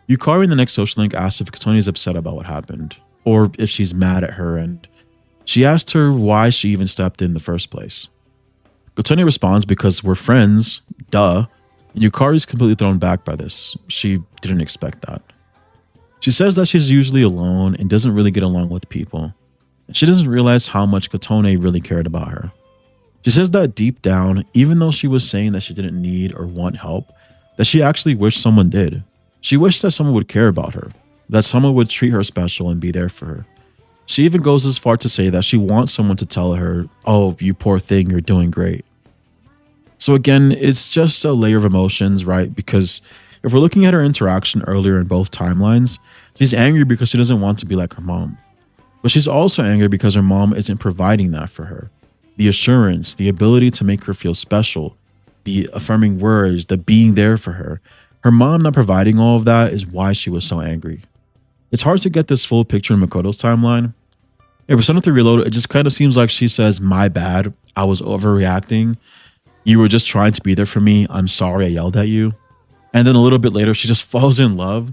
Yukari in the next social link asks if Kotone is upset about what happened, or if she's mad at her, and she asked her why she even stepped in the first place. Kotone responds because we're friends, duh, and Yukari's completely thrown back by this. She didn't expect that. She says that she's usually alone and doesn't really get along with people, and she doesn't realize how much Kotone really cared about her. She says that deep down, even though she was saying that she didn't need or want help, that she actually wished someone did. She wished that someone would care about her, that someone would treat her special and be there for her. She even goes as far to say that she wants someone to tell her, "Oh, you poor thing, you're doing great." So again, it's just a layer of emotions, right? Because if we're looking at her interaction earlier in both timelines, she's angry because she doesn't want to be like her mom. But she's also angry because her mom isn't providing that for her. The assurance, the ability to make her feel special, the affirming words, the being there for her. Her mom not providing all of that is why she was so angry. It's hard to get this full picture in Makoto's timeline. In Persona 3 Reload, it just kind of seems like she says, "My bad, I was overreacting. You were just trying to be there for me. I'm sorry I yelled at you." And then a little bit later, she just falls in love.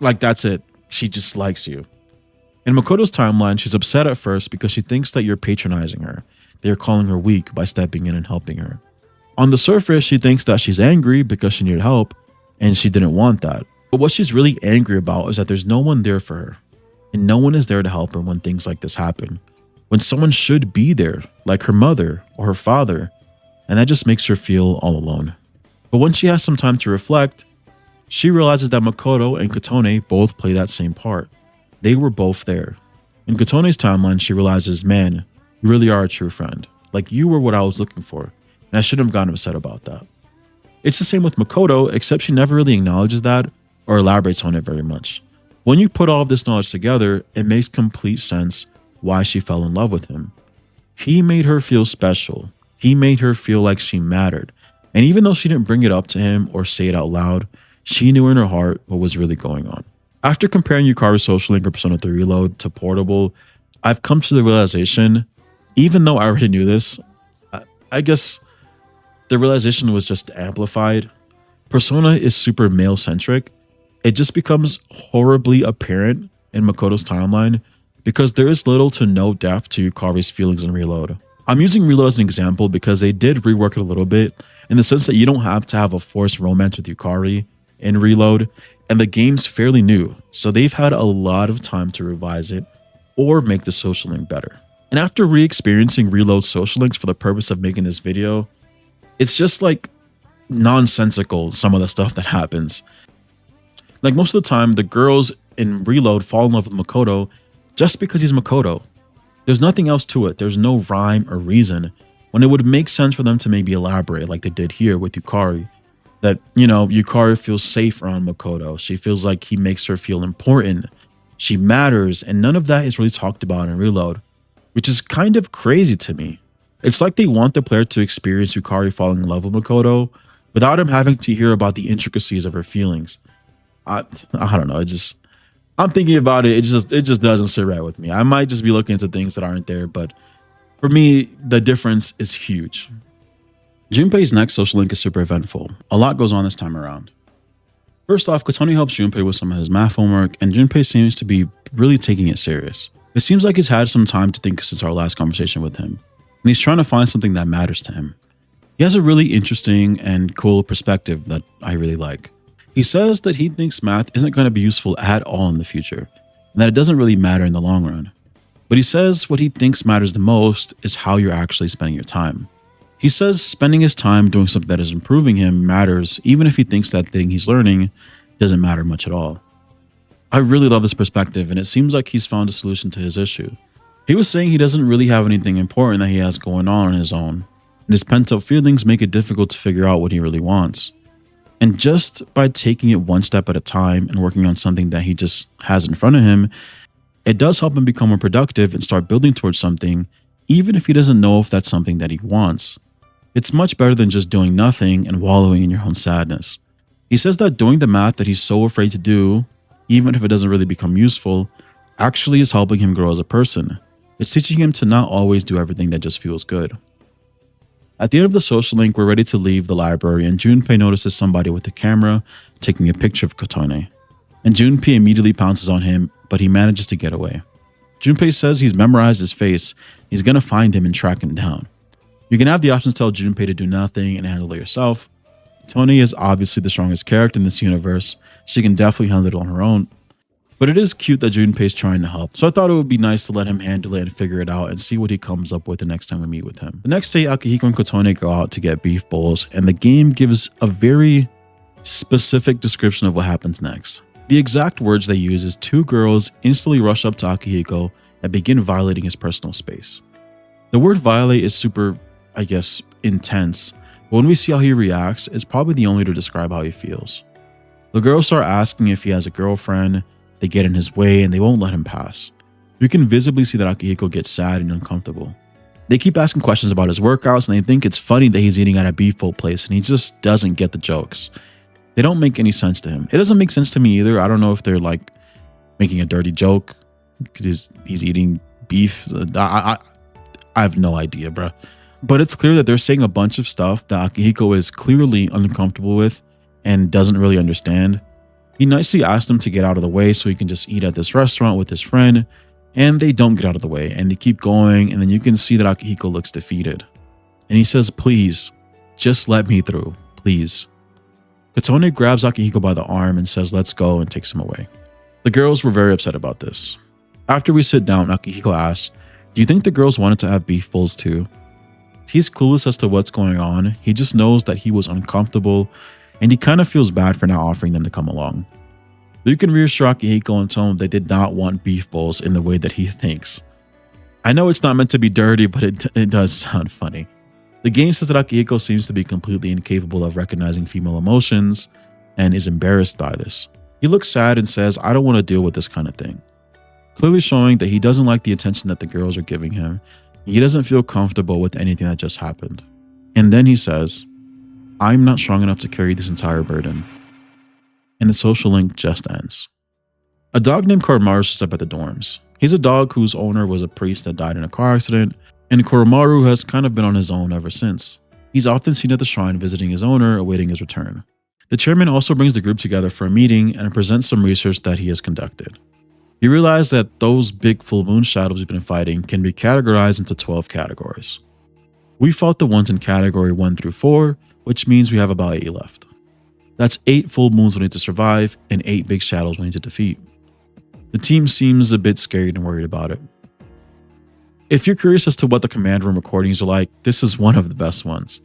Like, that's it. She just likes you. In Makoto's timeline, she's upset at first because she thinks that you're patronizing her, that you're calling her weak by stepping in and helping her. On the surface, she thinks that she's angry because she needed help, and she didn't want that. But what she's really angry about is that there's no one there for her, and no one is there to help her when things like this happen, when someone should be there, like her mother or her father, and that just makes her feel all alone. But when she has some time to reflect, she realizes that Makoto and Kotone both play that same part. They were both there. In Kotone's timeline, she realizes, man, you really are a true friend. Like, you were what I was looking for, and I shouldn't have gotten upset about that. It's the same with Makoto, except she never really acknowledges that or elaborates on it very much. When you put all of this knowledge together, it makes complete sense why she fell in love with him. He made her feel special. He made her feel like she mattered. And even though she didn't bring it up to him or say it out loud, she knew in her heart what was really going on. After comparing Yukari's social link or Persona 3 Reload to Portable, I've come to the realization, even though I already knew this, I guess the realization was just amplified. Persona is super male-centric. It just becomes horribly apparent in Makoto's timeline because there is little to no depth to Yukari's feelings in Reload. I'm using Reload as an example because they did rework it a little bit in the sense that you don't have to have a forced romance with Yukari in Reload, and the game's fairly new, so they've had a lot of time to revise it or make the social link better. And after re-experiencing Reload social links for the purpose of making this video, it's just like nonsensical, some of the stuff that happens. Like, most of the time, the girls in Reload fall in love with Makoto just because he's Makoto. There's nothing else to it. There's no rhyme or reason, when it would make sense for them to maybe elaborate like they did here with Yukari. That, you know, Yukari feels safe around Makoto. She feels like he makes her feel important. She matters, and none of that is really talked about in Reload. which is kind of crazy to me. It's like they want the player to experience Yukari falling in love with Makoto without him having to hear about the intricacies of her feelings. I don't know. I'm thinking about it. It just doesn't sit right with me. I might just be looking into things that aren't there, but for me, the difference is huge. Junpei's next social link is super eventful. A lot goes on this time around. First off, Kotone helps Junpei with some of his math homework, and Junpei seems to be really taking it serious. It seems like he's had some time to think since our last conversation with him, and he's trying to find something that matters to him. He has a really interesting and cool perspective that I really like. He says that he thinks math isn't going to be useful at all in the future, and that it doesn't really matter in the long run. But he says what he thinks matters the most is how you're actually spending your time. He says spending his time doing something that is improving him matters, even if he thinks that thing he's learning doesn't matter much at all. I really love this perspective, and it seems like he's found a solution to his issue. He was saying he doesn't really have anything important that he has going on his own, and his pent-up feelings make it difficult to figure out what he really wants. And just by taking it one step at a time and working on something that he just has in front of him, it does help him become more productive and start building towards something, even if he doesn't know if that's something that he wants. It's much better than just doing nothing and wallowing in your own sadness. He says that doing the math that he's so afraid to do, even if it doesn't really become useful, actually is helping him grow as a person. It's teaching him to not always do everything that just feels good. At the end of the social link, we're ready to leave the library, and Junpei notices somebody with a camera taking a picture of Kotone. And Junpei immediately pounces on him, but he manages to get away. Junpei says he's memorized his face. He's going to find him and track him down. You can have the option to tell Junpei to do nothing and handle it yourself. Tony is obviously the strongest character in this universe. She can definitely handle it on her own. But it is cute that Junpei is trying to help, so I thought it would be nice to let him handle it and figure it out and see what he comes up with the next time we meet with him. The next day, Akihiko and Kotone go out to get beef bowls, and the game gives a very specific description of what happens next. The exact words they use is two girls instantly rush up to Akihiko and begin violating his personal space. The word violate is super, I guess, intense, but when we see how he reacts, it's probably the only way to describe how he feels. The girls start asking if he has a girlfriend, they get in his way, and they won't let him pass. You can visibly see that Akihiko gets sad and uncomfortable. They keep asking questions about his workouts, and they think it's funny that he's eating at a beef bowl place, and he just doesn't get the jokes. They don't make any sense to him. It doesn't make sense to me either. I don't know if they're like making a dirty joke because he's eating beef. I have no idea, bro. But it's clear that they're saying a bunch of stuff that Akihiko is clearly uncomfortable with and doesn't really understand. He nicely asked them to get out of the way so he can just eat at this restaurant with his friend, and they don't get out of the way, and they keep going, and then you can see that Akihiko looks defeated. And he says, please, just let me through, please. Kotone grabs Akihiko by the arm and says, let's go, and takes him away. The girls were very upset about this. After we sit down, Akihiko asks, do you think the girls wanted to have beef bowls too? He's clueless as to what's going on. He just knows that he was uncomfortable, and he kind of feels bad for not offering them to come along. You can reassure Akihiko and tell him they did not want beef bowls in the way that he thinks. I know it's not meant to be dirty, but it does sound funny. The game says that Akihiko seems to be completely incapable of recognizing female emotions and is embarrassed by this. He looks sad and says, I don't want to deal with this kind of thing. Clearly showing that he doesn't like the attention that the girls are giving him. He doesn't feel comfortable with anything that just happened. And then he says, I'm not strong enough to carry this entire burden. And the social link just ends. A dog named Koromaru shows up at the dorms. He's a dog whose owner was a priest that died in a car accident, and Koromaru has kind of been on his own ever since. He's often seen at the shrine visiting his owner, awaiting his return. The chairman also brings the group together for a meeting and presents some research that he has conducted. He realized that those big full moon shadows we've been fighting can be categorized into 12 categories. We fought the ones in category 1 through 4, which means we have about 8 left. That's 8 full moons we need to survive and 8 big shadows we need to defeat. The team seems a bit scared and worried about it. If you're curious as to what the command room recordings are like, this is one of the best ones.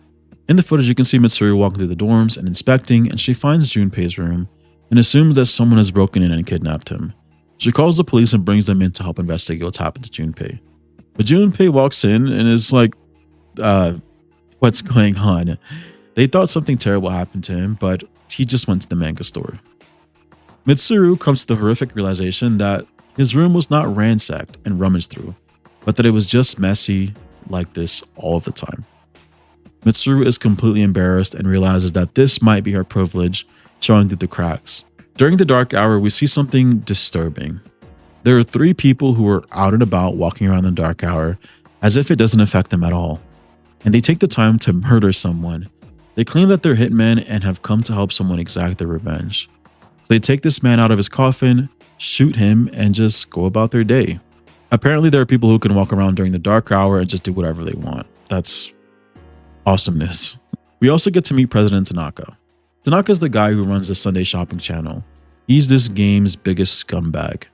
In the footage, you can see Mitsuru walking through the dorms and inspecting, and she finds Junpei's room and assumes that someone has broken in and kidnapped him. She calls the police and brings them in to help investigate what's happened to Junpei. But Junpei walks in and is like, what's going on? They thought something terrible happened to him, but he just went to the manga store. Mitsuru comes to the horrific realization that his room was not ransacked and rummaged through. but that it was just messy like this all of the time. Mitsuru is completely embarrassed and realizes that this might be her privilege showing through the cracks. During the dark hour, we see something disturbing. There are 3 people who are out and about walking around the dark hour as if it doesn't affect them at all. And they take the time to murder someone. They claim that they're hitmen and have come to help someone exact their revenge. So they take this man out of his coffin, shoot him, and just go about their day. Apparently there are people who can walk around during the dark hour and just do whatever they want. That's awesomeness. We also get to meet President Tanaka. Tanaka is the guy who runs the Sunday shopping channel. He's this game's biggest scumbag.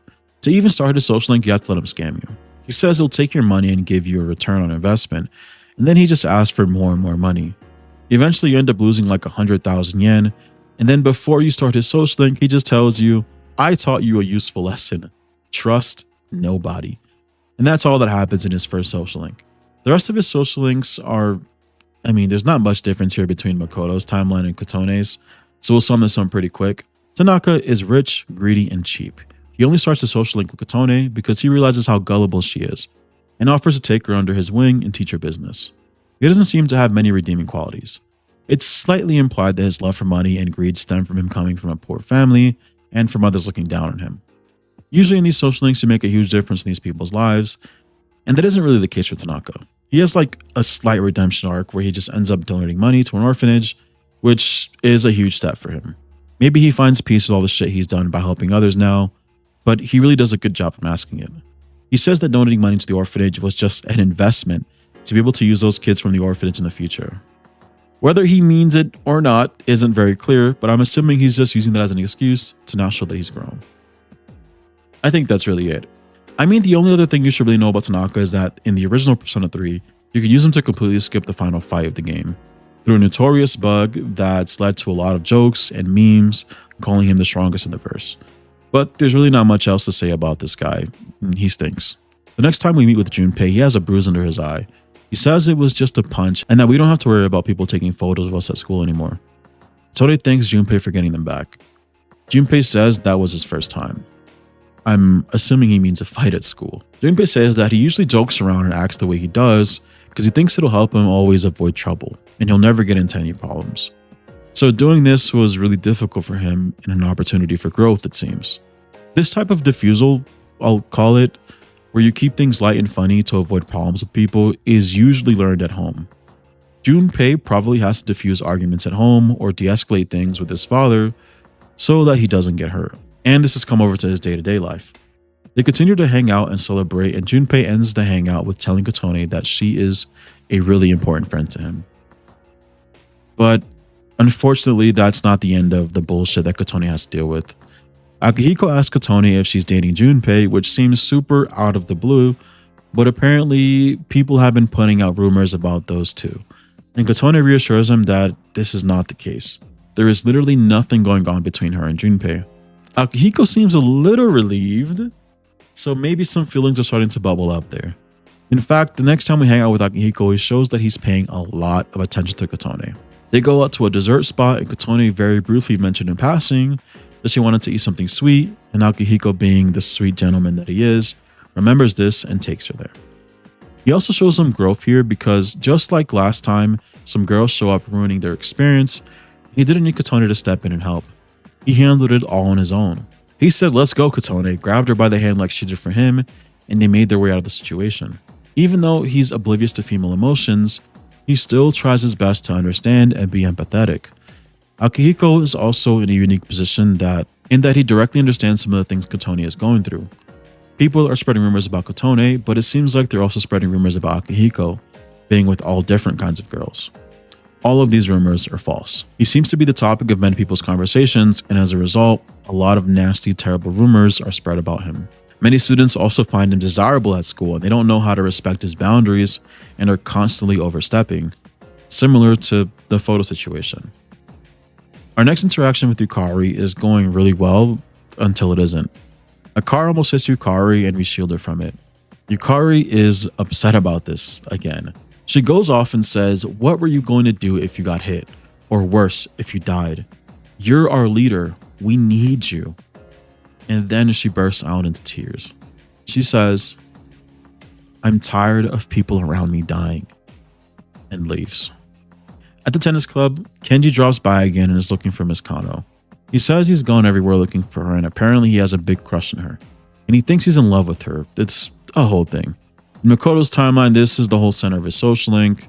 To even start his social link, you have to let him scam you. He says he'll take your money and give you a return on investment, and then he just asks for more and more money. Eventually you end up losing like 100,000 yen, and then before you start his social link, he just tells you, I taught you a useful lesson. Trust nobody. And that's all that happens in his first social link. The rest of his social links are, there's not much difference here between Makoto's timeline and Kotone's, so we'll sum this up pretty quick. Tanaka is rich, greedy, and cheap. He only starts a social link with Kotone because he realizes how gullible she is, and offers to take her under his wing and teach her business. He doesn't seem to have many redeeming qualities. It's slightly implied that his love for money and greed stem from him coming from a poor family and from others looking down on him. Usually in these social links, you make a huge difference in these people's lives, and that isn't really the case for Tanaka. He has like a slight redemption arc where he just ends up donating money to an orphanage, which is a huge step for him. Maybe he finds peace with all the shit he's done by helping others now, but he really does a good job of masking it. He says that donating money to the orphanage was just an investment to be able to use those kids from the orphanage in the future. Whether he means it or not isn't very clear, but I'm assuming he's just using that as an excuse to not show that he's grown. I think that's really it. The only other thing you should really know about Tanaka is that in the original Persona 3, you could use him to completely skip the final fight of the game through a notorious bug that's led to a lot of jokes and memes calling him the strongest in the verse. But there's really not much else to say about this guy. He stinks. The next time we meet with Junpei, he has a bruise under his eye. He says it was just a punch and that we don't have to worry about people taking photos of us at school anymore. Tony thanks Junpei for getting them back. Junpei says that was his first time. I'm assuming he means a fight at school. Junpei says that he usually jokes around and acts the way he does because he thinks it'll help him always avoid trouble and he'll never get into any problems. So doing this was really difficult for him and an opportunity for growth, it seems. This type of diffusal, I'll call it, where you keep things light and funny to avoid problems with people, is usually learned at home. Junpei probably has to diffuse arguments at home or de-escalate things with his father so that he doesn't get hurt. And this has come over to his day-to-day life. They continue to hang out and celebrate, and Junpei ends the hangout with telling Kotone that she is a really important friend to him. But unfortunately, that's not the end of the bullshit that Kotone has to deal with. Akihiko asks Kotone if she's dating Junpei, which seems super out of the blue, but apparently people have been putting out rumors about those two. And Kotone reassures him that this is not the case. There is literally nothing going on between her and Junpei. Akihiko seems a little relieved, so maybe some feelings are starting to bubble up there. In fact, the next time we hang out with Akihiko, he shows that he's paying a lot of attention to Kotone. They go out to a dessert spot, and Kotone very briefly mentioned in passing that she wanted to eat something sweet, and Akihiko, being the sweet gentleman that he is, remembers this and takes her there. He also shows some growth here because just like last time, some girls show up ruining their experience. He didn't need Kotone to step in and help. He handled it all on his own. He said, "Let's go, Kotone," grabbed her by the hand like she did for him, and they made their way out of the situation. Even though he's oblivious to female emotions, he still tries his best to understand and be empathetic. Akihiko is also in a unique position in that he directly understands some of the things Kotone is going through. People are spreading rumors about Kotone, but it seems like they're also spreading rumors about Akihiko being with all different kinds of girls. All of these rumors are false. He seems to be the topic of many people's conversations, and as a result, a lot of nasty, terrible rumors are spread about him. Many students also find him desirable at school, and they don't know how to respect his boundaries and are constantly overstepping, similar to the photo situation. Our next interaction with Yukari is going really well until it isn't. A car almost hits Yukari and we shield her from it. Yukari is upset about this again. She goes off and says, "What were you going to do if you got hit? Or worse, if you died? You're our leader. We need you." And then she bursts out into tears. She says, I'm tired of people around me dying," and leaves. At the tennis club, Kenji drops by again and is looking for Miss Kano. He says he's gone everywhere looking for her, and apparently he has a big crush on her. And he thinks he's in love with her. It's a whole thing. In Makoto's timeline, this is the whole center of his social link.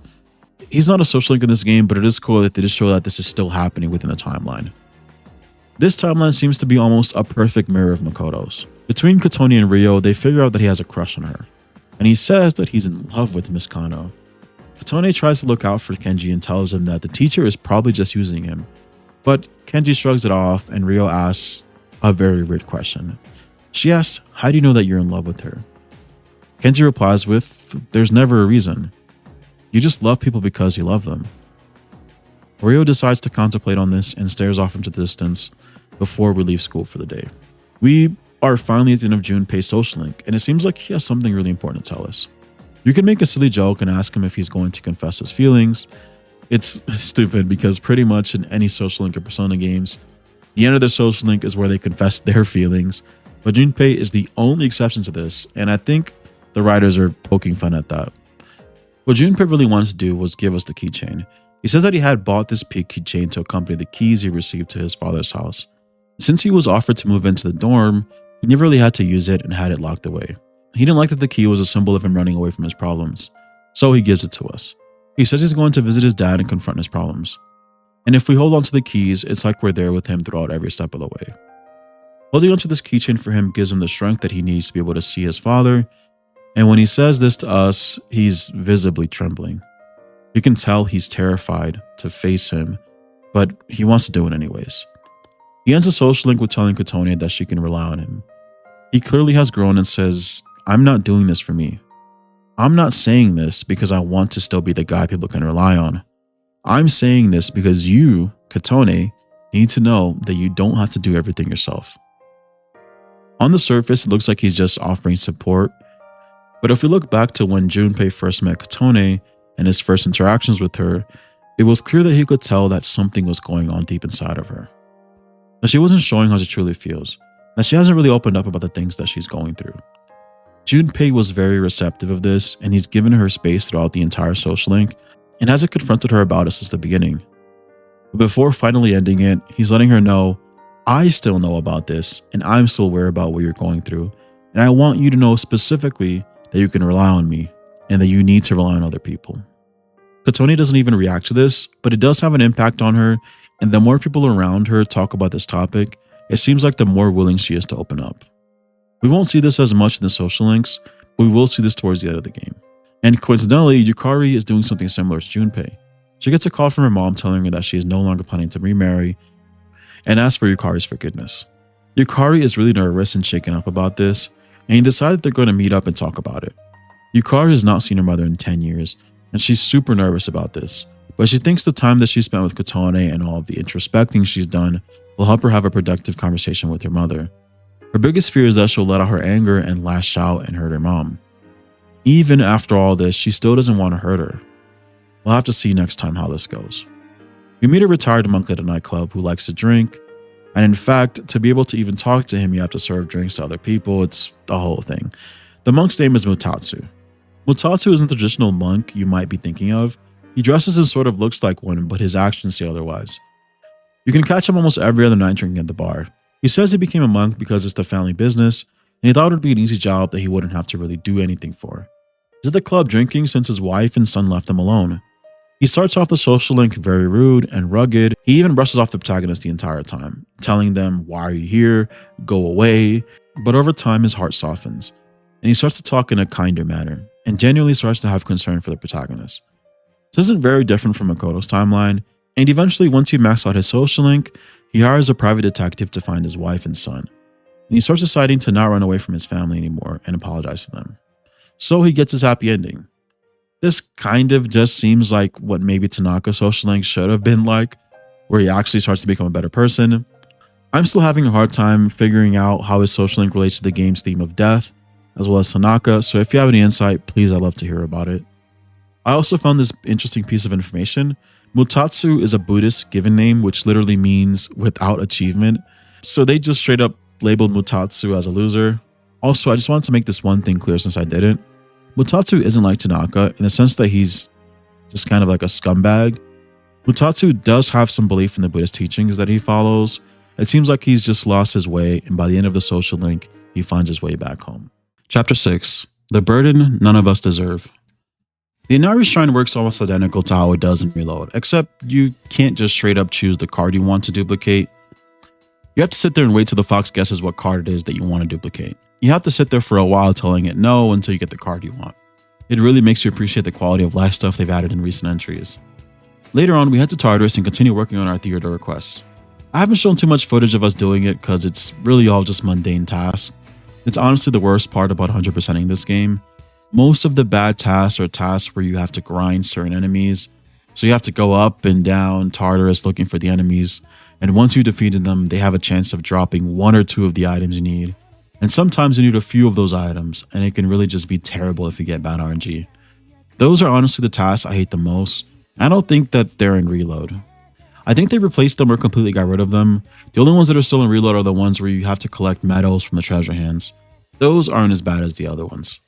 He's not a social link in this game, but it is cool that they just show that this is still happening within the timeline. This timeline seems to be almost a perfect mirror of Makoto's. Between Kotone and Ryo, they figure out that he has a crush on her. And he says that he's in love with Miss Kano. Kotone tries to look out for Kenji and tells him that the teacher is probably just using him. But Kenji shrugs it off and Ryo asks a very weird question. She asks, "How do you know that you're in love with her?" Kenji replies with, "There's never a reason. You just love people because you love them." Ryo decides to contemplate on this and stares off into the distance before we leave school for the day. We are finally at the end of Junpei's social link, and it seems like he has something really important to tell us. You can make a silly joke and ask him if he's going to confess his feelings. It's stupid because pretty much in any social link or Persona games, the end of their social link is where they confess their feelings, but Junpei is the only exception to this, and I think the writers are poking fun at that. What Junpei really wanted to do was give us the keychain. He says that he had bought this keychain to accompany the keys he received to his father's house. Since he was offered to move into the dorm, he never really had to use it and had it locked away. He didn't like that the key was a symbol of him running away from his problems, so he gives it to us. He says he's going to visit his dad and confront his problems. And if we hold on to the keys, it's like we're there with him throughout every step of the way. Holding onto this keychain for him gives him the strength that he needs to be able to see his father, and when he says this to us, he's visibly trembling. You can tell he's terrified to face him, but he wants to do it anyways. He ends a social link with telling Kotone that she can rely on him. He clearly has grown and says, "I'm not doing this for me. I'm not saying this because I want to still be the guy people can rely on. I'm saying this because you, Kotone, need to know that you don't have to do everything yourself." On the surface, it looks like he's just offering support, but if we look back to when Junpei first met Kotone and his first interactions with her, it was clear that he could tell that something was going on deep inside of her. That she wasn't showing how she truly feels, that she hasn't really opened up about the things that she's going through. Junpei was very receptive of this, and he's given her space throughout the entire social link and hasn't confronted her about it since the beginning. But before finally ending it, he's letting her know, "I still know about this, and I'm still aware about what you're going through, and I want you to know specifically that you can rely on me, and that you need to rely on other people." Kotone doesn't even react to this, but it does have an impact on her, and the more people around her talk about this topic, it seems like the more willing she is to open up. We won't see this as much in the social links, but we will see this towards the end of the game. And coincidentally, Yukari is doing something similar to Junpei. She gets a call from her mom telling her that she is no longer planning to remarry and asks for Yukari's forgiveness. Yukari is really nervous and shaken up about this, and he decides that they're going to meet up and talk about it. Yukari has not seen her mother in 10 years, and she's super nervous about this, but she thinks the time that she spent with Kotone and all of the introspecting she's done will help her have a productive conversation with her mother. Her biggest fear is that she'll let out her anger and lash out and hurt her mom. Even after all this, she still doesn't want to hurt her. We'll have to see next time how this goes. We meet a retired monk at a nightclub who likes to drink, and in fact, to be able to even talk to him, you have to serve drinks to other people. It's the whole thing. The monk's name is Mutatsu. Mutatsu isn't the traditional monk you might be thinking of. He dresses and sort of looks like one, but his actions say otherwise. You can catch him almost every other night drinking at the bar. He says he became a monk because it's the family business, and he thought it would be an easy job that he wouldn't have to really do anything for. He's at the club drinking since his wife and son left him alone. He starts off the social link very rude and rugged. He even brushes off the protagonist the entire time, telling them, "Why are you here? Go away." But over time, his heart softens, and he starts to talk in a kinder manner, and genuinely starts to have concern for the protagonist. This isn't very different from Makoto's timeline, and eventually, once he maxes out his social link, he hires a private detective to find his wife and son. And he starts deciding to not run away from his family anymore and apologize to them. So he gets his happy ending. This kind of just seems like what maybe Tanaka's social link should have been like, where he actually starts to become a better person. I'm still having a hard time figuring out how his social link relates to the game's theme of death, as well as Tanaka, so if you have any insight, please, I'd love to hear about it. I also found this interesting piece of information. Mutatsu is a Buddhist given name, which literally means without achievement. So they just straight up labeled Mutatsu as a loser. Also, I just wanted to make this one thing clear since I didn't. Mutatsu isn't like Tanaka in the sense that he's just kind of like a scumbag. Mutatsu does have some belief in the Buddhist teachings that he follows. It seems like he's just lost his way, and by the end of the social link, he finds his way back home. Chapter 6. The Burden None of Us Deserve. The Inari Shrine works almost identical to how it does in Reload, except you can't just straight up choose the card you want to duplicate. You have to sit there and wait till the fox guesses what card it is that you want to duplicate. You have to sit there for a while telling it no until you get the card you want. It really makes you appreciate the quality of life stuff they've added in recent entries. Later on, we head to Tartarus and continue working on our Theodore quests. I haven't shown too much footage of us doing it because it's really all just mundane tasks. It's honestly the worst part about 100%ing this game. Most of the bad tasks are tasks where you have to grind certain enemies. So you have to go up and down Tartarus looking for the enemies. And once you defeated them, they have a chance of dropping 1 or 2 of the items you need. And sometimes you need a few of those items, and it can really just be terrible if you get bad RNG. Those are honestly the tasks I hate the most. I don't think that they're in Reload. I think they replaced them or completely got rid of them. The only ones that are still in Reload are the ones where you have to collect medals from the treasure hands. Those aren't as bad as the other ones.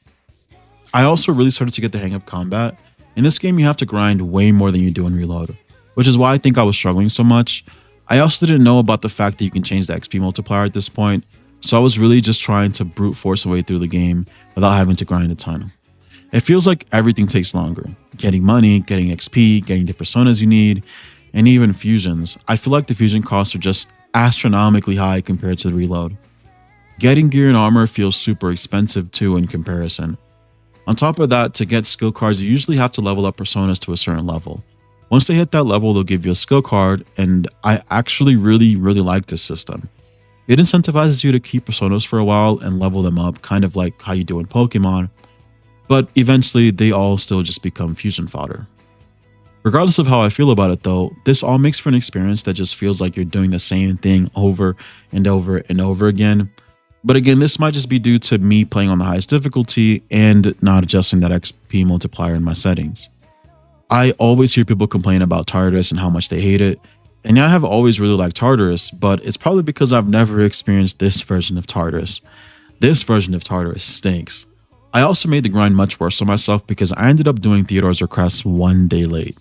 I also really started to get the hang of combat. In this game, you have to grind way more than you do in Reload, which is why I think I was struggling so much. I also didn't know about the fact that you can change the XP multiplier at this point, so I was really just trying to brute force a way through the game without having to grind a ton. It feels like everything takes longer. Getting money, getting XP, getting the personas you need, and even fusions. I feel like the fusion costs are just astronomically high compared to the Reload. Getting gear and armor feels super expensive too in comparison. On top of that, to get skill cards, you usually have to level up personas to a certain level. Once they hit that level, they'll give you a skill card, and I actually really like this system. It incentivizes you to keep personas for a while and level them up, kind of like how you do in Pokemon, but eventually they all still just become fusion fodder. Regardless of how I feel about it though, this all makes for an experience that just feels like you're doing the same thing over and over and over again. But again, this might just be due to me playing on the highest difficulty and not adjusting that XP multiplier in my settings. I always hear people complain about Tartarus and how much they hate it, and I have always really liked Tartarus, but it's probably because I've never experienced this version of Tartarus. This version of Tartarus stinks. I also made the grind much worse on myself because I ended up doing Theodore's request 1 day late.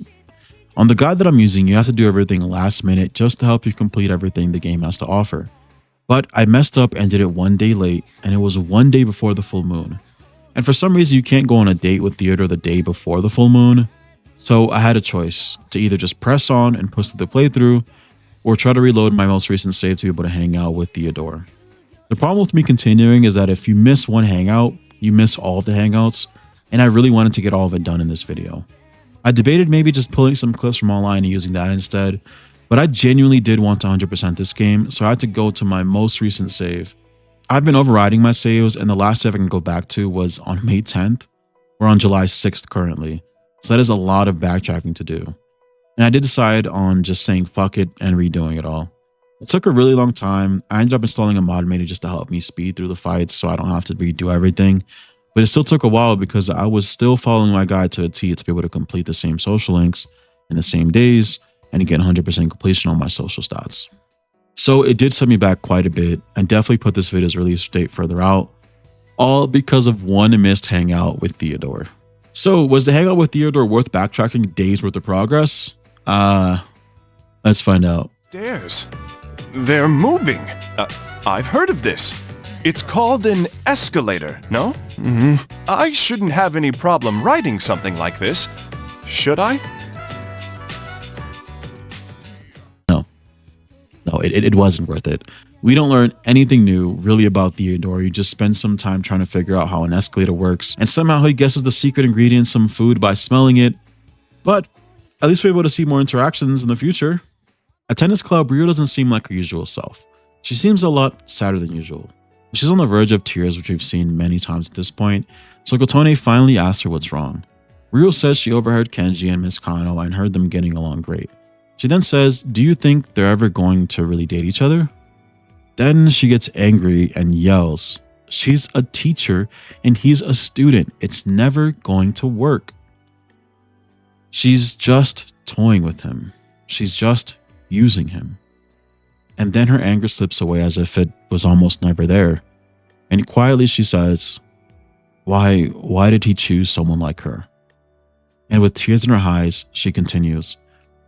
On the guide that I'm using, you have to do everything last minute just to help you complete everything the game has to offer. But I messed up and did it 1 day late, and it was 1 day before the full moon. And for some reason, you can't go on a date with Theodore the day before the full moon. So I had a choice to either just press on and push through the playthrough, or try to reload my most recent save to be able to hang out with Theodore. The problem with me continuing is that if you miss one hangout, you miss all of the hangouts, and I really wanted to get all of it done in this video. I debated maybe just pulling some clips from online and using that instead, but I genuinely did want to 100% this game, so I had to go to my most recent save. I've been overriding my saves, and the last save I can go back to was on May 10th. We're on July 6th currently, so that is a lot of backtracking to do. And I did decide on just saying fuck it and redoing it all. It took a really long time. I ended up installing a mod manager just to help me speed through the fights so I don't have to redo everything. But it still took a while because I was still following my guide to a T to be able to complete the same social links in the same days and get 100% completion on my social stats. So it did set me back quite a bit and definitely put this video's release date further out, all because of one missed hangout with Theodore. So was the hangout with Theodore worth backtracking days worth of progress? Let's find out. Stairs. They're moving. I've heard of this. It's called an escalator, no? I shouldn't have any problem riding something like this. Should I? No, it wasn't worth it. We don't learn anything new really about Theodore. You just spend some time trying to figure out how an escalator works, and somehow he guesses the secret ingredient in some food by smelling it. But at least we're able to see more interactions in the future. At tennis club, Rio doesn't seem like her usual self. She seems a lot sadder than usual. She's on the verge of tears, which we've seen many times at this point, so Kotone finally asks her what's wrong. Rio says she overheard Kenji and Miss Kano and heard them getting along great. She then says, do you think they're ever going to really date each other? Then she gets angry and yells, she's a teacher and he's a student. It's never going to work. She's just toying with him. She's just using him. And then her anger slips away as if it was almost never there. And quietly she says, Why did he choose someone like her? And with tears in her eyes, she continues,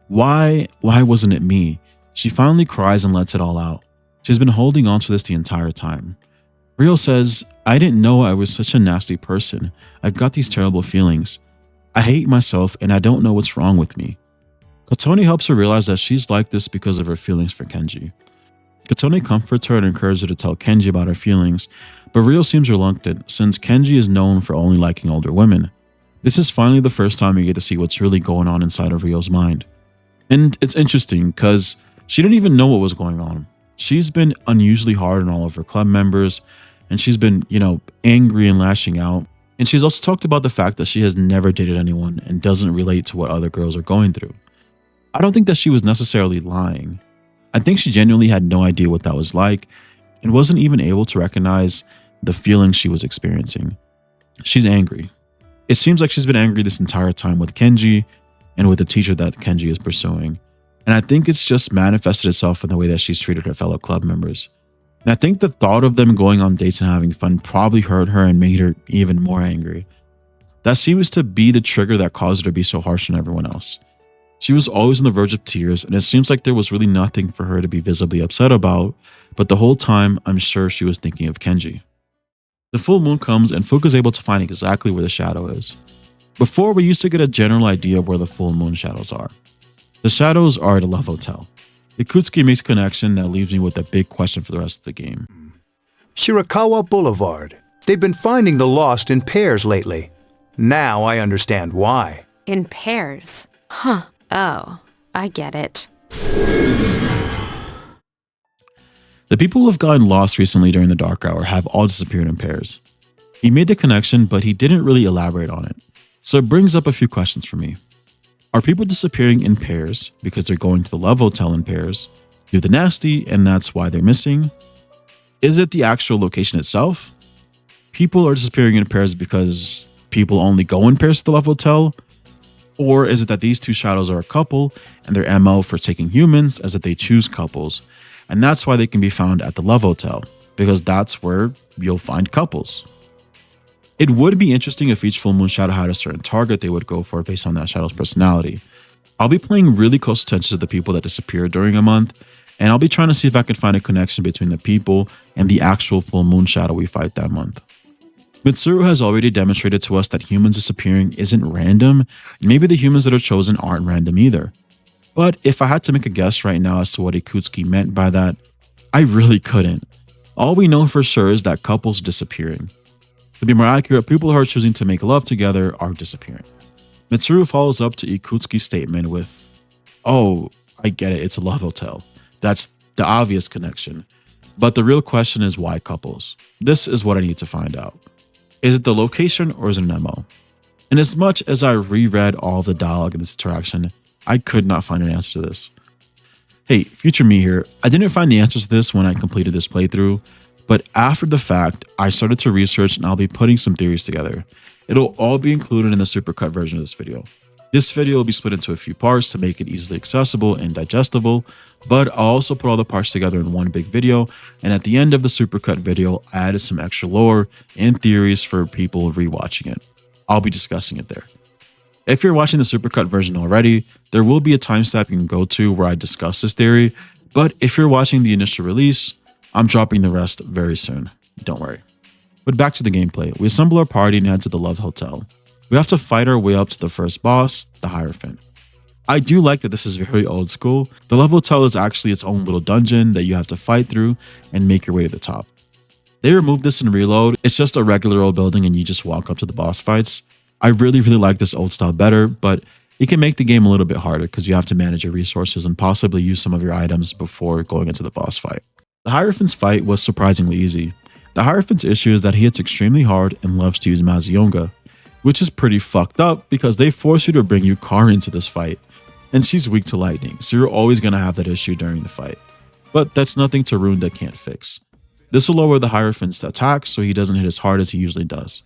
Why wasn't it me? She finally cries and lets it all out. She's been holding on to this the entire time. Rio says, I didn't know I was such a nasty person. I've got these terrible feelings. I hate myself and I don't know what's wrong with me. Kotone helps her realize that she's like this because of her feelings for Kenji. Kotone comforts her and encourages her to tell Kenji about her feelings, but Rio seems reluctant since Kenji is known for only liking older women. This is finally the first time we get to see what's really going on inside of Rio's mind. And it's interesting because she didn't even know what was going on. She's been unusually hard on all of her club members, and she's been, angry and lashing out. And she's also talked about the fact that she has never dated anyone and doesn't relate to what other girls are going through. I don't think that she was necessarily lying. I think she genuinely had no idea what that was like and wasn't even able to recognize the feelings she was experiencing. She's angry. It seems like she's been angry this entire time with Kenji and with the teacher that Kenji is pursuing. And I think it's just manifested itself in the way that she's treated her fellow club members. And I think the thought of them going on dates and having fun probably hurt her and made her even more angry. That seems to be the trigger that caused her to be so harsh on everyone else. She was always on the verge of tears, and it seems like there was really nothing for her to be visibly upset about, but the whole time, I'm sure she was thinking of Kenji. The full moon comes, and Fuka is able to find exactly where the shadow is. Before, we used to get a general idea of where the full moon shadows are. The shadows are at a Love Hotel. Ikutsuki makes a connection that leaves me with a big question for the rest of the game. Shirakawa Boulevard. They've been finding the lost in pairs lately. Now I understand why. In pairs? Huh. Oh, I get it. The people who have gotten lost recently during the dark hour have all disappeared in pairs. He made the connection, but he didn't really elaborate on it. So it brings up a few questions for me. Are people disappearing in pairs because they're going to the Love Hotel in pairs, do the nasty, and that's why they're missing? Is it the actual location itself? People are disappearing in pairs because people only go in pairs to the Love Hotel? Or is it that these two shadows are a couple and their MO for taking humans is that they choose couples, and that's why they can be found at the Love Hotel, because that's where you'll find couples. It would be interesting if each full moon shadow had a certain target they would go for based on that shadow's personality. I'll be paying really close attention to the people that disappeared during a month, and I'll be trying to see if I can find a connection between the people and the actual full moon shadow we fight that month. Mitsuru has already demonstrated to us that humans disappearing isn't random, and maybe the humans that are chosen aren't random either. But if I had to make a guess right now as to what Ikutsuki meant by that, I really couldn't. All we know for sure is that couples are disappearing. To be more accurate, people who are choosing to make love together are disappearing. Mitsuru follows up to Ikutsuki's statement with, oh, I get it, it's a Love Hotel. That's the obvious connection. But the real question is why couples? This is what I need to find out. Is it the location or is it an MO? And as much as I reread all the dialogue in this interaction, I could not find an answer to this. Hey, future me here, I didn't find the answers to this when I completed this playthrough, but after the fact, I started to research and I'll be putting some theories together. It'll all be included in the supercut version of this video. This video will be split into a few parts to make it easily accessible and digestible, but I'll also put all the parts together in one big video, and at the end of the supercut video, I added some extra lore and theories for people rewatching it. I'll be discussing it there. If you're watching the supercut version already, there will be a timestamp you can go to where I discuss this theory, but if you're watching the initial release, I'm dropping the rest very soon. Don't worry. But back to the gameplay. We assemble our party and head to the Love Hotel. We have to fight our way up to the first boss, the Hierophant. I do like that this is very old school. The Love Hotel is actually its own little dungeon that you have to fight through and make your way to the top. They removed this in Reload. It's just a regular old building and you just walk up to the boss fights. I really like this old style better, but it can make the game a little bit harder because you have to manage your resources and possibly use some of your items before going into the boss fight. The Hierophant's fight was surprisingly easy. The Hierophant's issue is that he hits extremely hard and loves to use Mazionga, which is pretty fucked up because they force you to bring Yukari into this fight, and she's weak to lightning, so you're always going to have that issue during the fight. But that's nothing Tarunda can't fix. This will lower the Hierophant's attack so he doesn't hit as hard as he usually does.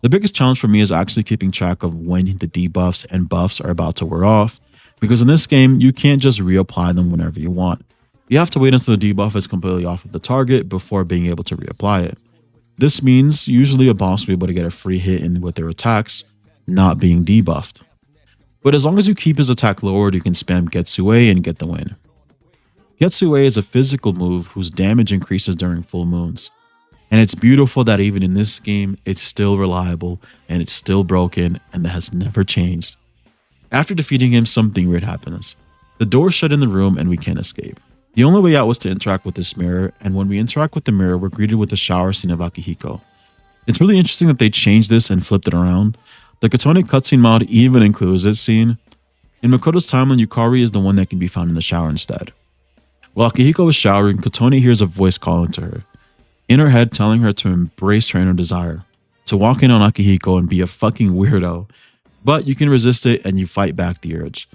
The biggest challenge for me is actually keeping track of when the debuffs and buffs are about to wear off, because in this game, you can't just reapply them whenever you want. You have to wait until the debuff is completely off of the target before being able to reapply it. This means usually a boss will be able to get a free hit in with their attacks not being debuffed. But as long as you keep his attack lowered, you can spam Getsue and get the win. Getsue is a physical move whose damage increases during full moons. And it's beautiful that even in this game, it's still reliable and it's still broken and that has never changed. After defeating him, something weird happens. The door shut in the room and we can't escape. The only way out was to interact with this mirror, and when we interact with the mirror, we're greeted with the shower scene of Akihiko. It's really interesting that they changed this and flipped it around. The Kotone cutscene mod even includes this scene. In Makoto's timeline, Yukari is the one that can be found in the shower instead. While Akihiko is showering, Kotone hears a voice calling to her, in her head telling her to embrace her inner desire, to walk in on Akihiko and be a fucking weirdo. But you can resist it and you fight back the urge.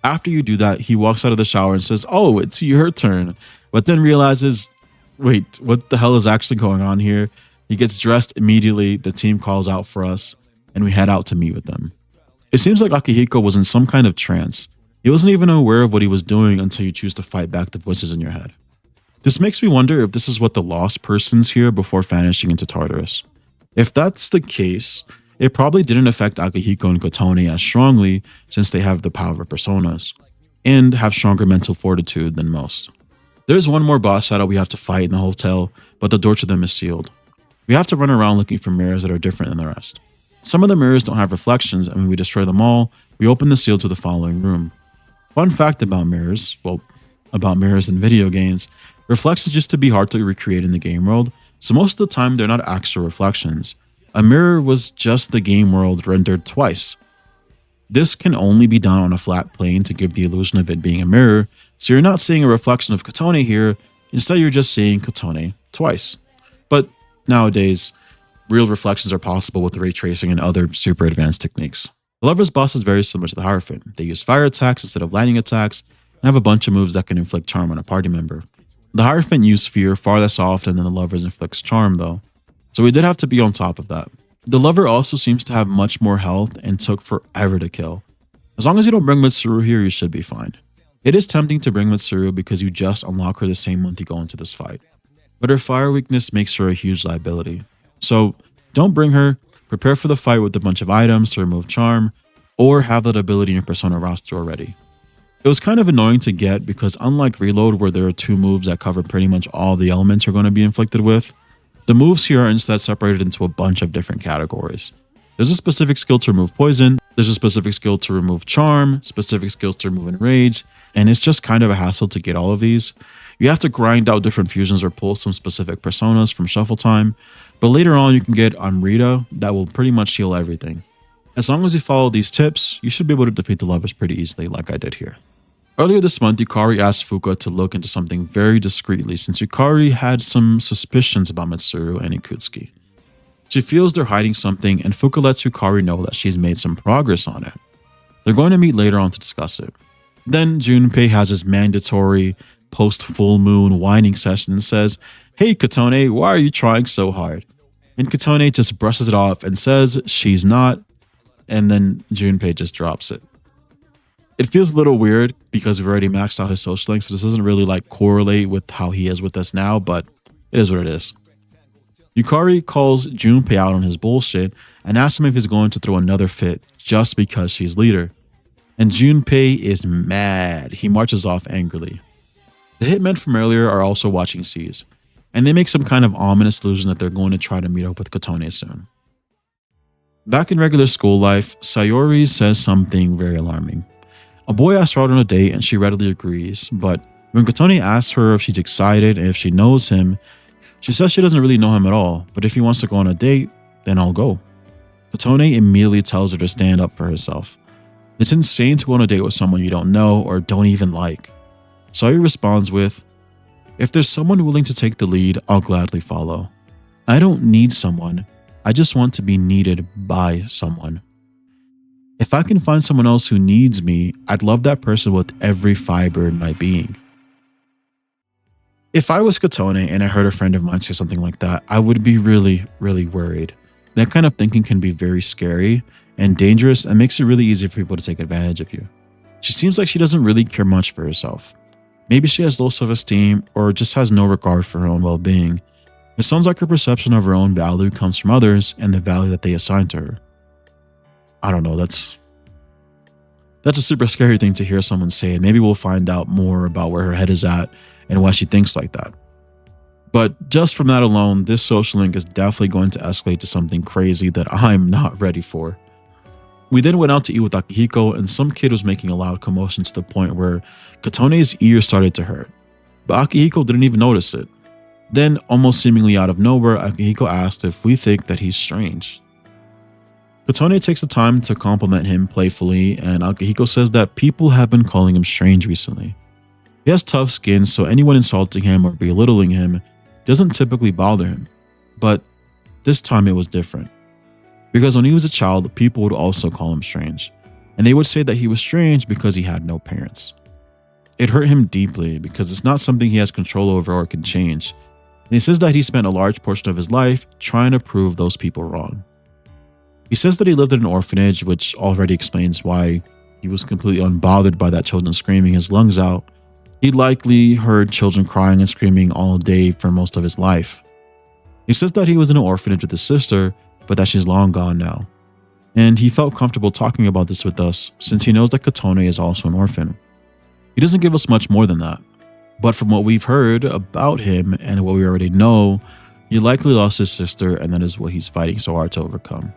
After you do that, he walks out of the shower and says, "Oh, it's your turn," but then realizes, wait, what the hell is actually going on here? He gets dressed immediately, the team calls out for us, and we head out to meet with them. It seems like Akihiko was in some kind of trance. He wasn't even aware of what he was doing until you choose to fight back the voices in your head. This makes me wonder if this is what the lost persons hear before vanishing into Tartarus. If that's the case, it probably didn't affect Akihiko and Kotone as strongly since they have the power of personas and have stronger mental fortitude than most. There's one more boss shadow we have to fight in the hotel, but the door to them is sealed. We have to run around looking for mirrors that are different than the rest. Some of the mirrors don't have reflections, and when we destroy them all, we open the seal to the following room. Fun fact about mirrors, about mirrors in video games, reflections used to be hard to recreate in the game world, so most of the time they're not actual reflections. A mirror was just the game world rendered twice. This can only be done on a flat plane to give the illusion of it being a mirror, so you're not seeing a reflection of Kotone here, instead you're just seeing Kotone twice. But nowadays, real reflections are possible with ray tracing and other super advanced techniques. The Lover's boss is very similar to the Hierophant. They use fire attacks instead of lightning attacks, and have a bunch of moves that can inflict charm on a party member. The Hierophant used fear far less often than the Lover's inflicts charm though, so we did have to be on top of that. The Lover also seems to have much more health and took forever to kill. As long as you don't bring Mitsuru here, you should be fine. It is tempting to bring Mitsuru because you just unlock her the same month you go into this fight, but her fire weakness makes her a huge liability. So don't bring her, prepare for the fight with a bunch of items to remove charm, or have that ability in your persona roster already. It was kind of annoying to get because unlike Reload where there are 2 moves that cover pretty much all the elements you're going to be inflicted with, the moves here are instead separated into a bunch of different categories. There's a specific skill to remove poison, there's a specific skill to remove charm, specific skills to remove enrage, and it's just kind of a hassle to get all of these. You have to grind out different fusions or pull some specific personas from shuffle time, but later on you can get Amrita that will pretty much heal everything. As long as you follow these tips, you should be able to defeat the Lovers pretty easily like I did here. Earlier this month, Yukari asked Fuka to look into something very discreetly since Yukari had some suspicions about Mitsuru and Ikutsuki. She feels they're hiding something and Fuka lets Yukari know that she's made some progress on it. They're going to meet later on to discuss it. Then Junpei has his mandatory post-full moon whining session and says, "Hey Kotone, why are you trying so hard?" And Kotone just brushes it off and says she's not, and then Junpei just drops it. It feels a little weird because we've already maxed out his social link, so this doesn't really correlate with how he is with us now, but it is what it is. Yukari calls Junpei out on his bullshit and asks him if he's going to throw another fit just because she's leader. And Junpei is mad. He marches off angrily. The hitmen from earlier are also watching Seas, and they make some kind of ominous illusion that they're going to try to meet up with Kotone soon. Back in regular school life, Sayori says something very alarming. A boy asks her out on a date and she readily agrees, but when Kotone asks her if she's excited and if she knows him, she says she doesn't really know him at all, but if he wants to go on a date, then I'll go. Kotone immediately tells her to stand up for herself. It's insane to go on a date with someone you don't know or don't even like. Sayori responds with, "If there's someone willing to take the lead, I'll gladly follow. I don't need someone, I just want to be needed by someone. If I can find someone else who needs me, I'd love that person with every fiber in my being." If I was Kotone and I heard a friend of mine say something like that, I would be really, really worried. That kind of thinking can be very scary and dangerous and makes it really easy for people to take advantage of you. She seems like she doesn't really care much for herself. Maybe she has low self-esteem or just has no regard for her own well-being. It sounds like her perception of her own value comes from others and the value that they assign to her. I don't know, that's a super scary thing to hear someone say, and maybe we'll find out more about where her head is at and why she thinks like that. But just from that alone, this social link is definitely going to escalate to something crazy that I'm not ready for. We then went out to eat with Akihiko, and some kid was making a loud commotion to the point where Katone's ear started to hurt. But Akihiko didn't even notice it. Then, almost seemingly out of nowhere, Akihiko asked if we think that he's strange. Katone takes the time to compliment him playfully, and Akihiko says that people have been calling him strange recently. He has tough skin, so anyone insulting him or belittling him doesn't typically bother him. But this time it was different. Because when he was a child, people would also call him strange, and they would say that he was strange because he had no parents. It hurt him deeply because it's not something he has control over or can change, and he says that he spent a large portion of his life trying to prove those people wrong. He says that he lived in an orphanage, which already explains why he was completely unbothered by that children screaming his lungs out. He likely heard children crying and screaming all day for most of his life. He says that he was in an orphanage with his sister, but that she's long gone now. And he felt comfortable talking about this with us since he knows that Katone is also an orphan. He doesn't give us much more than that. But from what we've heard about him and what we already know, he likely lost his sister, and that is what he's fighting so hard to overcome.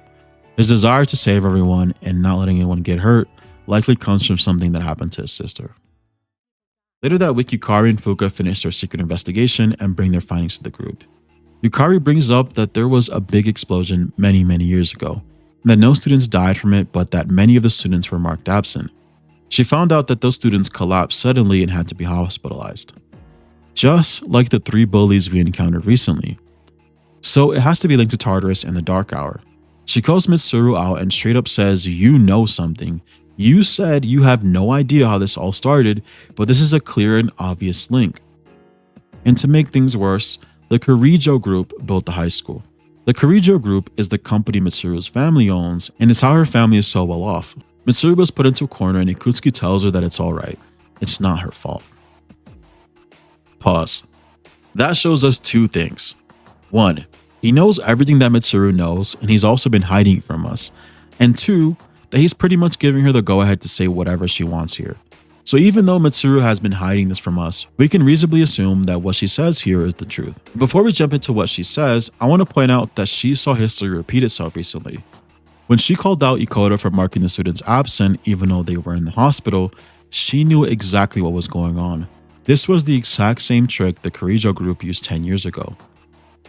His desire to save everyone and not letting anyone get hurt likely comes from something that happened to his sister. Later that week, Yukari and Fuka finish their secret investigation and bring their findings to the group. Yukari brings up that there was a big explosion many years ago, and that no students died from it, but that many of the students were marked absent. She found out that those students collapsed suddenly and had to be hospitalized, just like the 3 bullies we encountered recently. So it has to be linked to Tartarus and the Dark Hour. She calls Mitsuru out and straight up says, "You know something. You said you have no idea how this all started, but this is a clear and obvious link." And to make things worse, the Kirijo group built the high school. The Kirijo group is the company Mitsuru's family owns, and it's how her family is so well off. Mitsuru was put into a corner, and Ikutsuki tells her that it's alright. It's not her fault. Pause. That shows us 2 things. 1. He knows everything that Mitsuru knows, and he's also been hiding it from us. And 2, that he's pretty much giving her the go-ahead to say whatever she wants here. So even though Mitsuru has been hiding this from us, we can reasonably assume that what she says here is the truth. Before we jump into what she says, I want to point out that she saw history repeat itself recently. When she called out Ikoto for marking the students absent even though they were in the hospital, she knew exactly what was going on. This was the exact same trick the Kirijo group used 10 years ago.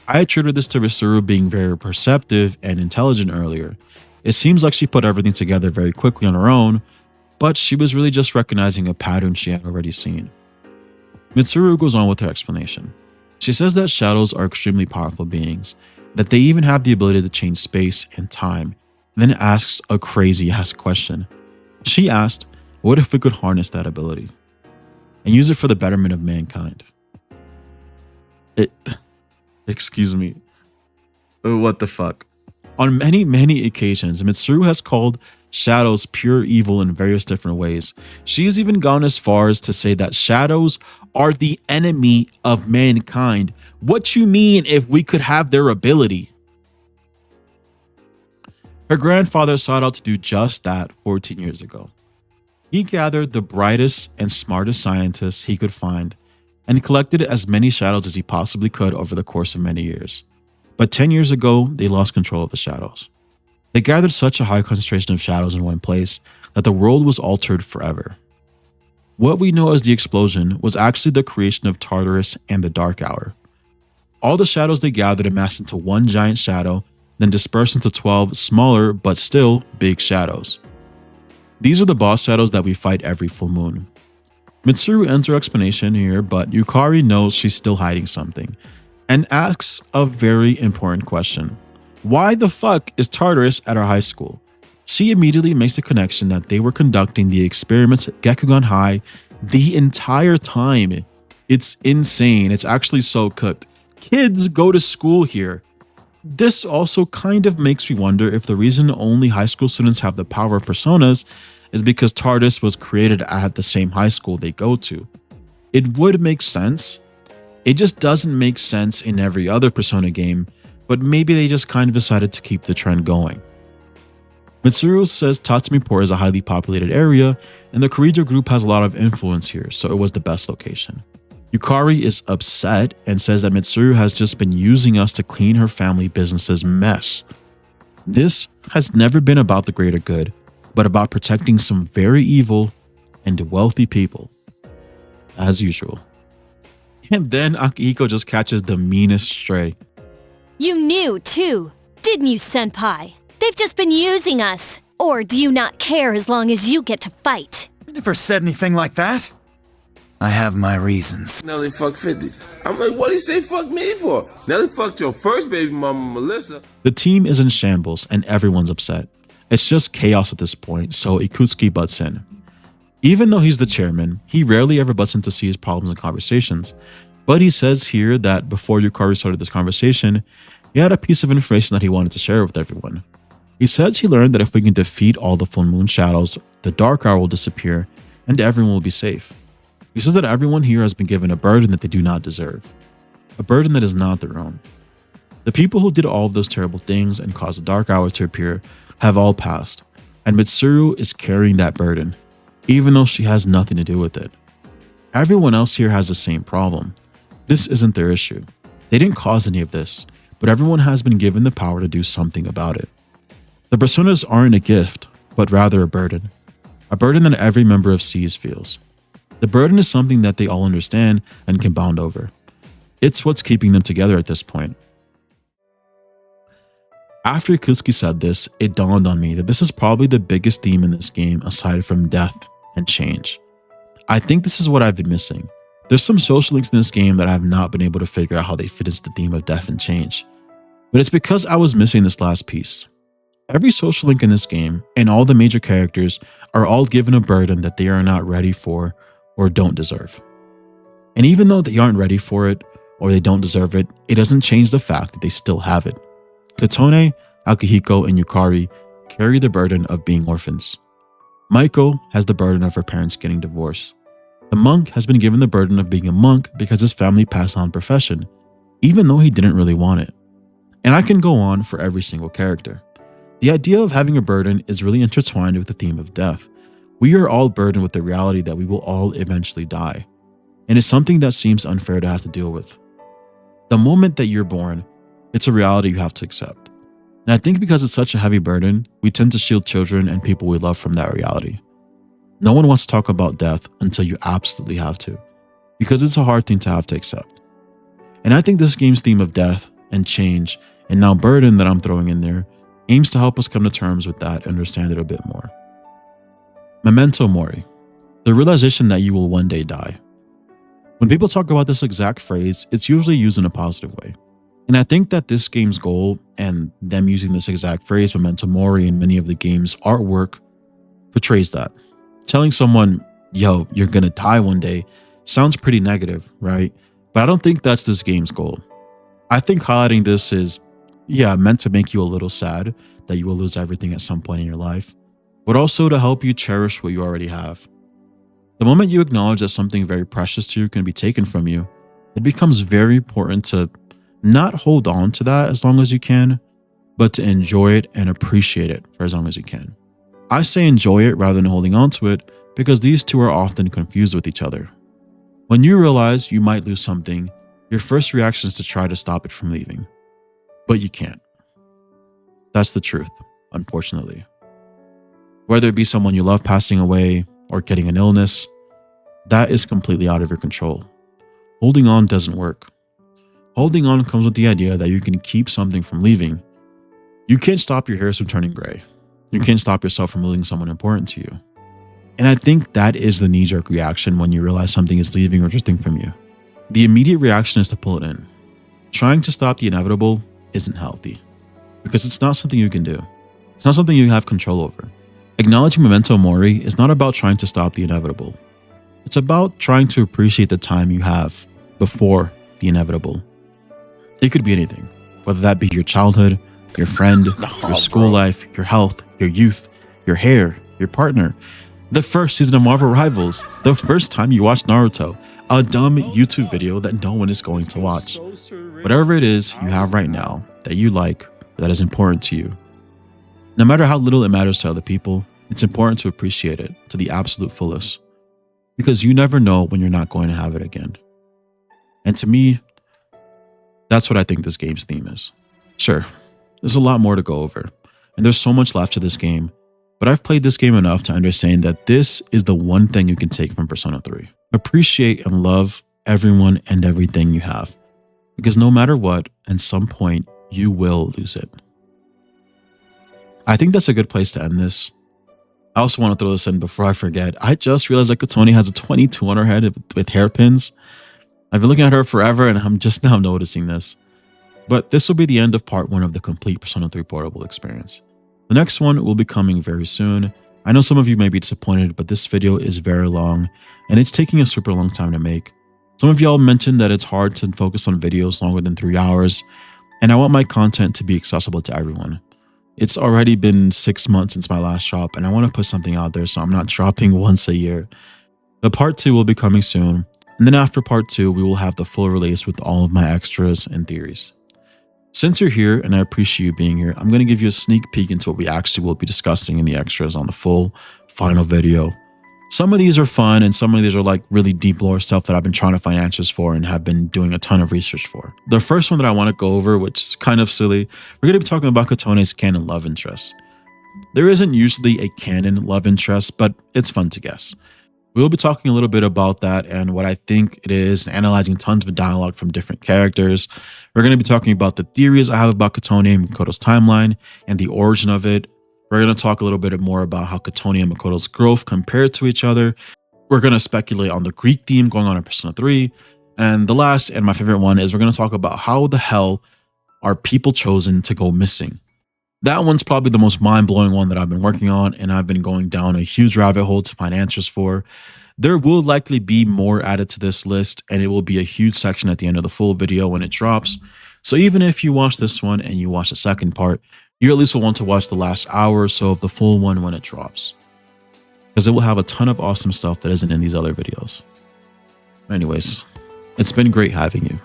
I attributed this to Mitsuru being very perceptive and intelligent earlier. It seems like she put everything together very quickly on her own, but she was really just recognizing a pattern she had already seen. Mitsuru goes on with her explanation. She says that shadows are extremely powerful beings, that they even have the ability to change space and time, and then asks a crazy-ass question. She asked, what if we could harness that ability and use it for the betterment of mankind? Excuse me. What the fuck? On many occasions, Mitsuru has called shadows pure evil in various different ways. She has even gone as far as to say that shadows are the enemy of mankind. What you mean if we could have their ability? Her grandfather sought out to do just that 14 years ago. He gathered the brightest and smartest scientists he could find and collected as many shadows as he possibly could over the course of many years. But 10 years ago, they lost control of the shadows. They gathered such a high concentration of shadows in one place that the world was altered forever. What we know as the explosion was actually the creation of Tartarus and the Dark Hour. All the shadows they gathered amassed into one giant shadow, then dispersed into 12 smaller but still big shadows. These are the boss shadows that we fight every full moon. Mitsuru ends her explanation here, but Yukari knows she's still hiding something and asks a very important question. Why the fuck is Tartarus at our high school? She immediately makes the connection that they were conducting the experiments at Gekugan High the entire time. It's insane. It's actually so cooked. Kids go to school here. This also kind of makes me wonder if the reason only high school students have the power of personas is because Tartarus was created at the same high school they go to. It would make sense, It just doesn't make sense in every other Persona game, but maybe they just kind of decided to keep the trend going. Mitsuru says Tatsumi Port is a highly populated area, and the Kirijo group has a lot of influence here, so it was the best location. Yukari is upset and says that Mitsuru has just been using us to clean her family business's mess. This has never been about the greater good, but about protecting some very evil and wealthy people. As usual. And then Akihiko just catches the meanest stray. You knew, too, didn't you, Senpai? They've just been using us. Or do you not care as long as you get to fight? I never said anything like that. I have my reasons. Nelly fucked 50. I'm like, what did he say fuck me for? Nelly fucked your first baby mama, Melissa. The team is in shambles and everyone's upset. It's just chaos at this point, so Ikutsuki butts in. Even though he's the chairman, he rarely ever butts in to see his problems and conversations. But he says here that before Yukari started this conversation, he had a piece of information that he wanted to share with everyone. He says he learned that if we can defeat all the full moon shadows, the dark hour will disappear and everyone will be safe. He says that everyone here has been given a burden that they do not deserve, a burden that is not their own. The people who did all of those terrible things and caused the dark hour to appear have all passed, and Mitsuru is carrying that burden, even though she has nothing to do with it. Everyone else here has the same problem. This isn't their issue. They didn't cause any of this, but everyone has been given the power to do something about it. The personas aren't a gift, but rather a burden that every member of SEES feels. The burden is something that they all understand and can bond over. It's what's keeping them together at this point. After Ikutsuki said this, it dawned on me that this is probably the biggest theme in this game aside from death and change. I think this is what I've been missing. There's some social links in this game that I have not been able to figure out how they fit into the theme of death and change. But it's because I was missing this last piece. Every social link in this game and all the major characters are all given a burden that they are not ready for or don't deserve. And even though they aren't ready for it or they don't deserve it, it doesn't change the fact that they still have it. Kotone, Akihiko, and Yukari carry the burden of being orphans. Maiko has the burden of her parents getting divorced. The monk has been given the burden of being a monk because his family passed on profession, even though he didn't really want it. And I can go on for every single character. The idea of having a burden is really intertwined with the theme of death. We are all burdened with the reality that we will all eventually die, and it's something that seems unfair to have to deal with. The moment that you're born, it's a reality you have to accept. And I think because it's such a heavy burden, we tend to shield children and people we love from that reality. No one wants to talk about death until you absolutely have to, because it's a hard thing to have to accept. And I think this game's theme of death and change, and now burden that I'm throwing in there, aims to help us come to terms with that and understand it a bit more. Memento Mori, the realization that you will one day die. When people talk about this exact phrase, it's usually used in a positive way. And I think that this game's goal and them using this exact phrase, Memento Mori, in many of the game's artwork portrays that. Telling someone, yo, you're gonna die one day sounds pretty negative, right? But I don't think that's this game's goal. I think highlighting this is, meant to make you a little sad that you will lose everything at some point in your life, but also to help you cherish what you already have. The moment you acknowledge that something very precious to you can be taken from you, it becomes very important to not hold on to that as long as you can, but to enjoy it and appreciate it for as long as you can. I say enjoy it rather than holding on to it because these two are often confused with each other. When you realize you might lose something, your first reaction is to try to stop it from leaving, but you can't. That's the truth, unfortunately. Whether it be someone you love passing away or getting an illness, that is completely out of your control. Holding on doesn't work. Holding on comes with the idea that you can keep something from leaving. You can't stop your hairs from turning gray. You can't stop yourself from losing someone important to you. And I think that is the knee-jerk reaction when you realize something is leaving or drifting from you. The immediate reaction is to pull it in. Trying to stop the inevitable isn't healthy because it's not something you can do. It's not something you have control over. Acknowledging Memento Mori is not about trying to stop the inevitable. It's about trying to appreciate the time you have before the inevitable. It could be anything, whether that be your childhood, your friend, your school life, your health, your youth, your hair, your partner, the first season of Marvel Rivals, the first time you watched Naruto, a dumb YouTube video that no one is going to watch. Whatever it is you have right now that you like, that is important to you. No matter how little it matters to other people, it's important to appreciate it to the absolute fullest. Because you never know when you're not going to have it again. And to me, that's what I think this game's theme is. Sure, there's a lot more to go over, and there's so much left to this game, but I've played this game enough to understand that this is the one thing you can take from Persona 3. Appreciate and love everyone and everything you have, because no matter what, at some point, you will lose it. I think that's a good place to end this. I also want to throw this in before I forget. I just realized that Kotone has a 22 on her head with hairpins. I've been looking at her forever and I'm just now noticing this. But this will be the end of part 1 of the complete Persona 3 Portable experience. The next one will be coming very soon. I know some of you may be disappointed, but this video is very long and it's taking a super long time to make. Some of y'all mentioned that it's hard to focus on videos longer than 3 hours, and I want my content to be accessible to everyone. It's already been 6 months since my last drop, and I want to put something out there so I'm not dropping once a year. But part 2 will be coming soon, and then after part 2, we will have the full release with all of my extras and theories. Since you're here, and I appreciate you being here, I'm going to give you a sneak peek into what we actually will be discussing in the extras on the full final video. Some of these are fun, and some of these are like really deep lore stuff that I've been trying to find answers for and have been doing a ton of research for. The first one that I want to go over, which is kind of silly, we're going to be talking about Kotone's canon love interest. There isn't usually a canon love interest, but it's fun to guess. We'll be talking a little bit about that and what I think it is, and analyzing tons of dialogue from different characters. We're going to be talking about the theories I have about Kotone and Makoto's timeline and the origin of it. We're going to talk a little bit more about how Kotone and Makoto's growth compare to each other. We're going to speculate on the Greek theme going on in Persona 3. And the last and my favorite one is we're going to talk about how the hell are people chosen to go missing. That one's probably the most mind-blowing one that I've been working on, and I've been going down a huge rabbit hole to find answers for. There will likely be more added to this list, and it will be a huge section at the end of the full video when it drops. So even if you watch this one and you watch the second part, you at least will want to watch the last hour or so of the full one when it drops, because it will have a ton of awesome stuff that isn't in these other videos. Anyways, it's been great having you.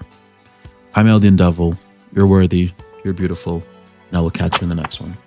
I'm Eldian Devil. You're worthy. You're beautiful. And I will catch you in the next one.